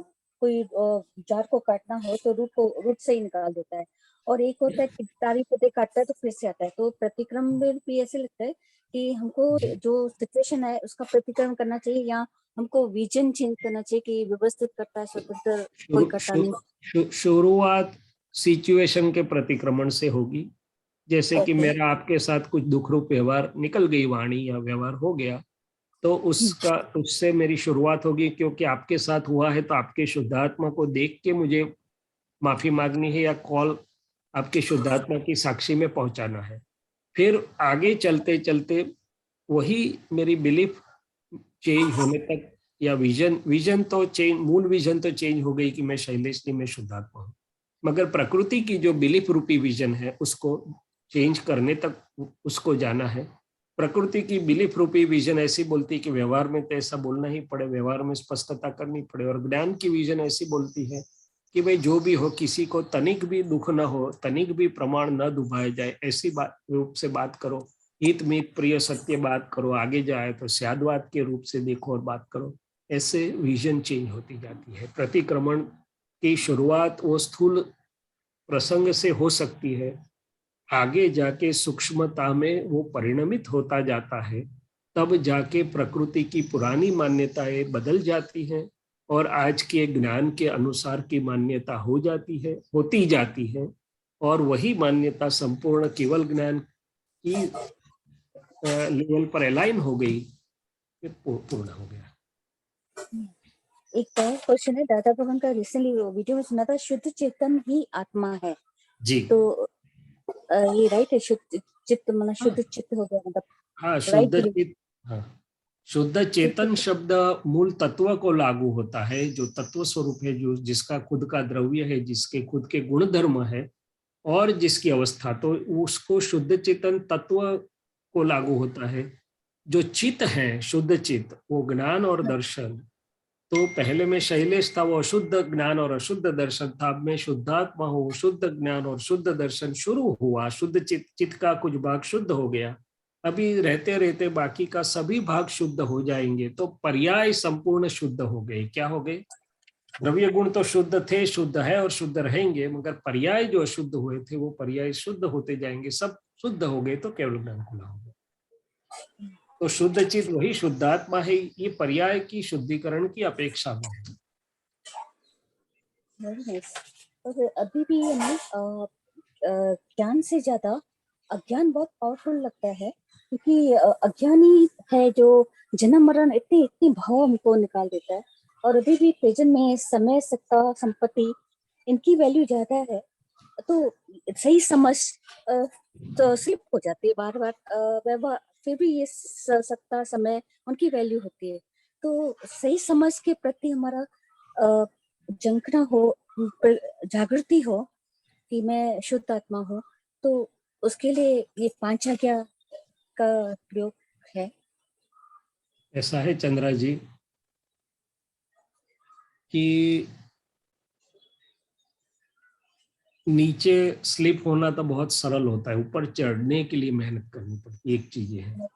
कोई झाड़ को काटना हो तो रूट से ही निकाल देता है, और एक होता है कि तारी पत्ते काटता है तो फिर से आता है। तो प्रतिक्रमण में भी ऐसे लगता है कि हमको जो सिचुएशन है उसका प्रतिक्रमण करना चाहिए, या हमको विजन चेंज करना चाहिए कि व्यवस्थित करता है, स्वतंत्र कोई करता नहीं। शुरुआत सिचुएशन के प्रतिक्रमण से होगी। जैसे कि Okay. मेरा आपके साथ कुछ दुख रूप व्यवहार निकल गई, वाणी या व्यवहार हो गया, तो उससे मेरी शुरुआत होगी, क्योंकि आपके साथ हुआ है तो आपके शुद्धात्मा को देख के मुझे माफी मांगनी है या कॉल आपके शुद्धात्मा की साक्षी में पहुंचाना है। फिर आगे चलते चलते वही मेरी बिलीफ चेंज होने तक, या विजन तो चेंज, मूल विजन तो चेंज हो गई कि मैं शैलेश नहीं, मैं शुद्धात्मा हूँ, मगर प्रकृति की जो बिलीफ रूपी विजन है उसको चेंज करने तक उसको जाना है। प्रकृति की बिलीफ रूपी विजन ऐसी बोलती कि व्यवहार में तो ऐसा बोलना ही पड़े, व्यवहार में स्पष्टता करनी पड़े, और ज्ञान की विजन ऐसी बोलती है कि भाई जो भी हो, किसी को तनिक भी दुख न हो, तनिक भी प्रमाण न डुबाया जाए, ऐसी बात रूप से बात करो, हित मित प्रिय सत्य बात करो, आगे जाए तो स्यादवाद के रूप से देखो और बात करो। ऐसे विजन चेंज होती जाती है। प्रतिक्रमण की शुरुआत वो स्थूल प्रसंग से हो सकती है, आगे जाके सूक्ष्मता में वो परिणमित होता जाता है, तब जाके प्रकृति की पुरानी मान्यताएं बदल जाती हैं और आज के ज्ञान के अनुसार की मान्यता होती जाती है, और वही मान्यता संपूर्ण केवल ज्ञान की लेवल पर अलाइन हो गई, पूर्ण हो गया। एक और क्वेश्चन है, दादा भगवान का रिसेंटली वीडियो में सुना था, शुद्ध चेतन ही आत्मा है जी। तो ये राइट है? शुद्ध चित्त मतलब शुद्ध चित्त हो गया मतलब? हाँ, शुद्ध चित्त। हाँ, शुद्ध चेतन शब्द मूल तत्व को लागू होता है, जो तत्व स्वरूप है, जो जिसका खुद का द्रव्य है, जिसके खुद के गुण धर्म है और जिसकी अवस्था, तो उसको शुद्ध चेतन तत्व को लागू होता है। जो चित्त है शुद्ध चित्त, वो ज्ञान और दर्शन, तो पहले में शैलेश था, वो अशुद्ध ज्ञान और अशुद्ध दर्शन था। अब मैं शुद्धात्मा हूँ, शुद्ध ज्ञान और शुद्ध दर्शन शुरू हुआ, शुद्ध चित्त का कुछ भाग शुद्ध हो गया। अभी रहते रहते बाकी का सभी भाग शुद्ध हो जाएंगे, तो पर्याय संपूर्ण शुद्ध हो गए। क्या हो गए? द्रव्य गुण तो शुद्ध थे, शुद्ध है और शुद्ध रहेंगे, मगर पर्याय जो अशुद्ध हुए थे वो पर्याय शुद्ध होते जाएंगे। सब शुद्ध हो गए तो केवल ज्ञान खुला होगा। तो शुद्ध चित्त वही शुद्धात्मा है, ये पर्याय की शुद्धिकरण की अपेक्षा में है। और अभी भी ज्ञान से ज्यादा अज्ञान बहुत पावरफुल लगता है, क्योंकि अज्ञानी है जो जन्म मरण इतनी भाव हमको निकाल देता है। और अभी भी प्रेजेंट में समय, सत्ता, संपत्ति, इनकी वैल्यू ज्यादा है, तो सही समझ तो स्लिप हो जाती है बार बार, फिर भी ये सत्ता, समय, उनकी वैल्यू होती है। तो सही समझ के प्रति हमारा जंकना हो, जागृति हो कि मैं शुद्ध आत्मा हूँ, तो उसके लिए ये 5 आज्ञा का प्रयोग है। ऐसा है चंद्रा जी कि नीचे स्लिप होना तो बहुत सरल होता है, ऊपर चढ़ने के लिए मेहनत करनी पड़ती है। एक चीज है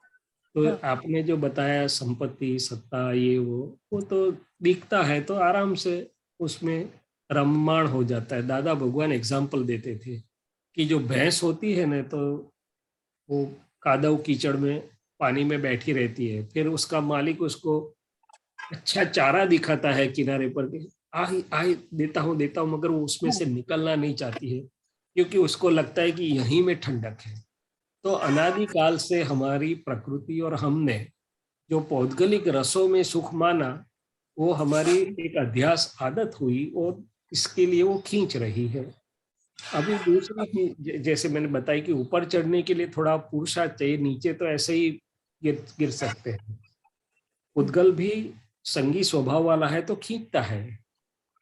तो हाँ। आपने जो बताया संपत्ति सत्ता ये वो तो दिखता है तो आराम से उसमें रममाण हो जाता है। दादा भगवान एग्जाम्पल देते थे कि जो भैंस होती है ना, तो वो कादव कीचड़ में पानी में बैठी रहती है, फिर उसका मालिक उसको अच्छा चारा दिखाता है किनारे पर के आई आई देता हूँ मगर वो उसमें से निकलना नहीं चाहती है, क्योंकि उसको लगता है कि यहीं में ठंडक है। तो अनादिकाल से हमारी प्रकृति और हमने जो पौद्गलिक रसों में सुख माना, वो हमारी एक अध्यास आदत हुई और इसके लिए वो खींच रही है। अभी दूसरी चीज जैसे मैंने बताई कि ऊपर चढ़ने के लिए थोड़ा पुरुषार्थ चाहिए, नीचे तो ऐसे ही गिर सकते हैं। उद्गल भी संगी स्वभाव वाला है तो खींचता है,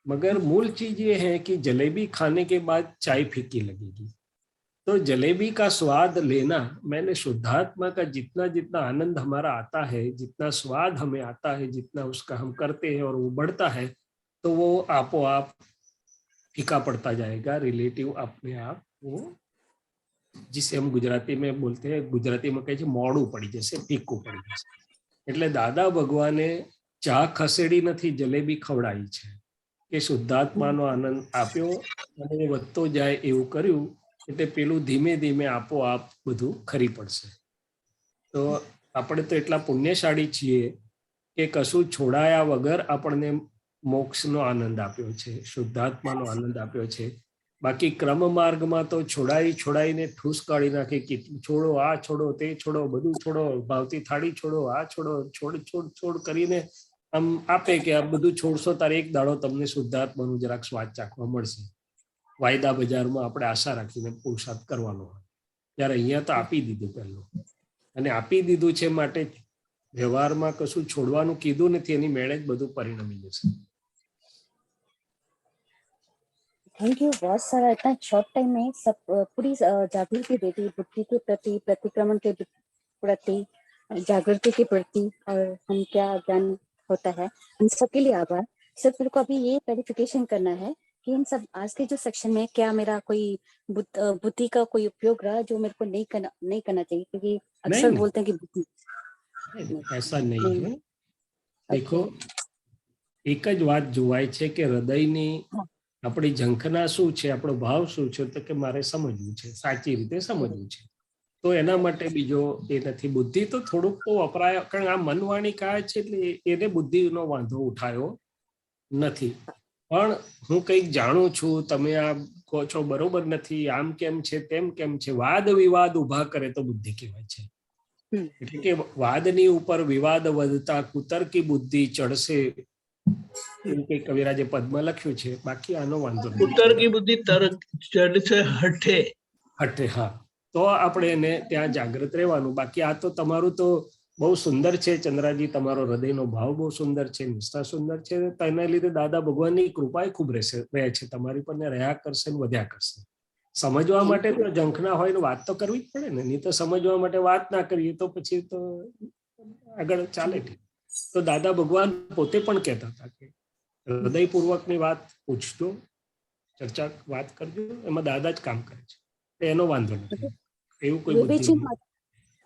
मगर मूल चीज ये है कि जलेबी खाने के बाद चाय फीकी लगेगी। तो जलेबी का स्वाद लेना, मैंने शुद्धात्मा का जितना जितना आनंद हमारा आता है, जितना स्वाद हमें आता है, जितना उसका हम करते हैं और वो बढ़ता है, तो वो आपो आप फीका पड़ता जाएगा। रिलेटिव अपने आप वो, जिसे हम गुजराती में बोलते हैं, गुजराती में कहे मोड़ू पड़ी जैसे, फीकू पड़ी जैसे। એટલે દાદા ભગવાને ચા ખસેડી નથી, જલેબી ખવડાવી છે કે શુદ્ધાત્માનો આનંદ આપ્યો અને વધતો જાય એવું કર્યું, એટલે પેલું ધીમે ધીમે આપોઆપ બધું ખરી પડશે। તો આપણે તો એટલા પુણ્યશાળી છીએ કે કશું છોડાયા વગર આપણને મોક્ષનો આનંદ આપ્યો છે, શુદ્ધાત્માનો આનંદ આપ્યો છે। બાકી ક્રમ માર્ગમાં તો છોડાઈને ઠૂસ કાઢી નાખે કે છોડો, આ છોડો, તે છોડો, બધું છોડો, ભાવતી થાળી છોડો, આ છોડો, છોડ છોડ છોડ કરીને આમ આપે કે આ બધું છોડશો તારે એક દાડો તમને શુદ્ધાત્માનું જરાક સ્વાદ ચાખવા મળશે। વાયદા બજારમાં આપણે આશા રાખીને પુરુષાર્થ કરવાનો હોય, ત્યારે અહીંયા તો આપી દીધું પહેલું, અને આપી દીધું છે માટે વ્યવહારમાં કશું છોડવાનું કીધું નથી, એની મેળે જ બધું પરિણમી જશે। Thank you. बहुत सारा इतना शॉर्ट टाइम में सब पूरी जागृति देती, बुद्धि के प्रति, प्रतिक्रमण के प्रति, जागृति के प्रति, और हम क्या ज्ञान होता है, इन सबके लिए आभार। सिर्फ मेरे को अभी ये क्लैरिफिकेशन करना है कि इन सब आज के जो सेक्शन में क्या मेरा कोई बुद्धि का कोई उपयोग रहा जो मेरे को नहीं करना चाहिए, क्योंकि अक्सर बोलते हैं कि बुद्धि, ऐसा नहीं है। देखो, एक ज बात जोवाय छे कि हृदयनी આપણી ઝંખના શું છે, આપણો ભાવ શું છે, તો કે મારે સમજવું છે, સાચી રીતે સમજવું છે, તો એના માટે બીજો એ નથી। બુદ્ધિ તો થોડુંક તો વપરાય, કારણ આ મનવાણી કાય છે એટલે એને બુદ્ધિનો વાંધો ઉઠાયો નથી। પણ હું કંઈક જાણું છું, તમે આ કહો છો બરોબર નથી, આમ કેમ છે તેમ કેમ છે, વાદ વિવાદ ઉભા કરે તો બુદ્ધિ કહેવાય છે। એટલે કે વાદની ઉપર વિવાદ વધતા કુતર્કી બુદ્ધિ ચડશે, એવું કઈ કવિરાજે પદમાં લખ્યું છે। બાકી આનો વાંધો નથી। કુતર્કી બુદ્ધિ તરત ચડશે હઠે હઠે, હા, તો આપણે એને ત્યાં જાગૃત રહેવાનું। બાકી આ તો તમારું તો બહુ સુંદર છે ચંદ્રાજી, તમારો હૃદયનો ભાવ બહુ સુંદર છે, નિષ્ઠા સુંદર છે, તો એના લીધે દાદા ભગવાનની કૃપા ખૂબ રહે છે તમારી પર, ને રહ્યા કરશે ને વધ્યા કરશે। સમજવા માટે તો ઝંખના હોય ને વાત તો કરવી જ પડે ને, નહીં તો સમજવા માટે વાત ના કરીએ તો પછી તો આગળ ચાલે નહીં। તો દાદા ભગવાન પોતે પણ કહેતા હતા કે હૃદયપૂર્વકની વાત પૂછજો, ચર્ચા વાત કરજો, એમાં દાદા જ કામ કરે છે, એનો વાંધો નથી। એવું કોઈ બુદ્ધિ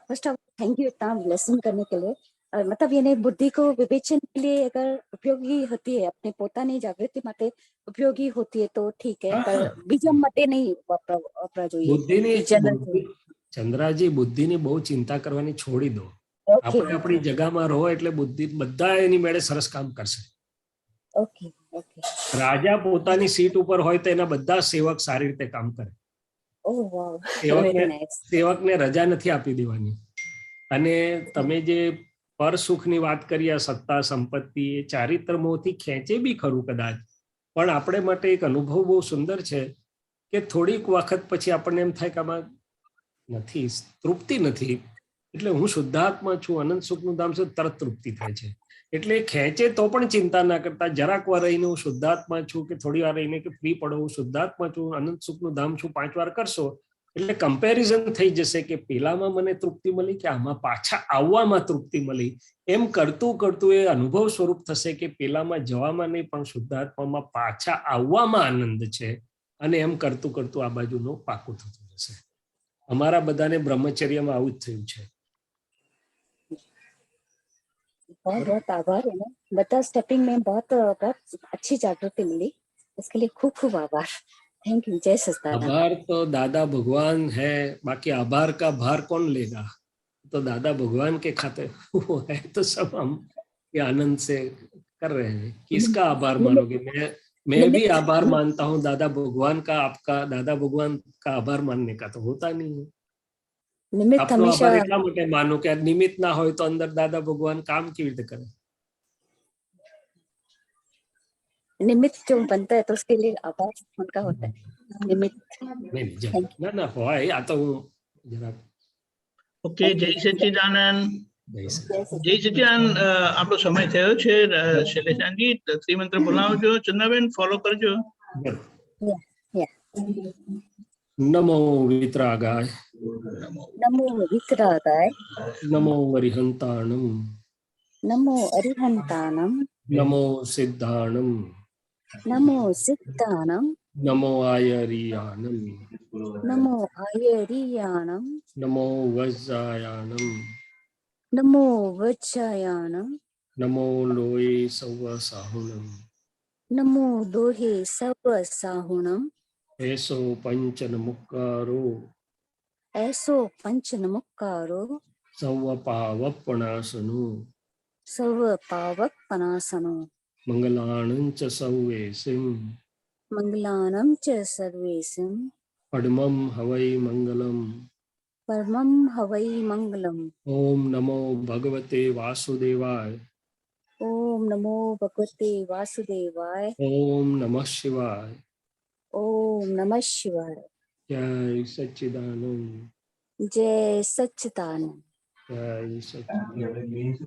फर्स्ट ऑफ थैंक यू इतना ब्लेसिंग करने के लिए। मतलब ये बुद्धि को विवेचन के लिए अगर उपयोगी होती है, अपने पोतानी जागृति માટે उपयोगी होती है तो ठीक है, पर બીજા માટે નહીં વાપરા જોઈએ। બુદ્ધિની ચંદ્રાજી, બુદ્ધિની બહુ ચિંતા કરવાની છોડી દો। આપણે આપણી જગામાં રહો એટલે બુદ્ધિ બધા એની મેળે સરસ કામ કરશે। Okay okay. રાજા પોતાની સીટ ઉપર હોય તો એના બધા સેવક સારી રીતે કામ કરે। ઓહ વાવ, સેવકને રજા નથી આપી દેવાની। અને તમે જે પર સુખની વાત કરી, આ સત્તા સંપત્તિ એ ચારિત્ર મોહથી ખેંચે બી ખરું કદાચ, પણ આપણે માટે એક અનુભવ બહુ સુંદર છે કે થોડીક વખત પછી આપણને એમ થાય કે આમાં નથી, તૃપ્તિ નથી, એટલે હું શુદ્ધાત્મા છું, અનંત સુખનું ધામ છે, તરત તૃપ્તિ થાય છે। એટલે ખેંચે તો પણ ચિંતા ના કરતા, જરાક વાર રહીને હું શુદ્ધાત્મા છું, કે થોડી વાર રહીને કે ફ્રી પડો હું શુદ્ધાત્મા છું, અનંત સુખનું ધામ છું, 5 વાર કરશો એટલે કમ્પેરિઝન થઈ જશે કે પેલામાં મને તૃપ્તિ મળી કે આમાં પાછા આવવામાં તૃપ્તિ મળી। એમ કરતું કરતું એ અનુભવ સ્વરૂપ થશે કે પેલામાં જવામાં નહીં પણ શુદ્ધાત્મામાં પાછા આવવામાં આનંદ છે, અને એમ કરતું કરતું આ બાજુનું પાકું થતું જશે। અમારા બધાને બ્રહ્મચર્યમાં આવું જ થયું છે। बहुत बहुत आभार है ना, बता स्टेपिंग में बहुत बहुत अच्छी जागृति मिली, इसके लिए खूब खूब आभार। Thank you. जय सच्चिदानंद। आभार तो दादा भगवान है, बाकी आभार का भार कौन लेगा? तो दादा भगवान के खाते वो है, तो सब हम ये आनंद से कर रहे हैं। किसका आभार मानोगे? मैं भी आभार मानता हूँ दादा भगवान का। आपका दादा भगवान का आभार मानने का तो होता नहीं है। निमित्त आपनो हमेशा आभार એટલા માટે માનો કે નિમિત્ત ના હોય તો અંદર દાદા ભગવાન કામ કેવી રીતે કરે? निमित्त जो बनता है तो उसके लिए आभार उनका होता है। निमित्त। નહીં, ના હોય, આ તો હું જરા ઓકે, જય સચ્ચિદાનંદ. જઈશ. જય સચ્ચિદાનંદ. આપણો સમય થયો છે. શૈલેષાજી ત્રિમંત્ર બોલાવજો. ચંદ્રાબેન ફોલો કરજો. या નમો વિતરાગાય, नमो वितरागाय, નમો અરિહંતાણમ, नमो अरिहंतानम, નમો સિદ્ધાણમ, नमो सिद्धानम, નમો આયરિયાનમ, नमो आयरियाणम, નમો વજ્જાયાનમ, नमो वज्रयाणम, નમો લોય સવ સાહુનમ, नमो दोहे सर्व साहुणम, એસો પંચન મુક્કારો, ऐसो पंच नमुक्कारो, સવ પાવપણાસનો, सर्व पावक पनासनो, મંગલાણંચ સૌવેસિમ, मंगलानम च सर्वेसम, પડમમ હવૈ મંગલમ. परमं हवै मंगलम। ઓમ નમો ભગવતે વાસુદેવાય. ओम नमो भगवते वासुदेवाय। ઓમ નમઃ શિવાય. ओम नमः शिवाय। જય સચ્ચિદાનંદ. जय सच्चिदानंद। જય સચ્ચિદાનંદ.